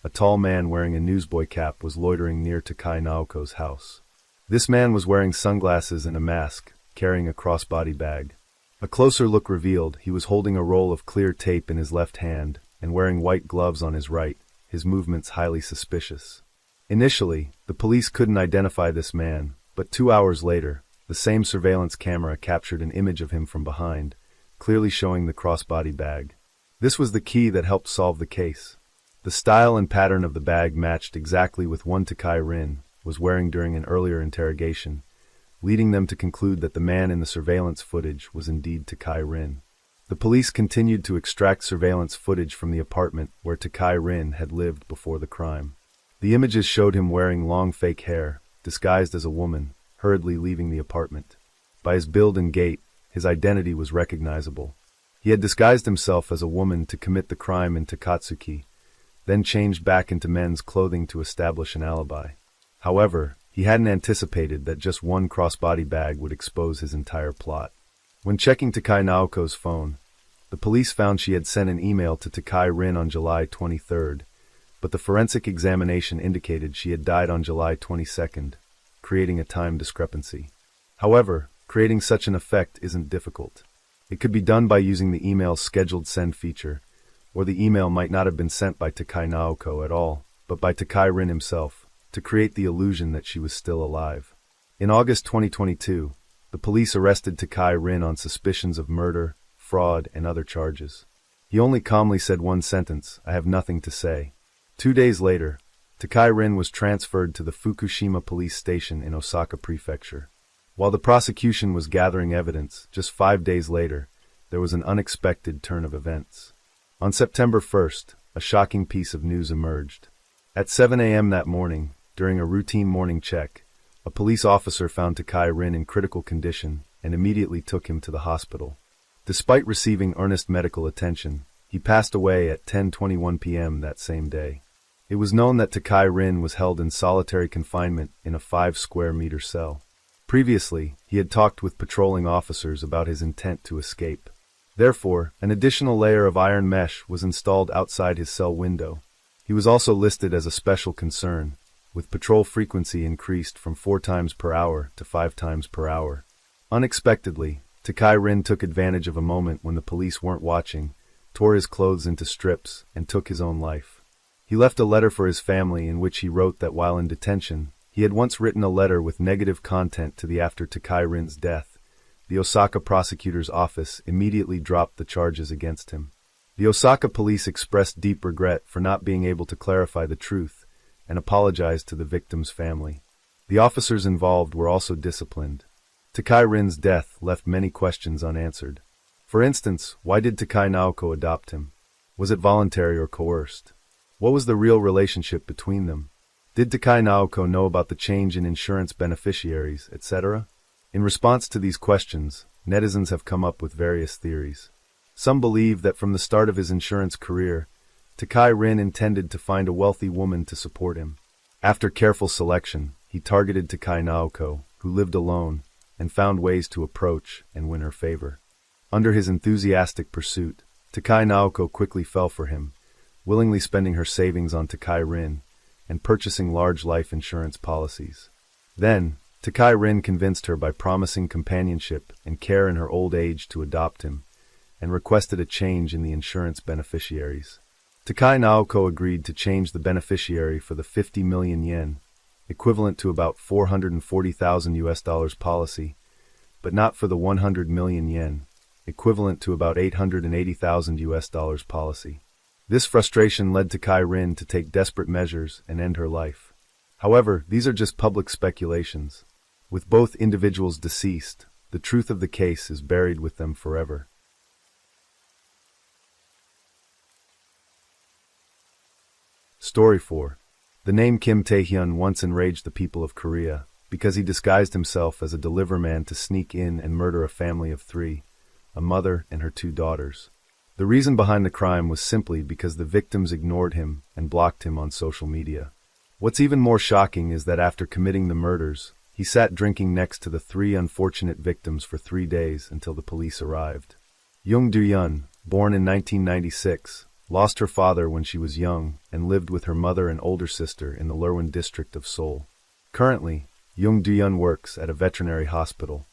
S1: a tall man wearing a newsboy cap was loitering near Takai Naoko's house. This man was wearing sunglasses and a mask, carrying a crossbody bag. A closer look revealed he was holding a roll of clear tape in his left hand and wearing white gloves on his right, his movements highly suspicious. Initially, the police couldn't identify this man, but 2 hours later, the same surveillance camera captured an image of him from behind, clearly showing the crossbody bag. This was the key that helped solve the case. The style and pattern of the bag matched exactly with one Takai Rin was wearing during an earlier interrogation, leading them to conclude that the man in the surveillance footage was indeed Takai Rin. The police continued to extract surveillance footage from the apartment where Takai Rin had lived before the crime. The images showed him wearing long fake hair, disguised as a woman, hurriedly leaving the apartment. By his build and gait, his identity was recognizable. He had disguised himself as a woman to commit the crime in Takatsuki, then changed back into men's clothing to establish an alibi. However, he hadn't anticipated that just one crossbody bag would expose his entire plot. When checking Takai Naoko's phone, the police found she had sent an email to Takai Rin on July 23rd, but the forensic examination indicated she had died on July 22nd, creating a time discrepancy. However, creating such an effect isn't difficult. It could be done by using the email's scheduled send feature, or the email might not have been sent by Takai Naoko at all, but by Takai Rin himself, to create the illusion that she was still alive. In August 2022, the police arrested Takai Rin on suspicions of murder, fraud, and other charges. He only calmly said one sentence, "I have nothing to say." 2 days later, Takai Rin was transferred to the Fukushima police station in Osaka Prefecture. While the prosecution was gathering evidence, just 5 days later, there was an unexpected turn of events. On September 1st, a shocking piece of news emerged. At 7 a.m. that morning, during a routine morning check, a police officer found Takai Rin in critical condition and immediately took him to the hospital. Despite receiving earnest medical attention, he passed away at 10:21 p.m. that same day. It was known that Takai Rin was held in solitary confinement in a 5-square-meter cell. Previously, he had talked with patrolling officers about his intent to escape. Therefore, an additional layer of iron mesh was installed outside his cell window. He was also listed as a special concern, with patrol frequency increased from 4 times per hour to 5 times per hour. Unexpectedly, Takai Rin took advantage of a moment when the police weren't watching, tore his clothes into strips, and took his own life. He left a letter for his family in which he wrote that while in detention, he had once written a letter with negative content to the after Takai Rin's death. The Osaka prosecutor's office immediately dropped the charges against him. The Osaka police expressed deep regret for not being able to clarify the truth and apologized to the victim's family. The officers involved were also disciplined. Takai Rin's death left many questions unanswered. For instance, why did Takai Naoko adopt him? Was it voluntary or coerced? What was the real relationship between them? Did Takai Naoko know about the change in insurance beneficiaries, etc.? In response to these questions, netizens have come up with various theories. Some believe that from the start of his insurance career, Takai Rin intended to find a wealthy woman to support him. After careful selection, he targeted Takai Naoko, who lived alone, and found ways to approach and win her favor. Under his enthusiastic pursuit, Takai Naoko quickly fell for him, willingly spending her savings on Takai Rin and purchasing large life insurance policies. Then, Takai Rin convinced her by promising companionship and care in her old age to adopt him, and requested a change in the insurance beneficiaries. Takai Naoko agreed to change the beneficiary for the 50 million yen, equivalent to about 440,000 US dollars policy, but not for the 100 million yen, equivalent to about 880,000 US dollars policy. This frustration led Takai Rin to take desperate measures and end her life. However, these are just public speculations. With both individuals deceased, the truth of the case is buried with them forever. Story 4. The name Kim Tae-hyun once enraged the people of Korea because he disguised himself as a deliverman to sneak in and murder a family of 3, a mother and her 2 daughters. The reason behind the crime was simply because the victims ignored him and blocked him on social media. What's even more shocking is that after committing the murders, he sat drinking next to the 3 unfortunate victims for 3 days until the police arrived. Jung Do-yeon, born in 1996, lost her father when she was young and lived with her mother and older sister in the Lerwin district of Seoul. Currently, Jung Do-yeon works at a veterinary hospital.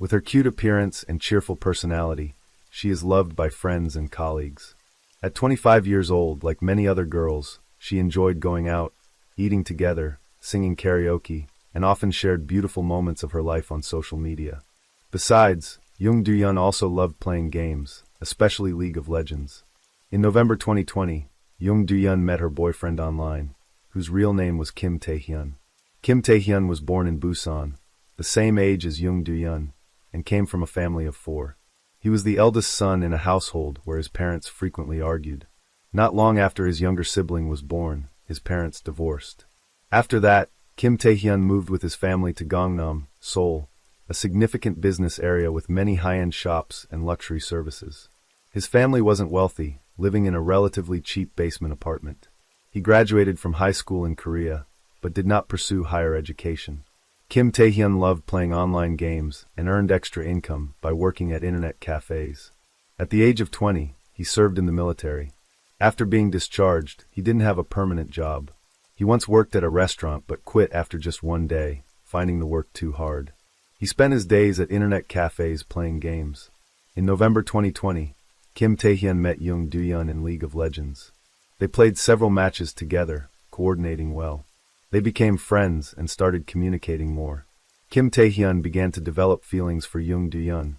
S1: With her cute appearance and cheerful personality, she is loved by friends and colleagues. At 25 years old, like many other girls, she enjoyed going out, eating together, singing karaoke, and often shared beautiful moments of her life on social media. Besides, Jung Do-yeon also loved playing games, especially League of Legends. In November 2020, Jung Do-yeon met her boyfriend online, whose real name was Kim Tae-hyun. Kim Tae-hyun was born in Busan, the same age as Jung Do-yeon, and came from a family of 4. He was the eldest son in a household where his parents frequently argued. Not long after his younger sibling was born, his parents divorced. After that, Kim Tae-hyun moved with his family to Gangnam, Seoul, a significant business area with many high-end shops and luxury services. His family wasn't wealthy, living in a relatively cheap basement apartment. He graduated from high school in Korea, but did not pursue higher education. Kim Tae-hyun loved playing online games and earned extra income by working at internet cafes. At the age of 20, he served in the military. After being discharged, he didn't have a permanent job. He once worked at a restaurant but quit after just 1 day, finding the work too hard. He spent his days at internet cafes playing games. In November 2020, Kim Tae-hyun met Jung Do-yeon in League of Legends. They played several matches together, coordinating well. They became friends and started communicating more. Kim Tae-hyun began to develop feelings for Jung Do-yeon,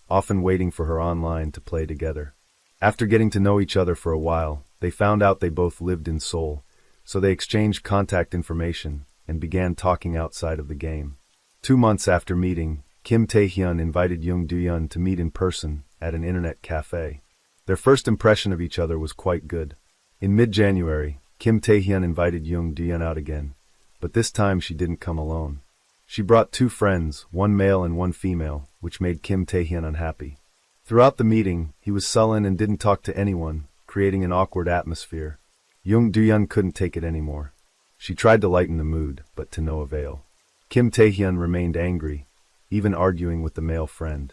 S1: often waiting for her online to play together. After getting to know each other for a while, they found out they both lived in Seoul, so they exchanged contact information and began talking outside of the game. 2 months after meeting, Kim Tae-hyun invited Jung Do-yeon to meet in person at an internet cafe. Their first impression of each other was quite good. In mid-January, Kim Tae-hyun invited Jung Do-yeon out again, but this time she didn't come alone. She brought 2 friends, 1 male and 1 female, which made Kim Tae-hyun unhappy. Throughout the meeting, he was sullen and didn't talk to anyone, creating an awkward atmosphere. Jung Do-yeon couldn't take it anymore. She tried to lighten the mood, but to no avail. Kim Tae-hyun remained angry, even arguing with the male friend.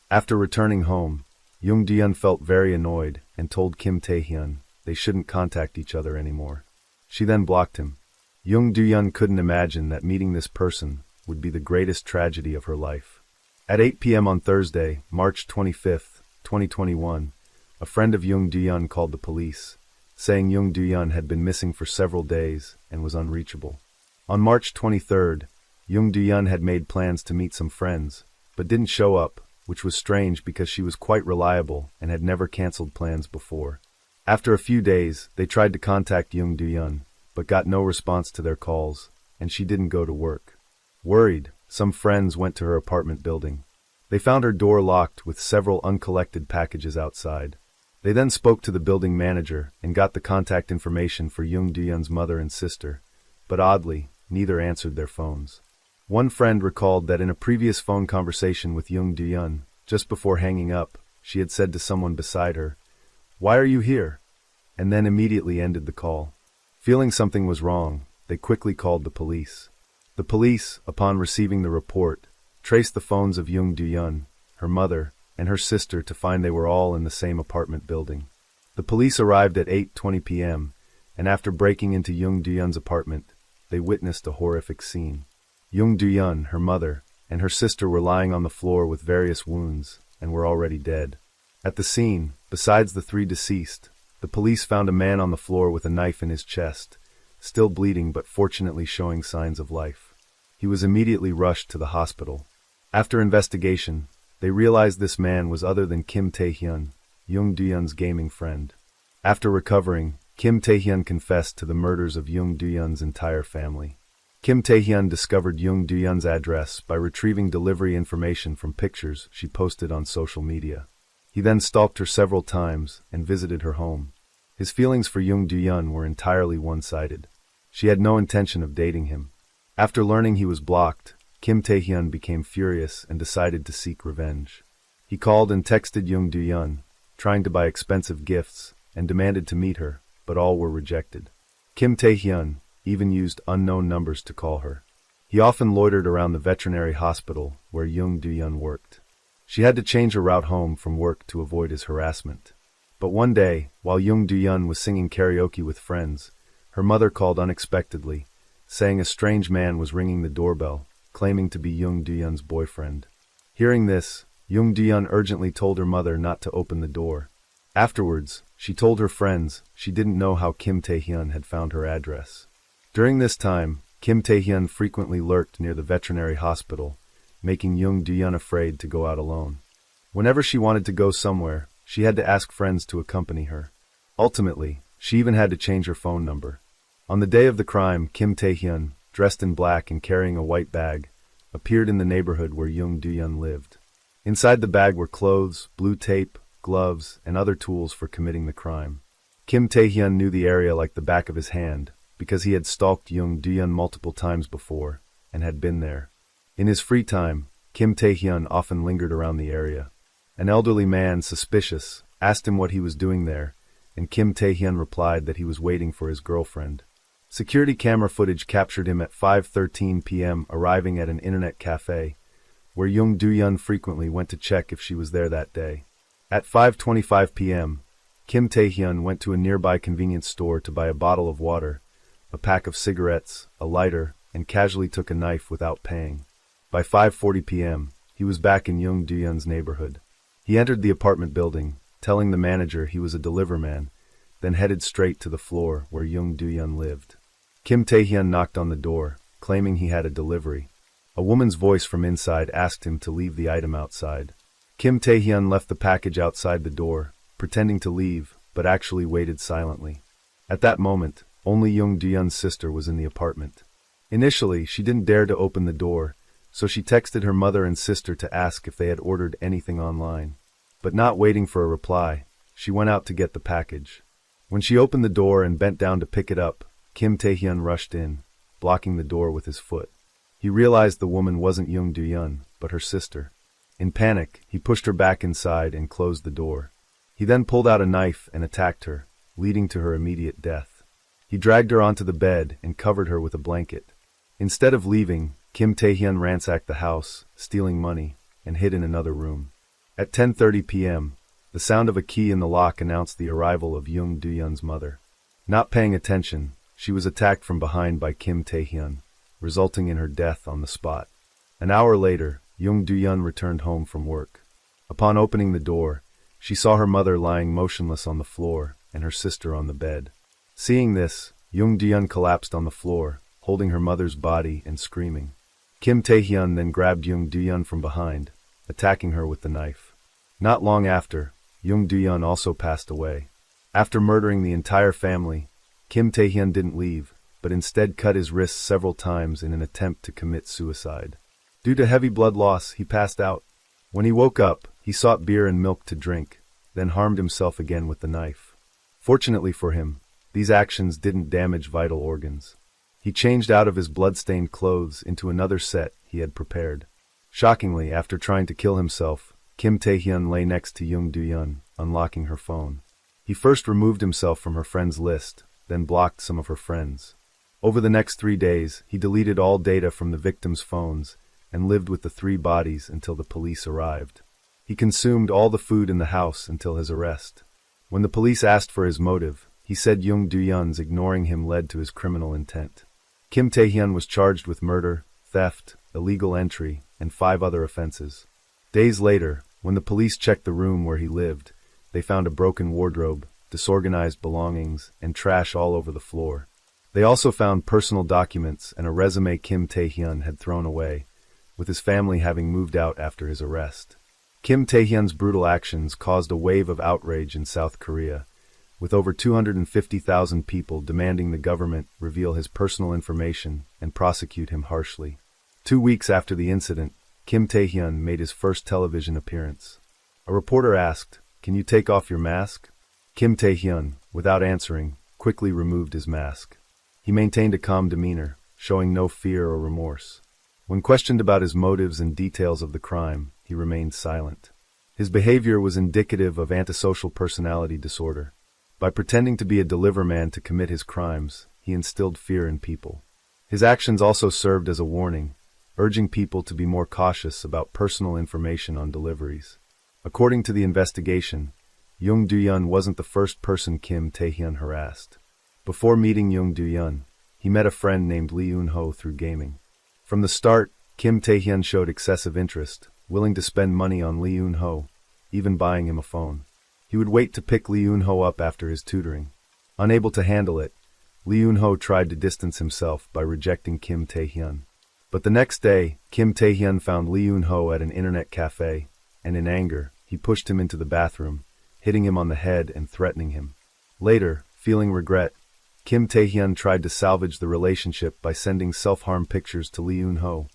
S1: After returning home, Jung Do-yeon felt very annoyed and told Kim Tae-hyun they shouldn't contact each other anymore. She then blocked him. Jung Do-yeon couldn't imagine that meeting this person would be the greatest tragedy of her life. At 8 p.m. on Thursday, March 25, 2021, a friend of Jung Do-yeon called the police, saying Jung Do-yeon had been missing for several days and was unreachable. On March 23rd, Jung Do-yeon had made plans to meet some friends, but didn't show up, which was strange because she was quite reliable and had never canceled plans before. After a few days, they tried to contact Jung Do-yeon, but got no response to their calls, and she didn't go to work. Worried, some friends went to her apartment building. They found her door locked with several uncollected packages outside. They then spoke to the building manager and got the contact information for Jung Do-yeon's mother and sister, but oddly, neither answered their phones. One friend recalled that in a previous phone conversation with Jung Do-yeon, just before hanging up, she had said to someone beside her, "Why are you here?" and then immediately ended the call. Feeling something was wrong, they quickly called the police. The police, upon receiving the report, traced the phones of Jung Do-yeon, her mother, and her sister to find they were all in the same apartment building. The police arrived at 8:20 p.m., and after breaking into Young Do-yeon's apartment, they witnessed a horrific scene. Young Do-yeon, her mother, and her sister were lying on the floor with various wounds and were already dead. At the scene, besides the three deceased, the police found a man on the floor with a knife in his chest, still bleeding but fortunately showing signs of life. He was immediately rushed to the hospital. After investigation, they realized this man was other than Kim Tae-hyun, Young Do-yeon's gaming friend. After recovering, Kim Tae-hyun confessed to the murders of Young Do-yeon's entire family. Kim Tae-hyun discovered Young Do-yeon's address by retrieving delivery information from pictures she posted on social media. He then stalked her several times and visited her home. His feelings for Young Do-yeon were entirely one-sided. She had no intention of dating him. After learning he was blocked, Kim Tae-hyun became furious and decided to seek revenge. He called and texted Young Do-yeon, trying to buy expensive gifts, and demanded to meet her, but all were rejected. Kim Tae-hyun even used unknown numbers to call her. He often loitered around the veterinary hospital where Young Do-yeon worked. She had to change her route home from work to avoid his harassment. But one day, while Young Do-yeon was singing karaoke with friends, her mother called unexpectedly, saying a strange man was ringing the doorbell, claiming to be Young Do-yeon's boyfriend. Hearing this, Young Do-yeon urgently told her mother not to open the door. Afterwards, she told her friends she didn't know how Kim Tae-hyun had found her address. During this time, Kim Tae-hyun frequently lurked near the veterinary hospital, making Young Do-yeon afraid to go out alone. Whenever she wanted to go somewhere, she had to ask friends to accompany her. Ultimately, she even had to change her phone number. On the day of the crime, Kim Tae-hyun, dressed in black and carrying a white bag, appeared in the neighborhood where Young Do-yeon lived. Inside the bag were clothes, blue tape, gloves, and other tools for committing the crime. Kim Tae-hyun knew the area like the back of his hand, because he had stalked Young Do-yeon multiple times before, and had been there. In his free time, Kim Tae-hyun often lingered around the area. An elderly man, suspicious, asked him what he was doing there, and Kim Tae-hyun replied that he was waiting for his girlfriend. Security camera footage captured him at 5:13 p.m. arriving at an internet cafe, where Young Do-yeon frequently went to check if she was there that day. At 5:25 p.m., Kim Tae-hyun went to a nearby convenience store to buy a bottle of water, a pack of cigarettes, a lighter, and casually took a knife without paying. By 5:40 p.m., he was back in Young Do-yeon's neighborhood. He entered the apartment building, telling the manager he was a deliverman, then headed straight to the floor where Young Do-yeon lived. Kim Tae-hyun knocked on the door, claiming he had a delivery. A woman's voice from inside asked him to leave the item outside. Kim Tae-hyun left the package outside the door, pretending to leave, but actually waited silently. At that moment, only Young Do-yeon's sister was in the apartment. Initially, she didn't dare to open the door, so she texted her mother and sister to ask if they had ordered anything online. But not waiting for a reply, she went out to get the package. When she opened the door and bent down to pick it up, Kim Tae-hyun rushed in, blocking the door with his foot. He realized the woman wasn't Young Do-yeon, but her sister. In panic, he pushed her back inside and closed the door. He then pulled out a knife and attacked her, leading to her immediate death. He dragged her onto the bed and covered her with a blanket. Instead of leaving, Kim Tae-hyun ransacked the house, stealing money, and hid in another room. At 10:30 p.m., the sound of a key in the lock announced the arrival of Young Do-yeon's mother. Not paying attention, she was attacked from behind by Kim Tae-hyun, resulting in her death on the spot. An hour later, Young Do-yeon returned home from work. Upon opening the door, she saw her mother lying motionless on the floor and her sister on the bed. Seeing this, Young Do-yeon collapsed on the floor, holding her mother's body and screaming. Kim Tae-hyun then grabbed Young Do-yeon from behind, attacking her with the knife. Not long after, Young Do-yeon also passed away. After murdering the entire family, Kim Tae-hyun didn't leave, but instead cut his wrists several times in an attempt to commit suicide. Due to heavy blood loss, he passed out. When he woke up, he sought beer and milk to drink, then harmed himself again with the knife. Fortunately for him, these actions didn't damage vital organs. He changed out of his blood-stained clothes into another set he had prepared. Shockingly, after trying to kill himself, Kim Tae-hyun lay next to Young Do-yeon, unlocking her phone. He first removed himself from her friends list, then blocked some of her friends. Over the next 3 days, he deleted all data from the victims' phones and lived with the 3 bodies until the police arrived. He consumed all the food in the house until his arrest. When the police asked for his motive, he said Jung Do-hyun's ignoring him led to his criminal intent. Kim Tae-hyun was charged with murder, theft, illegal entry, and 5 other offenses. Days later, when the police checked the room where he lived, they found a broken wardrobe, disorganized belongings, and trash all over the floor. They also found personal documents and a resume Kim Tae-hyun had thrown away, with his family having moved out after his arrest. Kim Tae-hyun's brutal actions caused a wave of outrage in South Korea, with over 250,000 people demanding the government reveal his personal information and prosecute him harshly. 2 weeks after the incident, Kim Tae-hyun made his first television appearance. A reporter asked, "Can you take off your mask?" Kim Tae-hyun, without answering, quickly removed his mask. He maintained a calm demeanor, showing no fear or remorse. When questioned about his motives and details of the crime, he remained silent. His behavior was indicative of antisocial personality disorder. By pretending to be a deliverman to commit his crimes, he instilled fear in people. His actions also served as a warning, urging people to be more cautious about personal information on deliveries. According to the investigation, Jung Do-hyun wasn't the first person Kim Tae-hyun harassed. Before meeting Jung Do-hyun, he met a friend named Lee Eun-ho through gaming. From the start, Kim Tae-hyun showed excessive interest, willing to spend money on Lee Eun-ho, even buying him a phone. He would wait to pick Lee Eun-ho up after his tutoring. Unable to handle it, Lee Eun-ho tried to distance himself by rejecting Kim Tae-hyun. But the next day, Kim Tae-hyun found Lee Eun-ho at an internet cafe, and in anger, he pushed him into the bathroom, hitting him on the head and threatening him. Later, feeling regret, Kim Tae-hyun tried to salvage the relationship by sending self-harm pictures to Lee Eun-ho,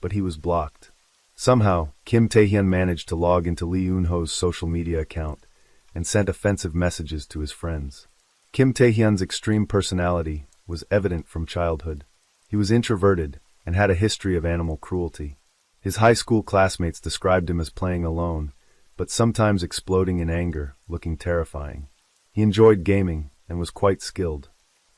S1: but he was blocked. Somehow, Kim Tae-hyun managed to log into Lee Eun-ho's social media account and sent offensive messages to his friends. Kim Tae-hyun's extreme personality was evident from childhood. He was introverted and had a history of animal cruelty. His high school classmates described him as playing alone, but sometimes exploding in anger, looking terrifying. He enjoyed gaming and was quite skilled.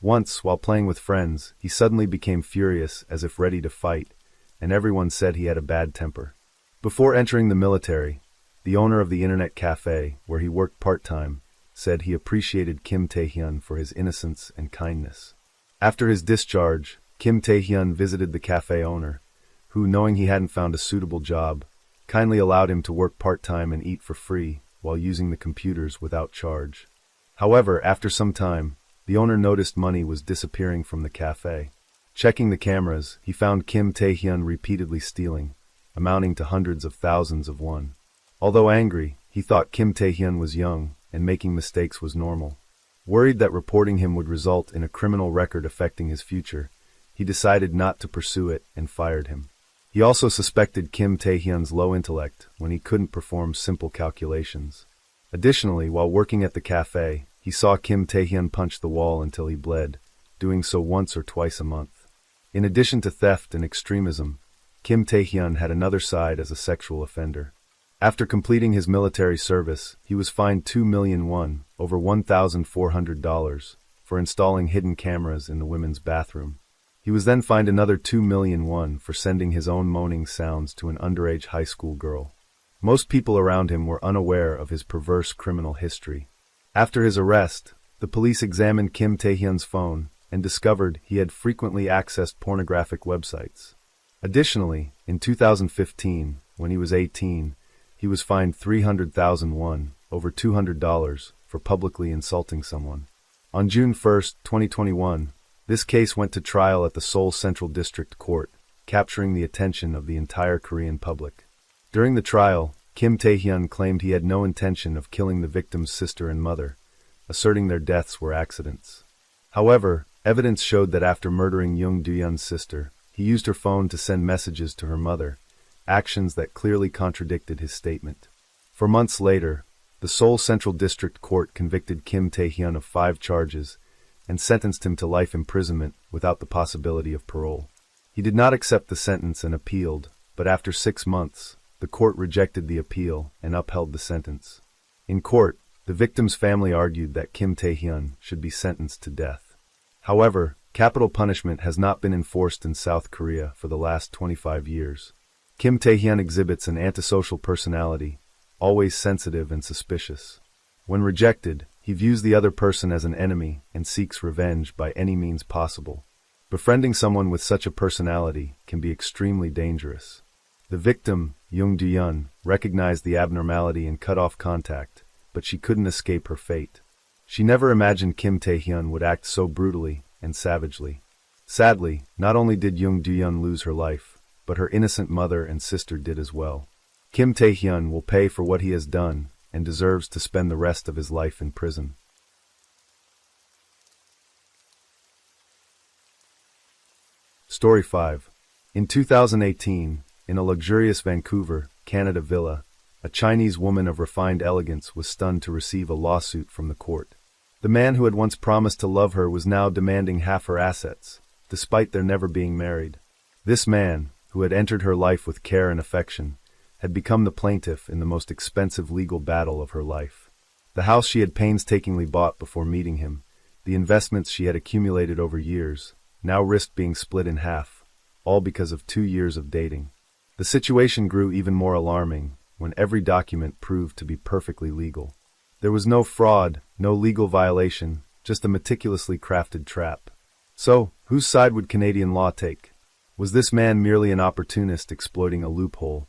S1: Once, while playing with friends, he suddenly became furious as if ready to fight, and everyone said he had a bad temper. Before entering the military, the owner of the internet cafe, where he worked part-time, said he appreciated Kim Tae-hyun for his innocence and kindness. After his discharge, Kim Tae-hyun visited the cafe owner, who, knowing he hadn't found a suitable job, kindly allowed him to work part-time and eat for free while using the computers without charge. However, after some time, the owner noticed money was disappearing from the cafe. Checking the cameras, he found Kim Tae-hyun repeatedly stealing, amounting to hundreds of thousands of won. Although angry, he thought Kim Tae-hyun was young, and making mistakes was normal. Worried that reporting him would result in a criminal record affecting his future, he decided not to pursue it and fired him. He also suspected Kim Tae-hyun's low intellect when he couldn't perform simple calculations. Additionally, while working at the cafe, he saw Kim Tae-hyun punch the wall until he bled, doing so once or twice a month. In addition to theft and extremism, Kim Tae-hyun had another side as a sexual offender. After completing his military service, he was fined 2 million won, over $1,400, for installing hidden cameras in the women's bathroom. He was then fined another 2 million won for sending his own moaning sounds to an underage high school girl. Most people around him were unaware of his perverse criminal history. After his arrest, the police examined Kim Tae-hyun's phone and discovered he had frequently accessed pornographic websites. Additionally, in 2015, when he was 18, he was fined 300,000 won, over $200, for publicly insulting someone. On June 1, 2021, this case went to trial at the Seoul Central District Court, capturing the attention of the entire Korean public. During the trial, Kim Tae-hyun claimed he had no intention of killing the victim's sister and mother, asserting their deaths were accidents. However, evidence showed that after murdering Jung Do-hyun's sister, he used her phone to send messages to her mother, actions that clearly contradicted his statement. For months later, the Seoul Central District Court convicted Kim Tae-hyun of 5 charges and sentenced him to life imprisonment without the possibility of parole. He did not accept the sentence and appealed, but after 6 months, the court rejected the appeal and upheld the sentence. In court, the victim's family argued that Kim Tae-hyun should be sentenced to death. However, capital punishment has not been enforced in South Korea for the last 25 years. Kim Tae-hyun exhibits an antisocial personality, always sensitive and suspicious. When rejected, he views the other person as an enemy and seeks revenge by any means possible. Befriending someone with such a personality can be extremely dangerous. The victim, Jung Du-yun, recognized the abnormality and cut off contact, but she couldn't escape her fate. She never imagined Kim Tae-hyun would act so brutally and savagely. Sadly, not only did Jung Du-yun lose her life, but her innocent mother and sister did as well. Kim Tae-hyun will pay for what he has done and deserves to spend the rest of his life in prison. Story 5. In 2018, in a luxurious Vancouver, Canada villa, a Chinese woman of refined elegance was stunned to receive a lawsuit from the court. The man who had once promised to love her was now demanding half her assets, despite their never being married. This man, who had entered her life with care and affection, had become the plaintiff in the most expensive legal battle of her life. The house she had painstakingly bought before meeting him, the investments she had accumulated over years, now risked being split in half, all because of 2 years of dating. The situation grew even more alarming when every document proved to be perfectly legal. There was no fraud, no legal violation, just a meticulously crafted trap. So, whose side would Canadian law take? Was this man merely an opportunist exploiting a loophole,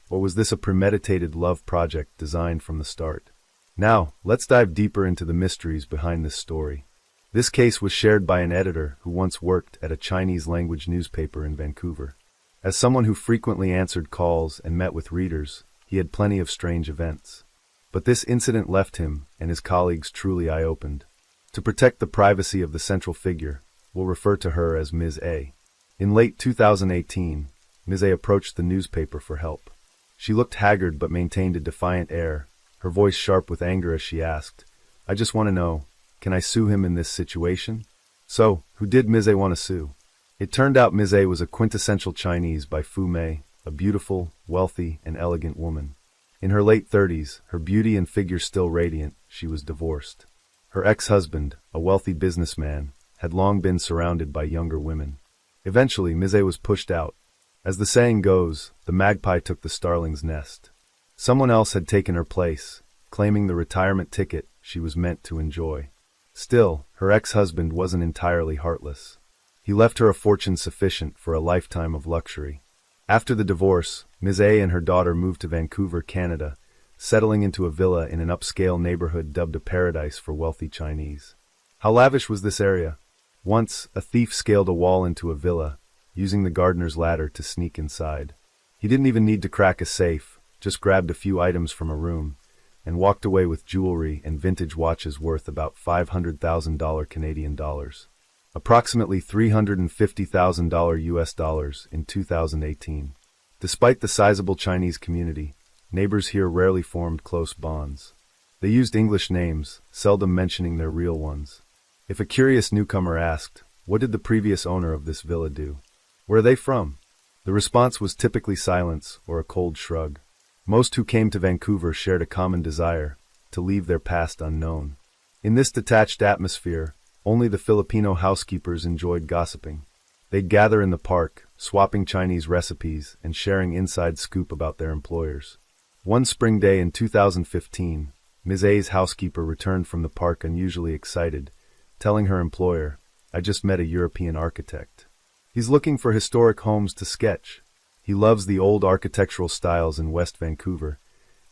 S1: or was this a premeditated love project designed from the start? Now, let's dive deeper into the mysteries behind this story. This case was shared by an editor who once worked at a Chinese-language newspaper in Vancouver. As someone who frequently answered calls and met with readers, he had plenty of strange events. But this incident left him and his colleagues truly eye-opened. To protect the privacy of the central figure, we'll refer to her as Ms. A. In late 2018, Ms. A approached the newspaper for help. She looked haggard but maintained a defiant air, her voice sharp with anger as she asked, "I just want to know, can I sue him in this situation?" So, who did Ms. A want to sue? It turned out Ms. A was a quintessential Chinese by Fu Mei, a beautiful, wealthy, and elegant woman. In her late 30s, her beauty and figure still radiant, she was divorced. Her ex-husband, a wealthy businessman, had long been surrounded by younger women. Eventually, Ms. A was pushed out. As the saying goes, the magpie took the starling's nest. Someone else had taken her place, claiming the retirement ticket she was meant to enjoy. Still, her ex-husband wasn't entirely heartless. He left her a fortune sufficient for a lifetime of luxury. After the divorce, Ms. A and her daughter moved to Vancouver, Canada, settling into a villa in an upscale neighborhood dubbed a paradise for wealthy Chinese. How lavish was this area? Once, a thief scaled a wall into a villa, using the gardener's ladder to sneak inside. He didn't even need to crack a safe, just grabbed a few items from a room, and walked away with jewelry and vintage watches worth about $500,000 Canadian dollars. Approximately $350,000 US dollars in 2018. Despite the sizable Chinese community, neighbors here rarely formed close bonds. They used English names, seldom mentioning their real ones. If a curious newcomer asked, "What did the previous owner of this villa do? Where are they from?" the response was typically silence or a cold shrug. Most who came to Vancouver shared a common desire to leave their past unknown. In this detached atmosphere, only the Filipino housekeepers enjoyed gossiping. They'd gather in the park, swapping Chinese recipes and sharing inside scoop about their employers. One spring day in 2015, Ms. A's housekeeper returned from the park unusually excited, telling her employer, "I just met a European architect. He's looking for historic homes to sketch. He loves the old architectural styles in West Vancouver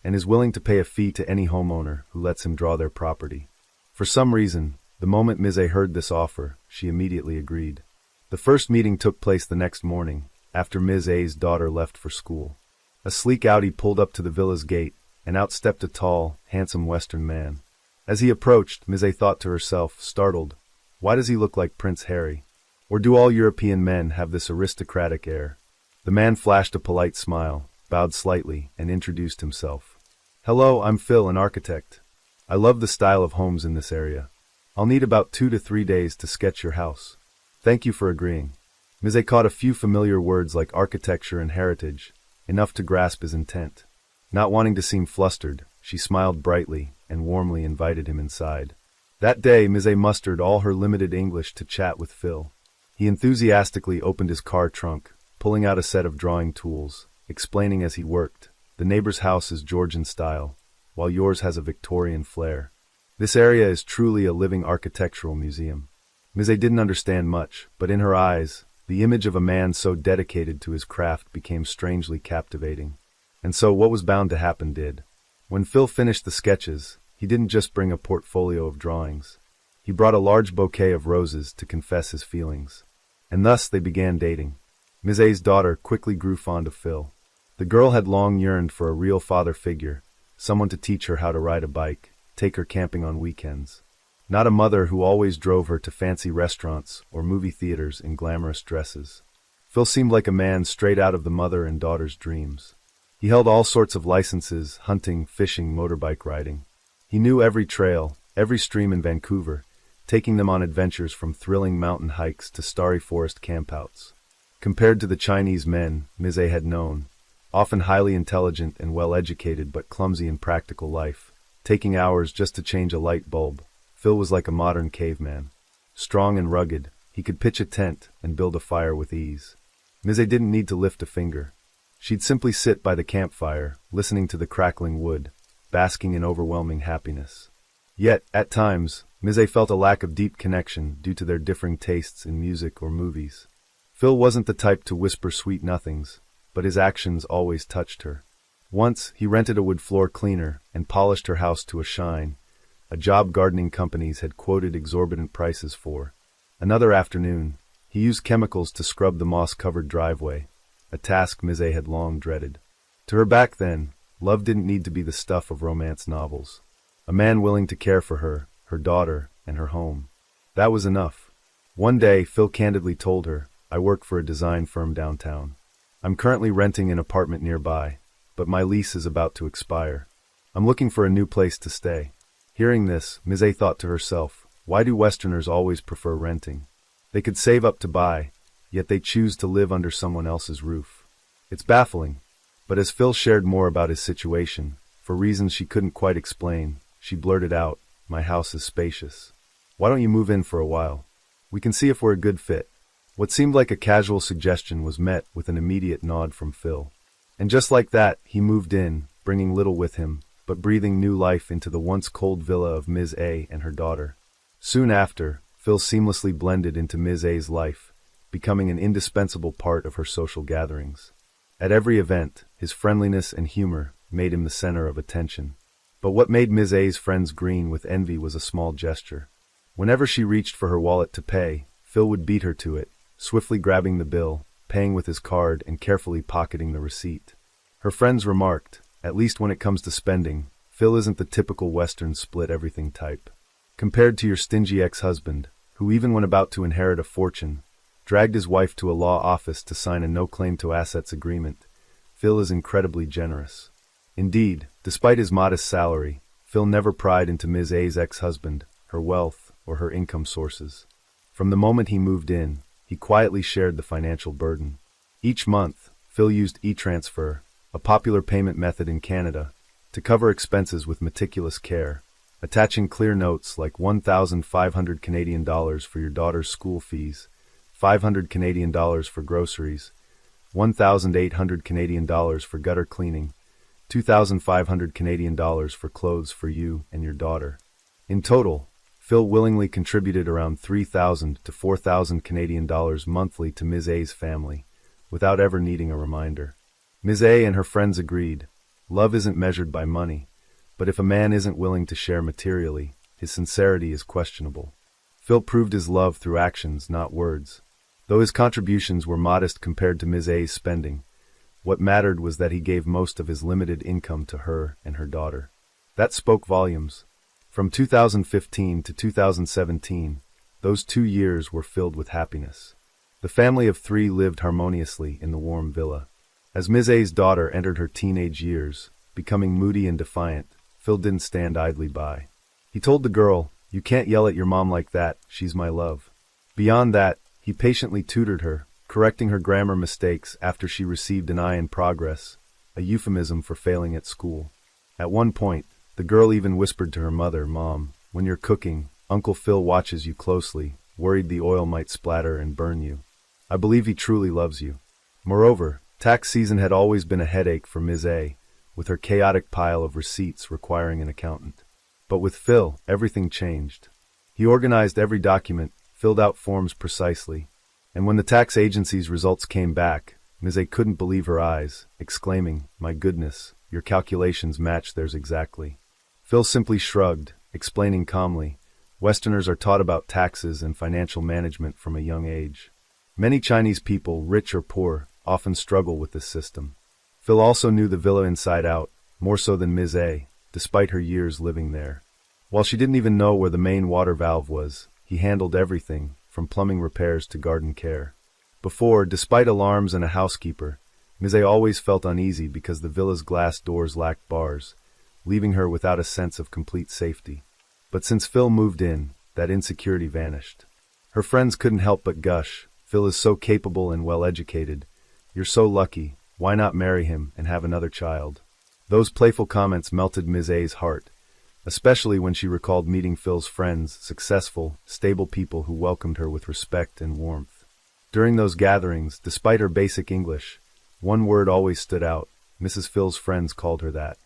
S1: and is willing to pay a fee to any homeowner who lets him draw their property." For some reason, the moment Ms. A heard this offer, she immediately agreed. The first meeting took place the next morning, after Ms. A's daughter left for school. A sleek Audi pulled up to the villa's gate, and out stepped a tall, handsome Western man. As he approached, Ms. A thought to herself, startled, "Why does he look like Prince Harry? Or do all European men have this aristocratic air?" The man flashed a polite smile, bowed slightly, and introduced himself. "Hello, I'm Phil, an architect. I love the style of homes in this area. I'll need about 2 to 3 days to sketch your house. Thank you for agreeing." Ms. A caught a few familiar words like architecture and heritage, enough to grasp his intent. Not wanting to seem flustered, she smiled brightly and warmly invited him inside. That day, Ms. A mustered all her limited English to chat with Phil. He enthusiastically opened his car trunk, pulling out a set of drawing tools, explaining as he worked, The neighbor's house is Georgian style, while yours has a Victorian flair. This area is truly a living architectural museum. Ms. A didn't understand much, but in her eyes, the image of a man so dedicated to his craft became strangely captivating. And so what was bound to happen did. When Phil finished the sketches, he didn't just bring a portfolio of drawings. He brought a large bouquet of roses to confess his feelings. And thus they began dating. Ms. A's daughter quickly grew fond of Phil. The girl had long yearned for a real father figure, someone to teach her how to ride a bike, take her camping on weekends. Not a mother who always drove her to fancy restaurants or movie theaters in glamorous dresses. Phil seemed like a man straight out of the mother and daughter's dreams. He held all sorts of licenses: hunting, fishing, motorbike riding. He knew every trail, every stream in Vancouver, taking them on adventures from thrilling mountain hikes to starry forest campouts. Compared to the Chinese men Ms. A had known, often highly intelligent and well-educated but clumsy in practical life, taking hours just to change a light bulb, Phil was like a modern caveman. Strong and rugged, he could pitch a tent and build a fire with ease. Ms. A didn't need to lift a finger. She'd simply sit by the campfire, listening to the crackling wood, basking in overwhelming happiness. Yet, at times, Ms. A felt a lack of deep connection due to their differing tastes in music or movies. Phil wasn't the type to whisper sweet nothings, but his actions always touched her. Once, he rented a wood floor cleaner and polished her house to a shine, a job gardening companies had quoted exorbitant prices for. Another afternoon, he used chemicals to scrub the moss-covered driveway, a task Ms. A had long dreaded. To her back then, love didn't need to be the stuff of romance novels. A man willing to care for her, her daughter, and her home. That was enough. One day, Phil candidly told her, "I work for a design firm downtown. I'm currently renting an apartment nearby, but my lease is about to expire. I'm looking for a new place to stay." Hearing this, Ms. A thought to herself, why do Westerners always prefer renting? They could save up to buy, yet they choose to live under someone else's roof. It's baffling. But as Phil shared more about his situation, for reasons she couldn't quite explain, she blurted out, "My house is spacious. Why don't you move in for a while? We can see if we're a good fit." What seemed like a casual suggestion was met with an immediate nod from Phil. And just like that, he moved in, bringing little with him, but breathing new life into the once cold villa of Ms. A and her daughter. Soon after, Phil seamlessly blended into Ms. A's life, becoming an indispensable part of her social gatherings. At every event, his friendliness and humor made him the center of attention. But what made Ms. A's friends green with envy was a small gesture. Whenever she reached for her wallet to pay, Phil would beat her to it, swiftly grabbing the bill, paying with his card, and carefully pocketing the receipt. Her friends remarked, "At least when it comes to spending, Phil isn't the typical Western split-everything type. Compared to your stingy ex-husband, who even when about to inherit a fortune, dragged his wife to a law office to sign a no-claim-to-assets agreement, Phil is incredibly generous." Indeed, despite his modest salary, Phil never pried into Ms. A's ex-husband, her wealth, or her income sources. From the moment he moved in, he quietly shared the financial burden. Each month, Phil used e-transfer, a popular payment method in Canada, to cover expenses with meticulous care, attaching clear notes like 1,500 Canadian dollars for your daughter's school fees, 500 Canadian dollars for groceries, 1,800 Canadian dollars for gutter cleaning, 2,500 Canadian dollars for clothes for you and your daughter. In total, Phil willingly contributed around 3,000 to 4,000 Canadian dollars monthly to Ms. A's family, without ever needing a reminder. Ms. A and her friends agreed, love isn't measured by money, but if a man isn't willing to share materially, his sincerity is questionable. Phil proved his love through actions, not words. Though his contributions were modest compared to Ms. A's spending, what mattered was that he gave most of his limited income to her and her daughter. That spoke volumes. From 2015 to 2017, those 2 years were filled with happiness. The family of 3 lived harmoniously in the warm villa. As Ms. A's daughter entered her teenage years, becoming moody and defiant, Phil didn't stand idly by. He told the girl, "You can't yell at your mom like that, she's my love." Beyond that, he patiently tutored her, correcting her grammar mistakes after she received an I in progress, a euphemism for failing at school. At one point, the girl even whispered to her mother, "Mom, when you're cooking, Uncle Phil watches you closely, worried the oil might splatter and burn you. I believe he truly loves you." Moreover, tax season had always been a headache for Ms. A, with her chaotic pile of receipts requiring an accountant. But with Phil, everything changed. He organized every document, filled out forms precisely, and when the tax agency's results came back, Ms. A couldn't believe her eyes, exclaiming, "My goodness, your calculations match theirs exactly." Phil simply shrugged, explaining calmly, "Westerners are taught about taxes and financial management from a young age. Many Chinese people, rich or poor, often struggle with this system." Phil also knew the villa inside out, more so than Ms. A, despite her years living there. While she didn't even know where the main water valve was, he handled everything, from plumbing repairs to garden care. Before, despite alarms and a housekeeper, Ms. A always felt uneasy because the villa's glass doors lacked bars, leaving her without a sense of complete safety. But since Phil moved in, that insecurity vanished. Her friends couldn't help but gush, "Phil is so capable and well-educated. You're so lucky, why not marry him and have another child?" Those playful comments melted Ms. A's heart, especially when she recalled meeting Phil's friends, successful, stable people who welcomed her with respect and warmth. During those gatherings, despite her basic English, one word always stood out. Mrs. Phil's friends called her that.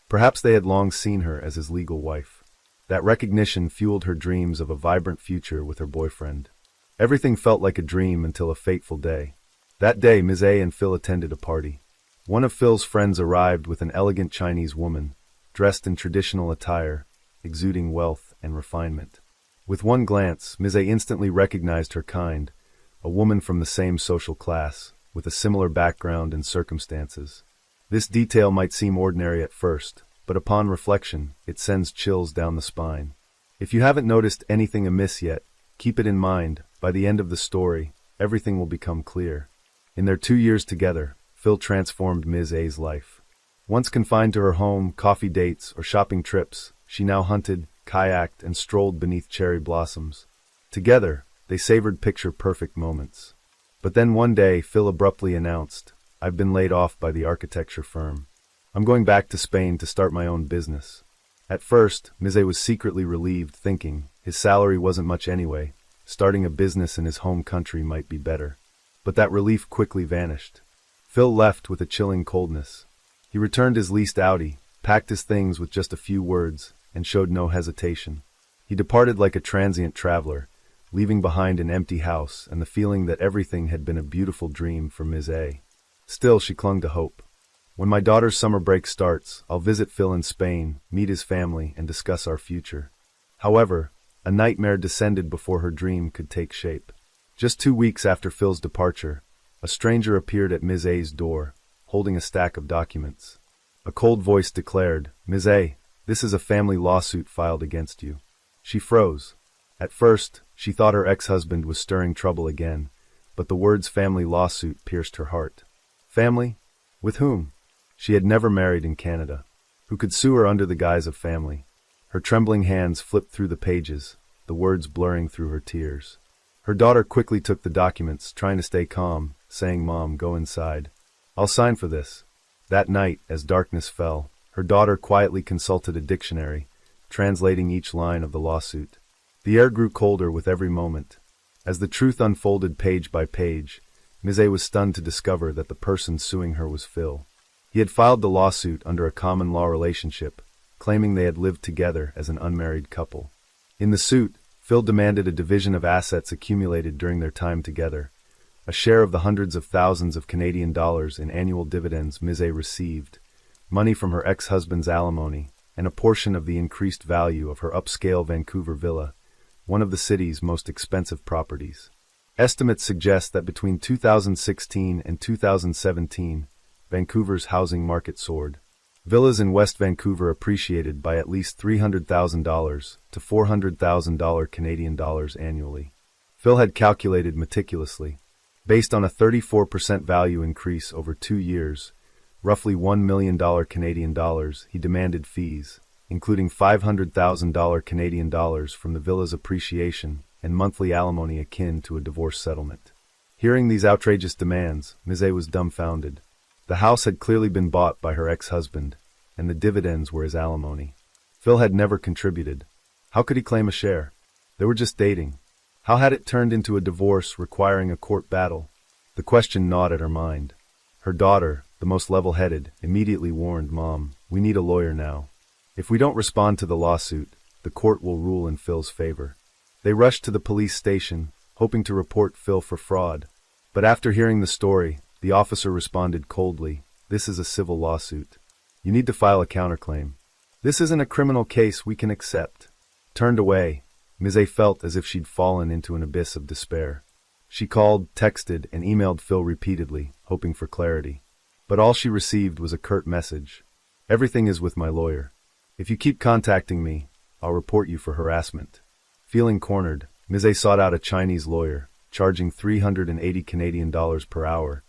S1: Perhaps they had long seen her as his legal wife. That recognition fueled her dreams of a vibrant future with her boyfriend. Everything felt like a dream until a fateful day. That day, Ms. A and Phil attended a party. One of Phil's friends arrived with an elegant Chinese woman, dressed in traditional attire, exuding wealth and refinement. With one glance, Ms. A instantly recognized her kind, a woman from the same social class, with a similar background and circumstances. This detail might seem ordinary at first, but upon reflection, it sends chills down the spine. If you haven't noticed anything amiss yet, keep it in mind. By the end of the story, everything will become clear. In their 2 years together, Phil transformed Ms. A's life. Once confined to her home, coffee dates, or shopping trips, she now hunted, kayaked, and strolled beneath cherry blossoms. Together, they savored picture-perfect moments. But then one day, Phil abruptly announced, "I've been laid off by the architecture firm. I'm going back to Spain to start my own business." At first, Ms. A was secretly relieved, thinking, his salary wasn't much anyway. Starting a business in his home country might be better. But that relief quickly vanished. Phil left with a chilling coldness. He returned his leased Audi, packed his things with just a few words, and showed no hesitation. He departed like a transient traveler, leaving behind an empty house and the feeling that everything had been a beautiful dream for Ms. A. Still, she clung to hope. "When my daughter's summer break starts, I'll visit Phil in Spain, meet his family, and discuss our future." However, a nightmare descended before her dream could take shape. Just 2 weeks after Phil's departure, a stranger appeared at Ms. A's door, holding a stack of documents. A cold voice declared, "Ms. A, this is a family lawsuit filed against you." She froze. At first, she thought her ex-husband was stirring trouble again, but the words family lawsuit pierced her heart. Family? With whom? She had never married in Canada. Who could sue her under the guise of family? Her trembling hands flipped through the pages, the words blurring through her tears. Her daughter quickly took the documents, trying to stay calm, saying, "Mom, go inside. I'll sign for this." That night, as darkness fell, her daughter quietly consulted a dictionary, translating each line of the lawsuit. The air grew colder with every moment. As the truth unfolded page by page, Ms. A was stunned to discover that the person suing her was Phil. He had filed the lawsuit under a common law relationship, claiming they had lived together as an unmarried couple. In the suit, Phil demanded a division of assets accumulated during their time together, a share of the hundreds of thousands of Canadian dollars in annual dividends Ms. A received, money from her ex-husband's alimony, and a portion of the increased value of her upscale Vancouver villa, one of the city's most expensive properties. Estimates suggest that between 2016 and 2017, Vancouver's housing market soared. Villas in West Vancouver appreciated by at least $300,000 to $400,000 Canadian dollars annually. Phil had calculated meticulously. Based on a 34% value increase over 2 years, roughly $1 million Canadian dollars, he demanded fees, including $500,000 Canadian dollars from the villa's appreciation and monthly alimony akin to a divorce settlement. Hearing these outrageous demands, Ms. A was dumbfounded. The house had clearly been bought by her ex-husband, and the dividends were his alimony. Phil had never contributed. How could he claim a share? They were just dating. How had it turned into a divorce requiring a court battle? The question gnawed at her mind. Her daughter, the most level-headed, immediately warned Mom, "We need a lawyer now. If we don't respond to the lawsuit, the court will rule in Phil's favor." They rushed to the police station, hoping to report Phil for fraud. But after hearing the story, the officer responded coldly, "This is a civil lawsuit. You need to file a counterclaim. This isn't a criminal case we can accept." Turned away, Ms. A felt as if she'd fallen into an abyss of despair. She called, texted, and emailed Phil repeatedly, hoping for clarity. But all she received was a curt message. "Everything is with my lawyer. If you keep contacting me, I'll report you for harassment." Feeling cornered, Ms. A sought out a Chinese lawyer, charging 380 Canadian dollars per hour,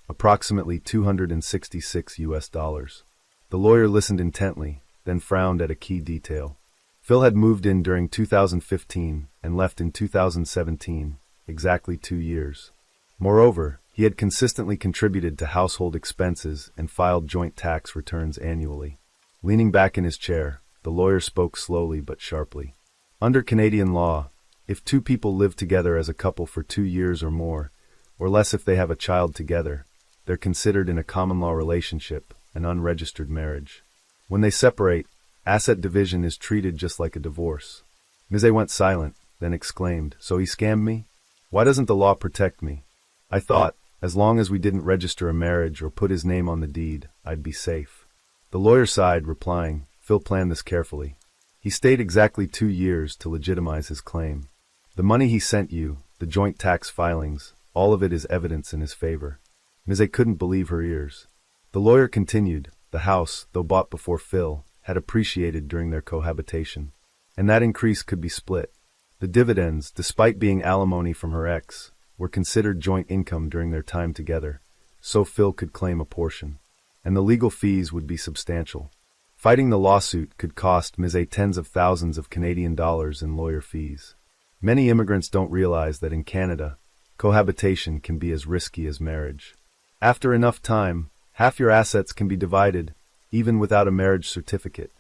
S1: approximately 266 US dollars. The lawyer listened intently, then frowned at a key detail. Phil had moved in during 2015 and left in 2017, exactly 2 years. Moreover, he had consistently contributed to household expenses and filed joint tax returns annually. Leaning back in his chair, the lawyer spoke slowly but sharply. Under Canadian law, if two people live together as a couple for 2 years or more, or less if they have a child together, they're considered in a common law relationship, an unregistered marriage. When they separate, asset division is treated just like a divorce. Ms. A went silent, then exclaimed, "So he scammed me? Why doesn't the law protect me? I thought, as long as we didn't register a marriage or put his name on the deed, I'd be safe." The lawyer sighed, replying, "Phil planned this carefully. He stayed exactly 2 years to legitimize his claim. The money he sent you, the joint tax filings, all of it is evidence in his favor." Ms. A couldn't believe her ears. The lawyer continued, "The house, though bought before Phil, had appreciated during their cohabitation, and that increase could be split. The dividends, despite being alimony from her ex, were considered joint income during their time together, so Phil could claim a portion. And the legal fees would be substantial. Fighting the lawsuit could cost Ms. A tens of thousands of Canadian dollars in lawyer fees. Many immigrants don't realize that in Canada, cohabitation can be as risky as marriage. After enough time, half your assets can be divided, even without a marriage certificate.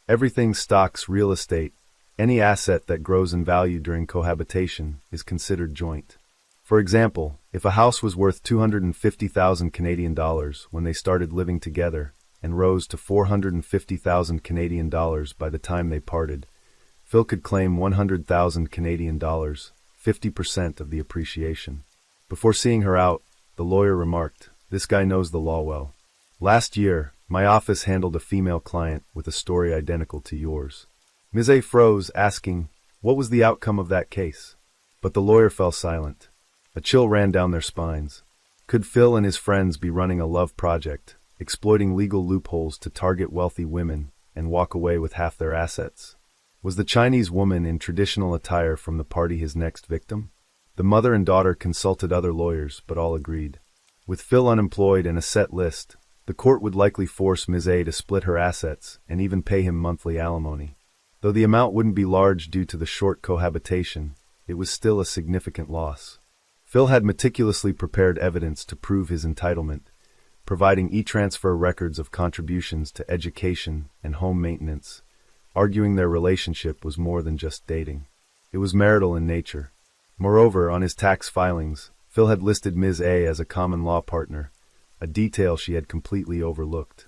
S1: Everything stocks, real estate, any asset that grows in value during cohabitation is considered joint. For example, if a house was worth 250,000 Canadian dollars when they started living together and rose to 450,000 Canadian dollars by the time they parted, Phil could claim 100,000 Canadian dollars, 50% of the appreciation. Before seeing her out, the lawyer remarked, "This guy knows the law well. Last year, my office handled a female client with a story identical to yours." Ms. A froze, asking, what was the outcome of that case? But the lawyer fell silent. A chill ran down their spines. Could Phil and his friends be running a love project, exploiting legal loopholes to target wealthy women and walk away with half their assets? Was the Chinese woman in traditional attire from the party his next victim? The mother and daughter consulted other lawyers, but all agreed. With Phil unemployed and a set list, the court would likely force Ms. A to split her assets and even pay him monthly alimony. Though the amount wouldn't be large due to the short cohabitation, it was still a significant loss. Phil had meticulously prepared evidence to prove his entitlement, providing e-transfer records of contributions to education and home maintenance, arguing their relationship was more than just dating. It was marital in nature. Moreover, on his tax filings, Phil had listed Ms. A as a common law partner, a detail she had completely overlooked.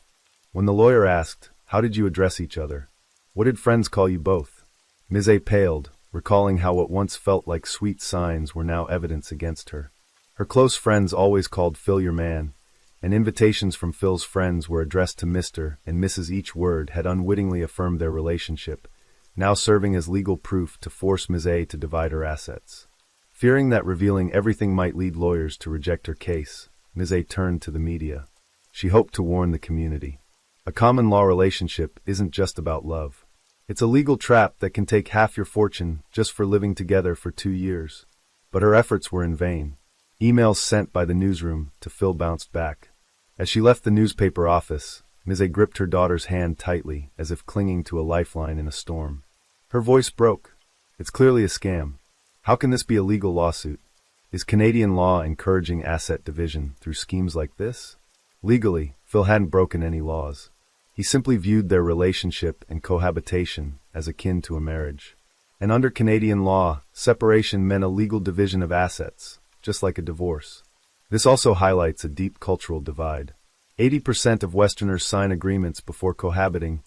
S1: When the lawyer asked, "How did you address each other? What did friends call you both?" Ms. A paled, recalling how what once felt like sweet signs were now evidence against her. Her close friends always called Phil your man, and invitations from Phil's friends were addressed to Mr. and Mrs. Each word had unwittingly affirmed their relationship, now serving as legal proof to force Ms. A to divide her assets. Fearing that revealing everything might lead lawyers to reject her case, Ms. A turned to the media. She hoped to warn the community. A common law relationship isn't just about love. It's a legal trap that can take half your fortune just for living together for 2 years. But her efforts were in vain. Emails sent by the newsroom to Phil bounced back. As she left the newspaper office, Ms. A gripped her daughter's hand tightly, as if clinging to a lifeline in a storm. Her voice broke. "It's clearly a scam. How can this be a legal lawsuit? Is Canadian law encouraging asset division through schemes like this?" Legally, Phil hadn't broken any laws. He simply viewed their relationship and cohabitation as akin to a marriage. And under Canadian law, separation meant a legal division of assets, just like a divorce. This also highlights a deep cultural divide. 80% of Westerners sign agreements before cohabiting,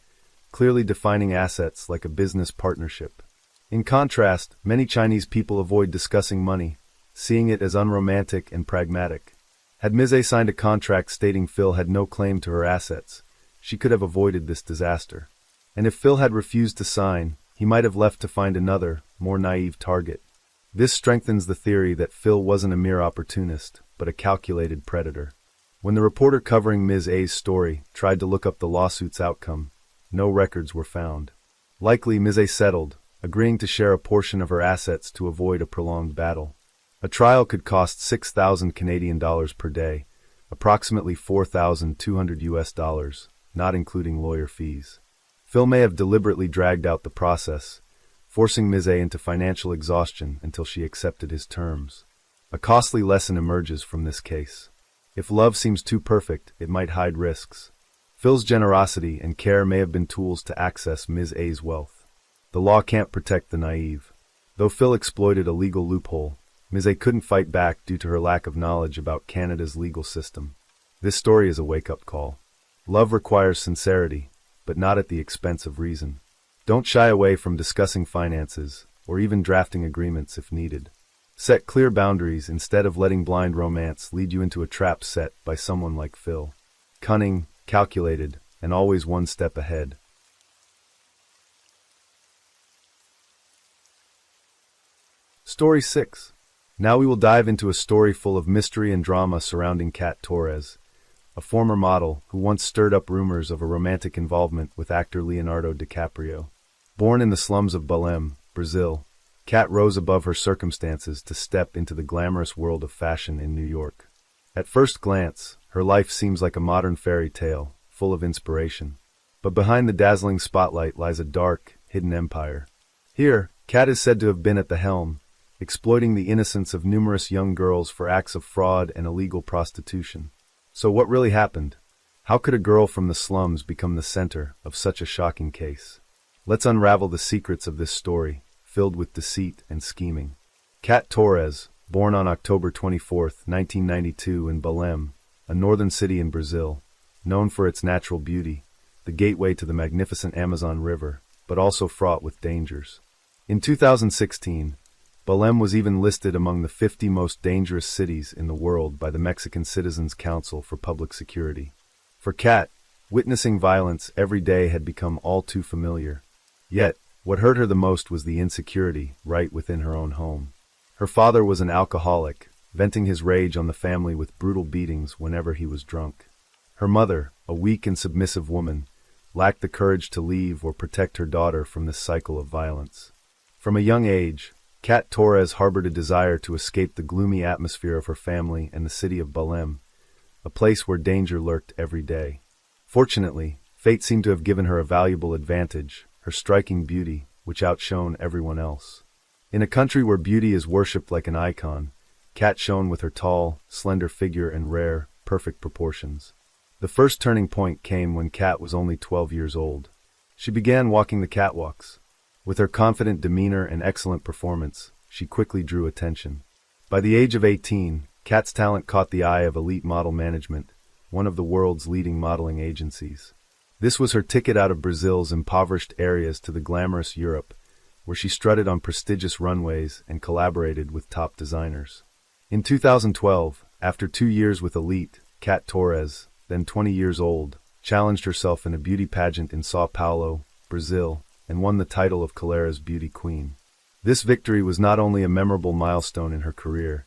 S1: clearly defining assets like a business partnership. In contrast, many Chinese people avoid discussing money, seeing it as unromantic and pragmatic. Had Ms. A signed a contract stating Phil had no claim to her assets, she could have avoided this disaster. And if Phil had refused to sign, he might have left to find another, more naive target. This strengthens the theory that Phil wasn't a mere opportunist, but a calculated predator. When the reporter covering Ms. A's story tried to look up the lawsuit's outcome, no records were found. Likely Ms. A settled, agreeing to share a portion of her assets to avoid a prolonged battle. A trial could cost 6,000 Canadian dollars per day, approximately 4,200 US dollars, not including lawyer fees. Phil may have deliberately dragged out the process, forcing Ms. A into financial exhaustion until she accepted his terms. A costly lesson emerges from this case. If love seems too perfect, it might hide risks. Phil's generosity and care may have been tools to access Ms. A's wealth. The law can't protect the naive. Though Phil exploited a legal loophole, Ms. A couldn't fight back due to her lack of knowledge about Canada's legal system. This story is a wake-up call. Love requires sincerity, but not at the expense of reason. Don't shy away from discussing finances, or even drafting agreements if needed. Set clear boundaries instead of letting blind romance lead you into a trap set by someone like Phil. Cunning, calculated, and always one step ahead. Story 6. Now we will dive into a story full of mystery and drama surrounding Kat Torres, a former model who once stirred up rumors of a romantic involvement with actor Leonardo DiCaprio. Born in the slums of Belém, Brazil, Kat rose above her circumstances to step into the glamorous world of fashion in New York. At first glance, her life seems like a modern fairy tale, full of inspiration. But behind the dazzling spotlight lies a dark, hidden empire. Here, Kat is said to have been at the helm, exploiting the innocence of numerous young girls for acts of fraud and illegal prostitution. So what really happened? How could a girl from the slums become the center of such a shocking case? Let's unravel the secrets of this story, filled with deceit and scheming. Kat Torres, born on October 24, 1992 in Belém, a northern city in Brazil, known for its natural beauty, the gateway to the magnificent Amazon River, but also fraught with dangers. In 2016, Belém was even listed among the 50 most dangerous cities in the world by the Mexican Citizens Council for Public Security. For Kat, witnessing violence every day had become all too familiar. Yet, what hurt her the most was the insecurity right within her own home. Her father was an alcoholic, venting his rage on the family with brutal beatings whenever he was drunk. Her mother, a weak and submissive woman, lacked the courage to leave or protect her daughter from this cycle of violence. From a young age, Kat Torres harbored a desire to escape the gloomy atmosphere of her family and the city of Belém, a place where danger lurked every day. Fortunately, fate seemed to have given her a valuable advantage, her striking beauty, which outshone everyone else. In a country where beauty is worshipped like an icon, Kat shone with her tall, slender figure and rare, perfect proportions. The first turning point came when Kat was only 12 years old. She began walking the catwalks. With her confident demeanor and excellent performance, she quickly drew attention. By the age of 18, Kat's talent caught the eye of Elite Model Management, one of the world's leading modeling agencies. This was her ticket out of Brazil's impoverished areas to the glamorous Europe, where she strutted on prestigious runways and collaborated with top designers. In 2012, after 2 years with Elite, Kat Torres, then 20 years old, challenged herself in a beauty pageant in Sao Paulo, Brazil, and won the title of Calera's Beauty Queen. This victory was not only a memorable milestone in her career,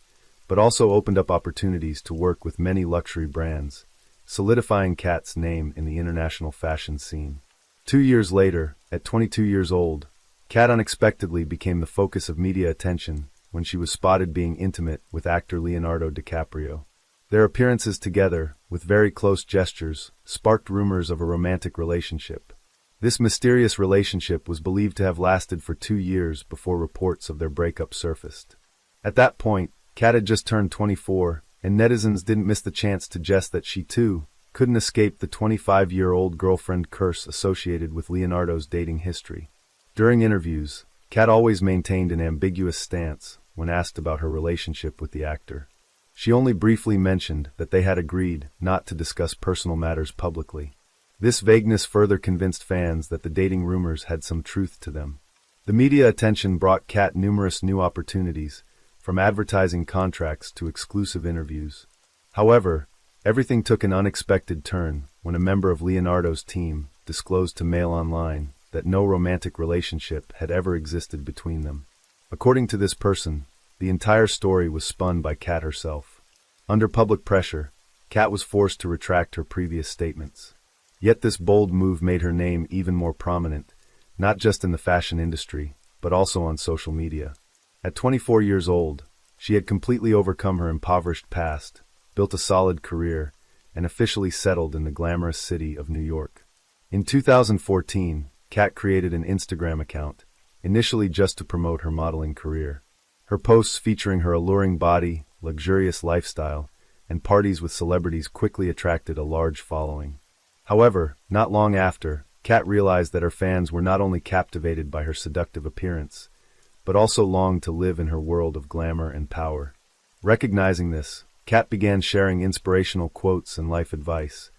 S1: but also opened up opportunities to work with many luxury brands, solidifying Kat's name in the international fashion scene. 2 years later, at 22 years old, Kat unexpectedly became the focus of media attention when she was spotted being intimate with actor Leonardo DiCaprio. Their appearances together, with very close gestures, sparked rumors of a romantic relationship. This mysterious relationship was believed to have lasted for 2 years before reports of their breakup surfaced. At that point, Kat had just turned 24, and netizens didn't miss the chance to jest that she, too, couldn't escape the 25-year-old girlfriend curse associated with Leonardo's dating history. During interviews, Kat always maintained an ambiguous stance when asked about her relationship with the actor. She only briefly mentioned that they had agreed not to discuss personal matters publicly. This vagueness further convinced fans that the dating rumors had some truth to them. The media attention brought Kat numerous new opportunities, from advertising contracts to exclusive interviews. However, everything took an unexpected turn when a member of Leonardo's team disclosed to Mail Online that no romantic relationship had ever existed between them. According to this person, the entire story was spun by Kat herself. Under public pressure, Kat was forced to retract her previous statements. Yet this bold move made her name even more prominent, not just in the fashion industry, but also on social media. At 24 years old, she had completely overcome her impoverished past, built a solid career, and officially settled in the glamorous city of New York. In 2014, Kat created an Instagram account, initially just to promote her modeling career. Her posts featuring her alluring body, luxurious lifestyle, and parties with celebrities quickly attracted a large following. However, not long after, Kat realized that her fans were not only captivated by her seductive appearance, but also longed to live in her world of glamour and power. Recognizing this, Kat began sharing inspirational quotes and life advice,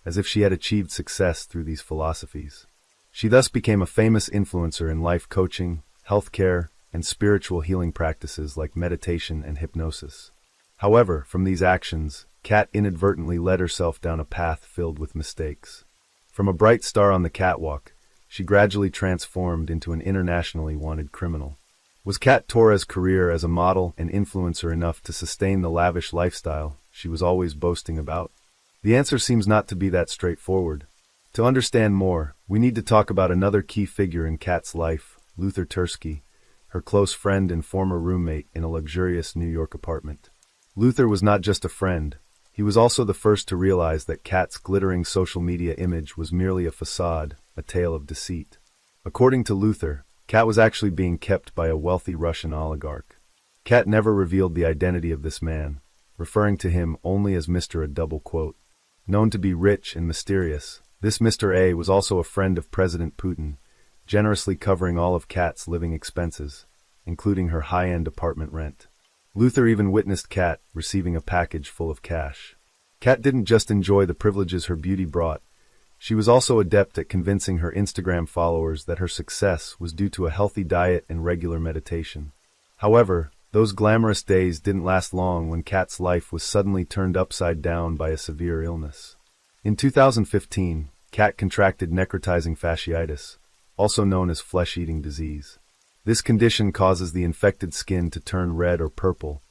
S1: as if she had achieved success through these philosophies. She thus became a famous influencer in life coaching, healthcare, and spiritual healing practices like meditation and hypnosis. However, from these actions, Kat inadvertently led herself down a path filled with mistakes. From a bright star on the catwalk, she gradually transformed into an internationally wanted criminal. Was Kat Torres' career as a model and influencer enough to sustain the lavish lifestyle she was always boasting about? The answer seems not to be that straightforward. To understand more, we need to talk about another key figure in Kat's life, Luther Tursky, her close friend and former roommate in a luxurious New York apartment. Luther was not just a friend, he was also the first to realize that Kat's glittering social media image was merely a facade, a tale of deceit. According to Luther, Kat was actually being kept by a wealthy Russian oligarch. Kat never revealed the identity of this man, referring to him only as Mr. A double quote. Known to be rich and mysterious, this Mr. A was also a friend of President Putin, generously covering all of Kat's living expenses, including her high-end apartment rent. Luther even witnessed Kat receiving a package full of cash. Kat didn't just enjoy the privileges her beauty brought, she was also adept at convincing her Instagram followers that her success was due to a healthy diet and regular meditation. However, those glamorous days didn't last long when Kat's life was suddenly turned upside down by a severe illness. In 2015, Kat contracted necrotizing fasciitis, also known as flesh-eating disease. This condition causes the infected skin to turn red or purple,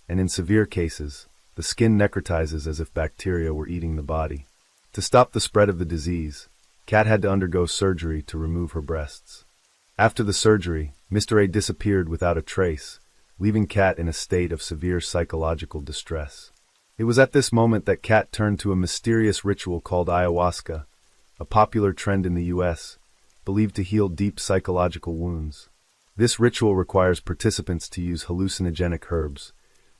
S1: and in severe cases, the skin necrotizes as if bacteria were eating the body. To stop the spread of the disease, Kat had to undergo surgery to remove her breasts. After the surgery, Mr. A disappeared without a trace, leaving Kat in a state of severe psychological distress. It was at this moment that Kat turned to a mysterious ritual called ayahuasca, a popular trend in the U.S., believed to heal deep psychological wounds. This ritual requires participants to use hallucinogenic herbs,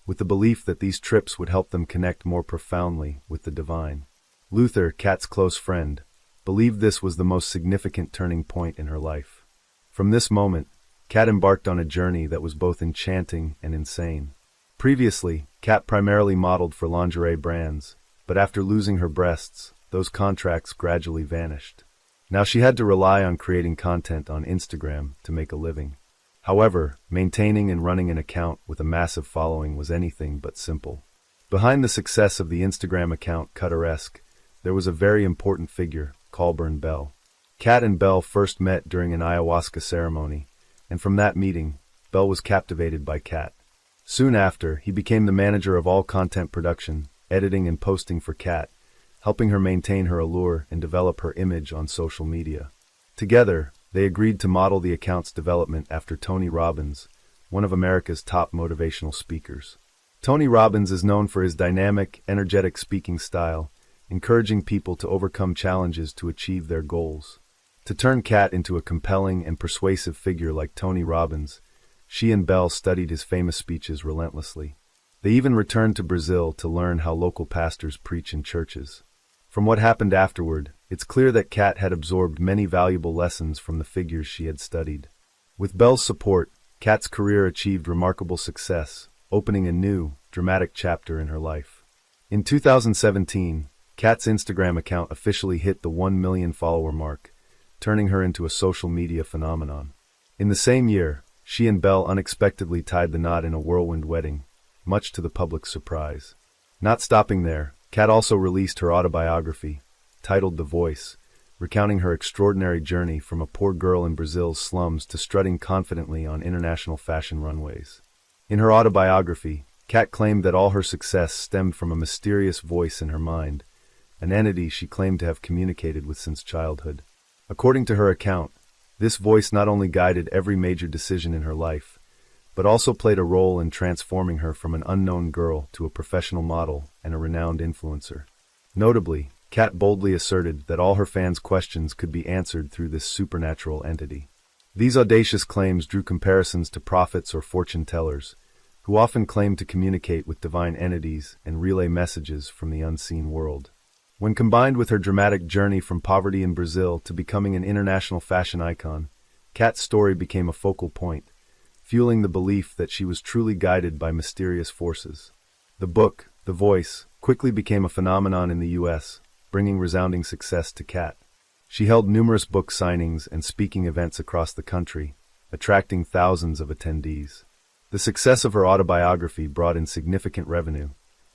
S1: with the belief that these trips would help them connect more profoundly with the divine. Luther, Kat's close friend, believed this was the most significant turning point in her life. From this moment, Kat embarked on a journey that was both enchanting and insane. Previously, Kat primarily modeled for lingerie brands, but after losing her breasts, those contracts gradually vanished. Now she had to rely on creating content on Instagram to make a living. However, maintaining and running an account with a massive following was anything but simple. Behind the success of the Instagram account Cutteresque, there was a very important figure, Colburn Bell. Kat and Bell first met during an ayahuasca ceremony, and from that meeting, Bell was captivated by Kat. Soon after, he became the manager of all content production, editing and posting for Kat, helping her maintain her allure and develop her image on social media. Together, they agreed to model the account's development after Tony Robbins, one of America's top motivational speakers. Tony Robbins is known for his dynamic, energetic speaking style, encouraging people to overcome challenges to achieve their goals. To turn Kat into a compelling and persuasive figure like Tony Robbins, she and Bell studied his famous speeches relentlessly. They even returned to Brazil to learn how local pastors preach in churches. From what happened afterward, it's clear that Kat had absorbed many valuable lessons from the figures she had studied. With Bell's support, Kat's career achieved remarkable success, opening a new, dramatic chapter in her life. In 2017, Kat's Instagram account officially hit the 1 million follower mark, turning her into a social media phenomenon. In the same year, she and Belle unexpectedly tied the knot in a whirlwind wedding, much to the public's surprise. Not stopping there, Kat also released her autobiography, titled The Voice, recounting her extraordinary journey from a poor girl in Brazil's slums to strutting confidently on international fashion runways. In her autobiography, Kat claimed that all her success stemmed from a mysterious voice in her mind, an entity she claimed to have communicated with since childhood. According to her account, this voice not only guided every major decision in her life, but also played a role in transforming her from an unknown girl to a professional model and a renowned influencer. Notably, Kat boldly asserted that all her fans' questions could be answered through this supernatural entity. These audacious claims drew comparisons to prophets or fortune tellers, who often claimed to communicate with divine entities and relay messages from the unseen world. When combined with her dramatic journey from poverty in Brazil to becoming an international fashion icon, Kat's story became a focal point, fueling the belief that she was truly guided by mysterious forces. The book, The Voice, quickly became a phenomenon in the U.S., bringing resounding success to Kat. She held numerous book signings and speaking events across the country, attracting thousands of attendees. The success of her autobiography brought in significant revenue,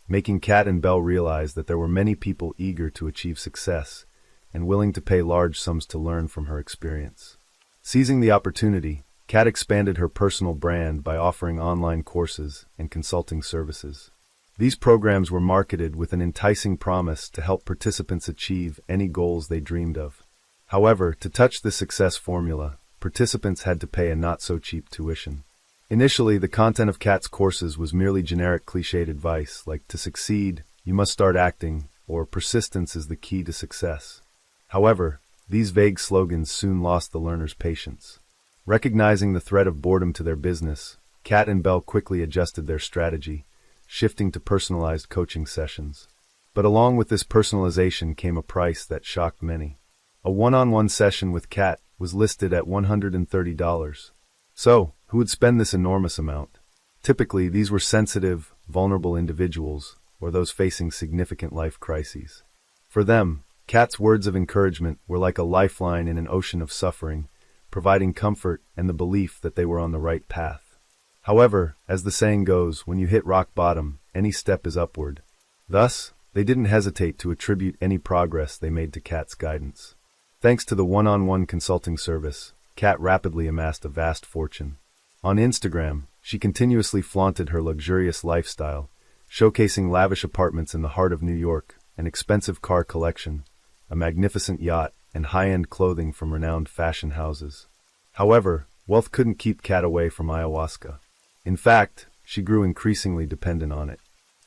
S1: making Kat and Belle realize that there were many people eager to achieve success and willing to pay large sums to learn from her experience. Seizing the opportunity, Kat expanded her personal brand by offering online courses and consulting services. These programs were marketed with an enticing promise to help participants achieve any goals they dreamed of. However, to touch this success formula, participants had to pay a not-so-cheap tuition. Initially, the content of Kat's courses was merely generic cliched advice like to succeed, you must start acting, or persistence is the key to success. However, these vague slogans soon lost the learners' patience. Recognizing the threat of boredom to their business, Kat and Belle quickly adjusted their strategy, shifting to personalized coaching sessions. But along with this personalization came a price that shocked many. A one-on-one session with Kat was listed at $130. So, who would spend this enormous amount? Typically, these were sensitive, vulnerable individuals, or those facing significant life crises. For them, Kat's words of encouragement were like a lifeline in an ocean of suffering, providing comfort and the belief that they were on the right path. However, as the saying goes, when you hit rock bottom, any step is upward. Thus, they didn't hesitate to attribute any progress they made to Kat's guidance. Thanks to the one-on-one consulting service, Kat rapidly amassed a vast fortune. On Instagram, she continuously flaunted her luxurious lifestyle, showcasing lavish apartments in the heart of New York, an expensive car collection, a magnificent yacht, and high-end clothing from renowned fashion houses. However, wealth couldn't keep Kat away from ayahuasca. In fact, she grew increasingly dependent on it.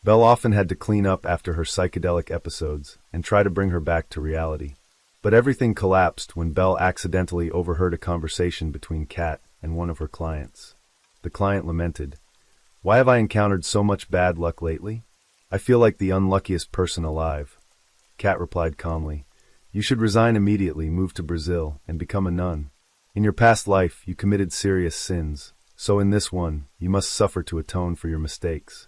S1: Belle often had to clean up after her psychedelic episodes and try to bring her back to reality. But everything collapsed when Belle accidentally overheard a conversation between Kat and one of her clients. The client lamented, "Why have I encountered so much bad luck lately? I feel like the unluckiest person alive." Kat replied calmly, "You should resign immediately, move to Brazil, and become a nun. In your past life, you committed serious sins, so in this one, you must suffer to atone for your mistakes."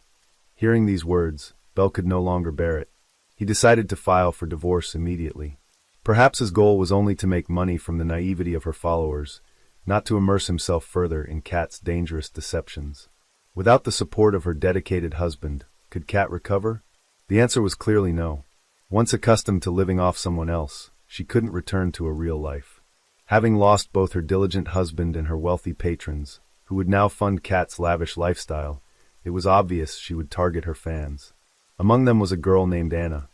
S1: Hearing these words, Belle could no longer bear it. He decided to file for divorce immediately. Perhaps his goal was only to make money from the naivety of her followers, not to immerse himself further in Kat's dangerous deceptions. Without the support of her dedicated husband, could Kat recover? The answer was clearly no. Once accustomed to living off someone else, she couldn't return to a real life. Having lost both her diligent husband and her wealthy patrons, who would now fund Kat's lavish lifestyle, it was obvious she would target her fans. Among them was a girl named Anna.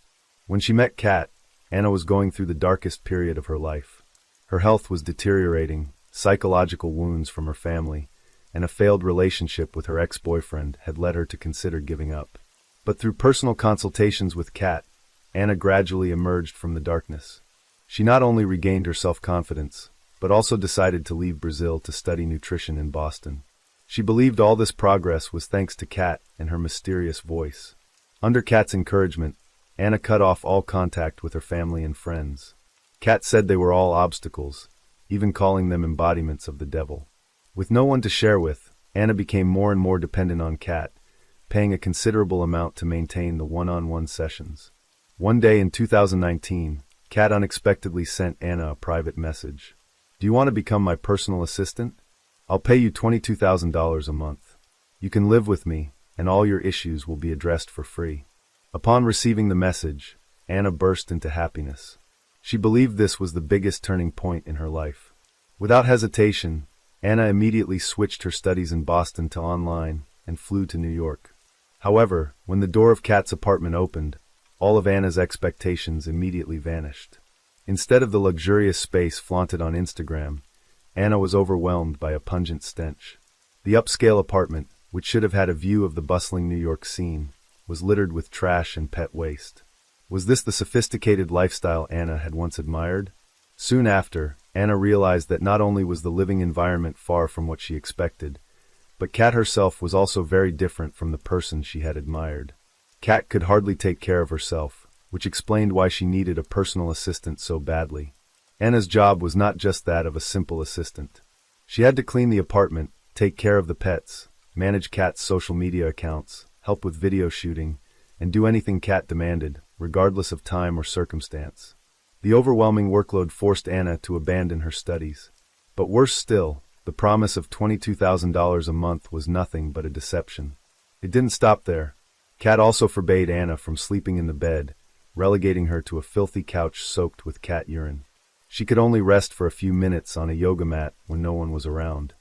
S1: When she met Kat, Anna was going through the darkest period of her life. Her health was deteriorating, psychological wounds from her family, and a failed relationship with her ex-boyfriend had led her to consider giving up. But through personal consultations with Kat, Anna gradually emerged from the darkness. She not only regained her self-confidence, but also decided to leave Brazil to study nutrition in Boston. She believed all this progress was thanks to Kat and her mysterious voice. Under Kat's encouragement, Anna cut off all contact with her family and friends. Kat said they were all obstacles, even calling them embodiments of the devil. With no one to share with, Anna became more and more dependent on Kat, paying a considerable amount to maintain the one-on-one sessions. One day in 2019, Kat unexpectedly sent Anna a private message. "Do you want to become my personal assistant? I'll pay you $22,000 a month. You can live with me, and all your issues will be addressed for free." Upon receiving the message, Anna burst into happiness. She believed this was the biggest turning point in her life. Without hesitation, Anna immediately switched her studies in Boston to online and flew to New York. However, when the door of Kat's apartment opened, all of Anna's expectations immediately vanished. Instead of the luxurious space flaunted on Instagram, Anna was overwhelmed by a pungent stench. The upscale apartment, which should have had a view of the bustling New York scene, was littered with trash and pet waste. Was this the sophisticated lifestyle Anna had once admired? Soon after, Anna realized that not only was the living environment far from what she expected, but Kat herself was also very different from the person she had admired. Kat could hardly take care of herself, which explained why she needed a personal assistant so badly. Anna's job was not just that of a simple assistant. She had to clean the apartment, take care of the pets, manage Kat's social media accounts, help with video shooting, and do anything Kat demanded, regardless of time or circumstance. The overwhelming workload forced Anna to abandon her studies. But worse still, the promise of $22,000 a month was nothing but a deception. It didn't stop there. Kat also forbade Anna from sleeping in the bed, relegating her to a filthy couch soaked with cat urine. She could only rest for a few minutes on a yoga mat when no one was around.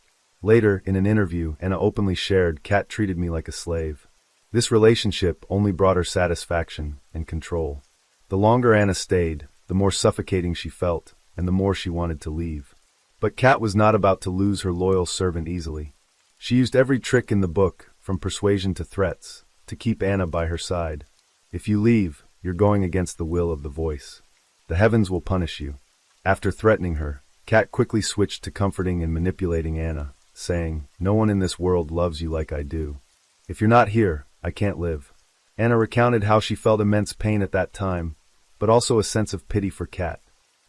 S1: Later, in an interview, Anna openly shared, "Kat treated me like a slave." This relationship only brought her satisfaction and control. The longer Anna stayed, the more suffocating she felt, and the more she wanted to leave. But Kat was not about to lose her loyal servant easily. She used every trick in the book, from persuasion to threats, to keep Anna by her side. "If you leave, you're going against the will of the voice. The heavens will punish you." After threatening her, Kat quickly switched to comforting and manipulating Anna, saying, "No one in this world loves you like I do. If you're not here, I can't live." Anna recounted how she felt immense pain at that time, but also a sense of pity for Kat.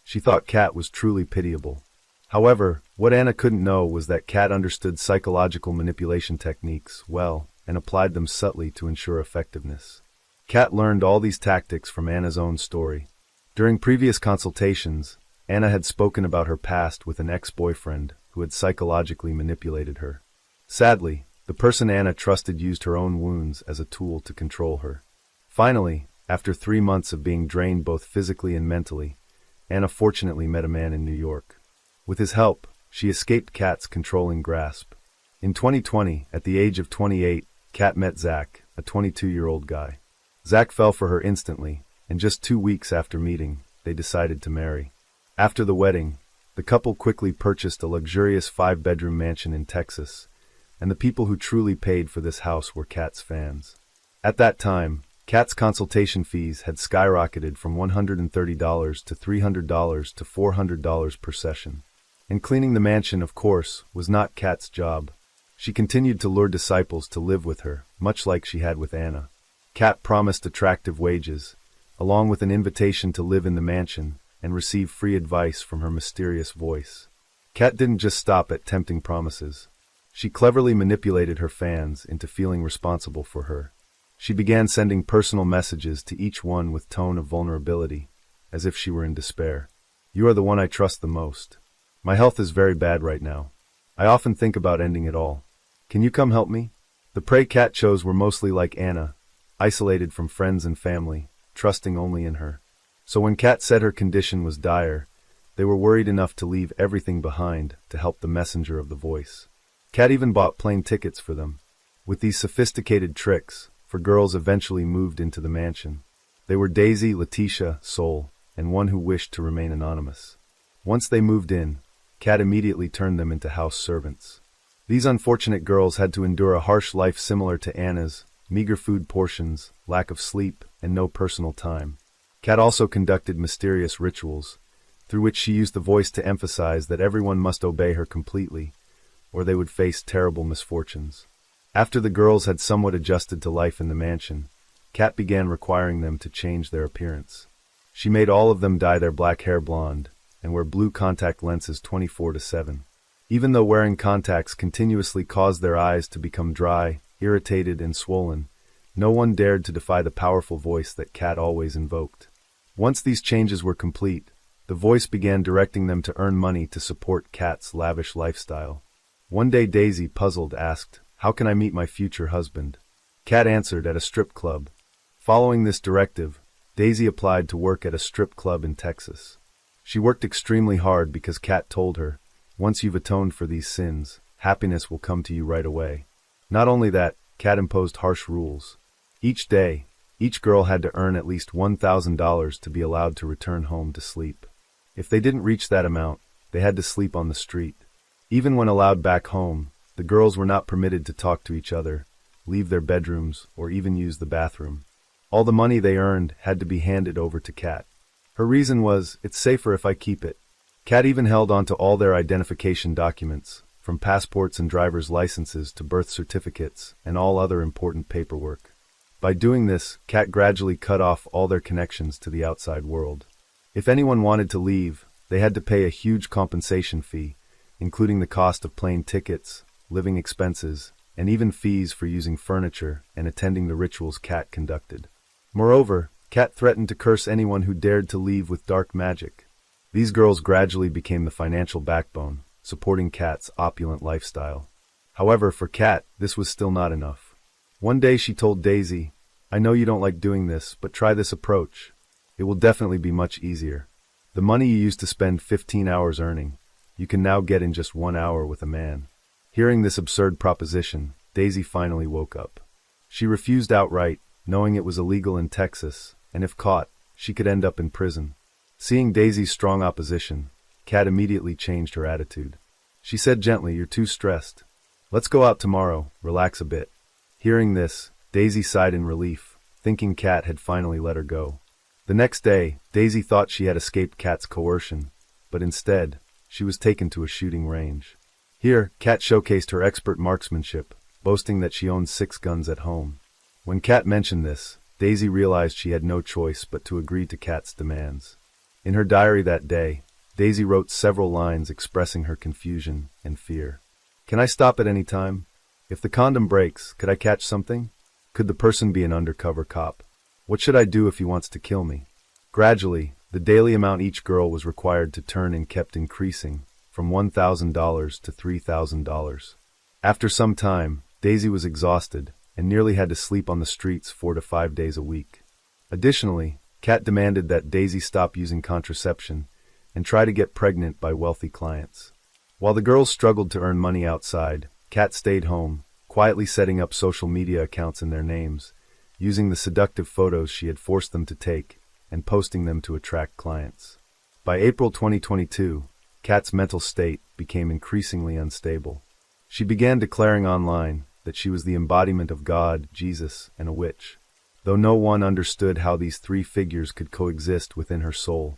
S1: She thought Kat was truly pitiable. However, what Anna couldn't know was that Kat understood psychological manipulation techniques well and applied them subtly to ensure effectiveness. Kat learned all these tactics from Anna's own story. During previous consultations, Anna had spoken about her past with an ex-boyfriend who had psychologically manipulated her. Sadly, the person Anna trusted used her own wounds as a tool to control her. Finally, after 3 months of being drained both physically and mentally, Anna fortunately met a man in New York. With his help, she escaped Kat's controlling grasp. In 2020, at the age of 28, Kat met Zach, a 22-year-old guy. Zach fell for her instantly, and just 2 weeks after meeting, they decided to marry. After the wedding, the couple quickly purchased a luxurious 5-bedroom mansion in Texas, and the people who truly paid for this house were Kat's fans. At that time, Kat's consultation fees had skyrocketed from $130 to $300 to $400 per session. And cleaning the mansion, of course, was not Kat's job. She continued to lure disciples to live with her, much like she had with Anna. Kat promised attractive wages, along with an invitation to live in the mansion and receive free advice from her mysterious voice. Kat didn't just stop at tempting promises. She cleverly manipulated her fans into feeling responsible for her. She began sending personal messages to each one with tone of vulnerability, as if she were in despair. "You are the one I trust the most. My health is very bad right now. I often think about ending it all. Can you come help me?" The prey Kat chose were mostly like Anna, isolated from friends and family, trusting only in her. So when Kat said her condition was dire, they were worried enough to leave everything behind to help the messenger of the voice. Kat even bought plane tickets for them. With these sophisticated tricks, for girls eventually moved into the mansion. They were Daisy, Letitia, Sol, and one who wished to remain anonymous. Once they moved in, Kat immediately turned them into house servants. These unfortunate girls had to endure a harsh life similar to Anna's: meager food portions, lack of sleep, and no personal time. Kat also conducted mysterious rituals, through which she used the voice to emphasize that everyone must obey her completely, or they would face terrible misfortunes. After the girls had somewhat adjusted to life in the mansion, Kat began requiring them to change their appearance. She made all of them dye their black hair blonde and wear blue contact lenses 24/7. Even though wearing contacts continuously caused their eyes to become dry, irritated and swollen. No one dared to defy the powerful voice that Kat always invoked. Once these changes were complete, the voice began directing them to earn money to support Kat's lavish lifestyle. One day Daisy, puzzled, asked, "How can I meet my future husband?" Kat answered, "At a strip club." Following this directive, Daisy applied to work at a strip club in Texas. She worked extremely hard because Kat told her, "Once you've atoned for these sins, happiness will come to you right away." Not only that, Kat imposed harsh rules. Each day, each girl had to earn at least $1,000 to be allowed to return home to sleep. If they didn't reach that amount, they had to sleep on the street. Even when allowed back home, the girls were not permitted to talk to each other, leave their bedrooms, or even use the bathroom. All the money they earned had to be handed over to Kat. Her reason was, "It's safer if I keep it." Kat even held onto all their identification documents, from passports and driver's licenses to birth certificates and all other important paperwork. By doing this, Kat gradually cut off all their connections to the outside world. If anyone wanted to leave, they had to pay a huge compensation fee, including the cost of plane tickets, living expenses, and even fees for using furniture and attending the rituals Kat conducted. Moreover, Kat threatened to curse anyone who dared to leave with dark magic. These girls gradually became the financial backbone, supporting Kat's opulent lifestyle. However, for Kat, this was still not enough. One day she told Daisy, "I know you don't like doing this, but try this approach. It will definitely be much easier. The money you used to spend 15 hours earning, you can now get in just 1 hour with a man." Hearing this absurd proposition, Daisy finally woke up. She refused outright, knowing it was illegal in Texas, and if caught, she could end up in prison. Seeing Daisy's strong opposition, Kat immediately changed her attitude. She said gently, "You're too stressed. Let's go out tomorrow, relax a bit." Hearing this, Daisy sighed in relief, thinking Kat had finally let her go. The next day, Daisy thought she had escaped Kat's coercion, but instead, she was taken to a shooting range. Here, Kat showcased her expert marksmanship, boasting that she owned 6 guns at home. When Kat mentioned this, Daisy realized she had no choice but to agree to Kat's demands. In her diary that day, Daisy wrote several lines expressing her confusion and fear. "Can I stop at any time? If the condom breaks, could I catch something? Could the person be an undercover cop? What should I do if he wants to kill me?" Gradually, the daily amount each girl was required to turn in kept increasing, from $1,000 to $3,000. After some time, Daisy was exhausted and nearly had to sleep on the streets 4 to 5 days a week. Additionally, Kat demanded that Daisy stop using contraception and try to get pregnant by wealthy clients. While the girls struggled to earn money outside, Kat stayed home, quietly setting up social media accounts in their names, using the seductive photos she had forced them to take, and posting them to attract clients. By April 2022, Kat's mental state became increasingly unstable. She began declaring online that she was the embodiment of God, Jesus, and a witch. Though no one understood how these 3 figures could coexist within her soul,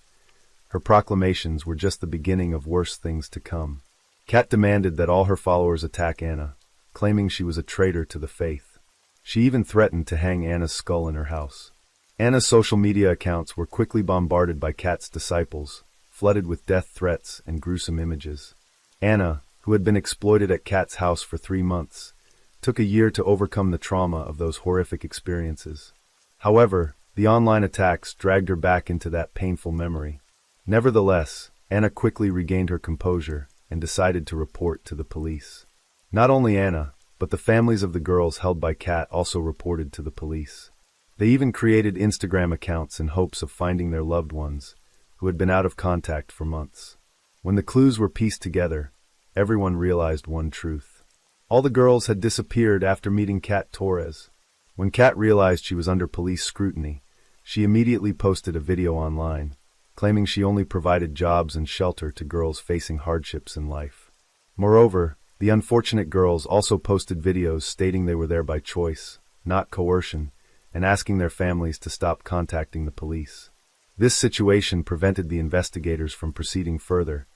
S1: her proclamations were just the beginning of worse things to come. Kat demanded that all her followers attack Anna, claiming she was a traitor to the faith. She even threatened to hang Anna's skull in her house. Anna's social media accounts were quickly bombarded by Kat's disciples, flooded with death threats and gruesome images. Anna, who had been exploited at Kat's house for 3 months, took a year to overcome the trauma of those horrific experiences. However, the online attacks dragged her back into that painful memory. Nevertheless, Anna quickly regained her composure and decided to report to the police. Not only Anna, but the families of the girls held by Kat also reported to the police. They even created Instagram accounts in hopes of finding their loved ones, who had been out of contact for months. When the clues were pieced together, everyone realized one truth. All the girls had disappeared after meeting Kat Torres. When Kat realized she was under police scrutiny, she immediately posted a video online, claiming she only provided jobs and shelter to girls facing hardships in life. Moreover, the unfortunate girls also posted videos stating they were there by choice, not coercion, and asking their families to stop contacting the police. This situation prevented the investigators from proceeding further,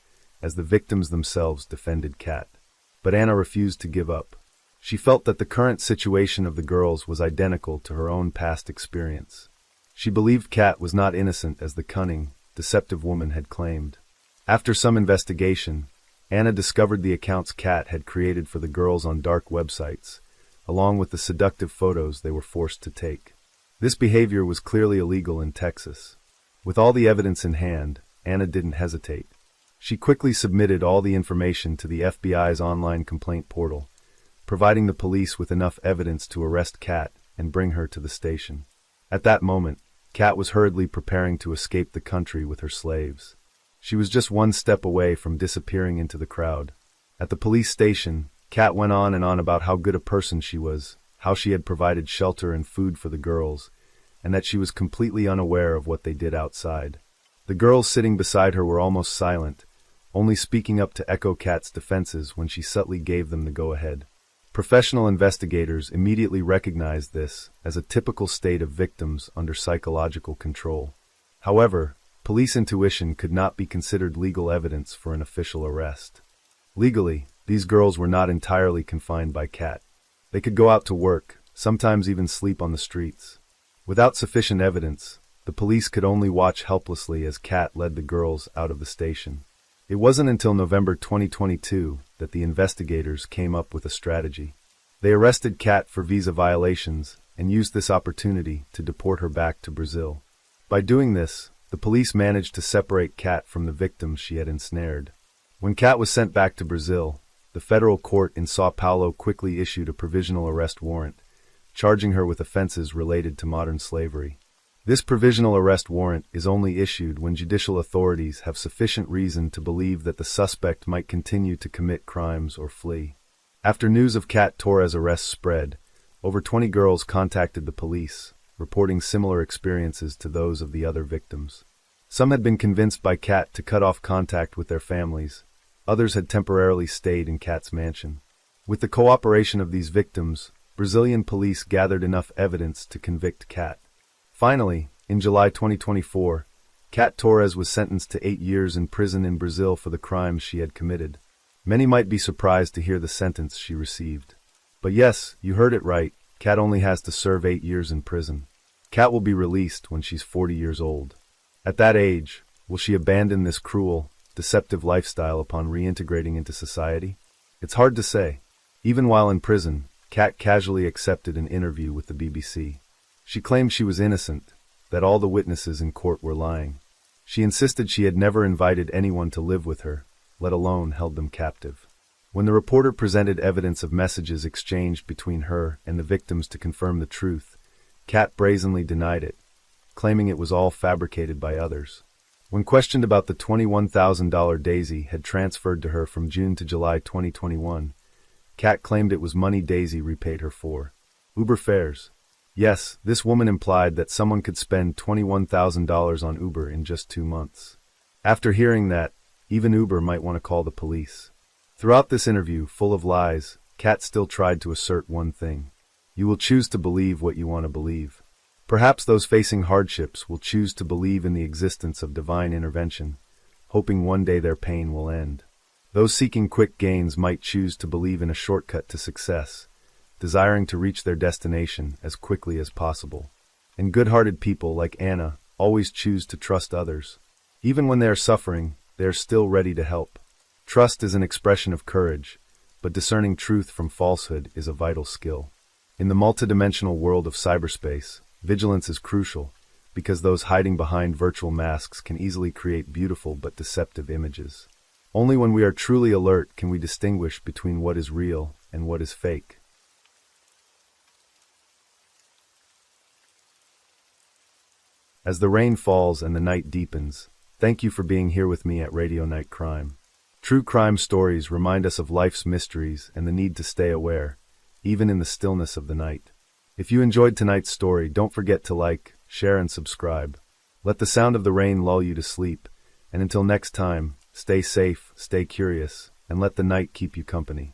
S1: as the victims themselves defended Kat. But Anna refused to give up. She felt that the current situation of the girls was identical to her own past experience. She believed Kat was not innocent as the cunning, deceptive woman had claimed. After some investigation, Anna discovered the accounts Kat had created for the girls on dark websites, along with the seductive photos they were forced to take. This behavior was clearly illegal in Texas. With all the evidence in hand, Anna didn't hesitate. She quickly submitted all the information to the FBI's online complaint portal, providing the police with enough evidence to arrest Kat and bring her to the station. At that moment, Kat was hurriedly preparing to escape the country with her slaves. She was just one step away from disappearing into the crowd. At the police station, Kat went on and on about how good a person she was, how she had provided shelter and food for the girls, and that she was completely unaware of what they did outside. The girls sitting beside her were almost silent, only speaking up to echo Kat's defenses when she subtly gave them the go-ahead. Professional investigators immediately recognized this as a typical state of victims under psychological control. However, police intuition could not be considered legal evidence for an official arrest. Legally, these girls were not entirely confined by Kat. They could go out to work, sometimes even sleep on the streets. Without sufficient evidence, the police could only watch helplessly as Kat led the girls out of the station. It wasn't until November 2022 that the investigators came up with a strategy. They arrested Kat for visa violations and used this opportunity to deport her back to Brazil. By doing this, the police managed to separate Kat from the victims she had ensnared. When Kat was sent back to Brazil, the federal court in São Paulo quickly issued a provisional arrest warrant, charging her with offenses related to modern slavery. This provisional arrest warrant is only issued when judicial authorities have sufficient reason to believe that the suspect might continue to commit crimes or flee. After news of Kat Torres' arrest spread, over 20 girls contacted the police, reporting similar experiences to those of the other victims. Some had been convinced by Kat to cut off contact with their families. Others had temporarily stayed in Kat's mansion. With the cooperation of these victims, Brazilian police gathered enough evidence to convict Kat. Finally, in July 2024, Kat Torres was sentenced to 8 years in prison in Brazil for the crimes she had committed. Many might be surprised to hear the sentence she received. But yes, you heard it right, Kat only has to serve 8 years in prison. Kat will be released when she's 40 years old. At that age, will she abandon this cruel, deceptive lifestyle upon reintegrating into society? It's hard to say. Even while in prison, Kat casually accepted an interview with the BBC. She claimed she was innocent, that all the witnesses in court were lying. She insisted she had never invited anyone to live with her, let alone held them captive. When the reporter presented evidence of messages exchanged between her and the victims to confirm the truth, Kat brazenly denied it, claiming it was all fabricated by others. When questioned about the $21,000 Daisy had transferred to her from June to July 2021, Kat claimed it was money Daisy repaid her for. Uber fares. Yes, this woman implied that someone could spend $21,000 on Uber in just 2 months. After hearing that, even Uber might want to call the police. Throughout this interview, full of lies, Kat still tried to assert one thing. You will choose to believe what you want to believe. Perhaps those facing hardships will choose to believe in the existence of divine intervention, hoping one day their pain will end. Those seeking quick gains might choose to believe in a shortcut to success, desiring to reach their destination as quickly as possible. And good-hearted people like Anna always choose to trust others. Even when they are suffering, they are still ready to help. Trust is an expression of courage, but discerning truth from falsehood is a vital skill. In the multidimensional world of cyberspace, vigilance is crucial, because those hiding behind virtual masks can easily create beautiful but deceptive images. Only when we are truly alert can we distinguish between what is real and what is fake. As the rain falls and the night deepens, thank you for being here with me at Radio Night Crime. True crime stories remind us of life's mysteries and the need to stay aware, even in the stillness of the night. If you enjoyed tonight's story, don't forget to like, share, and subscribe. Let the sound of the rain lull you to sleep, and until next time, stay safe, stay curious, and let the night keep you company.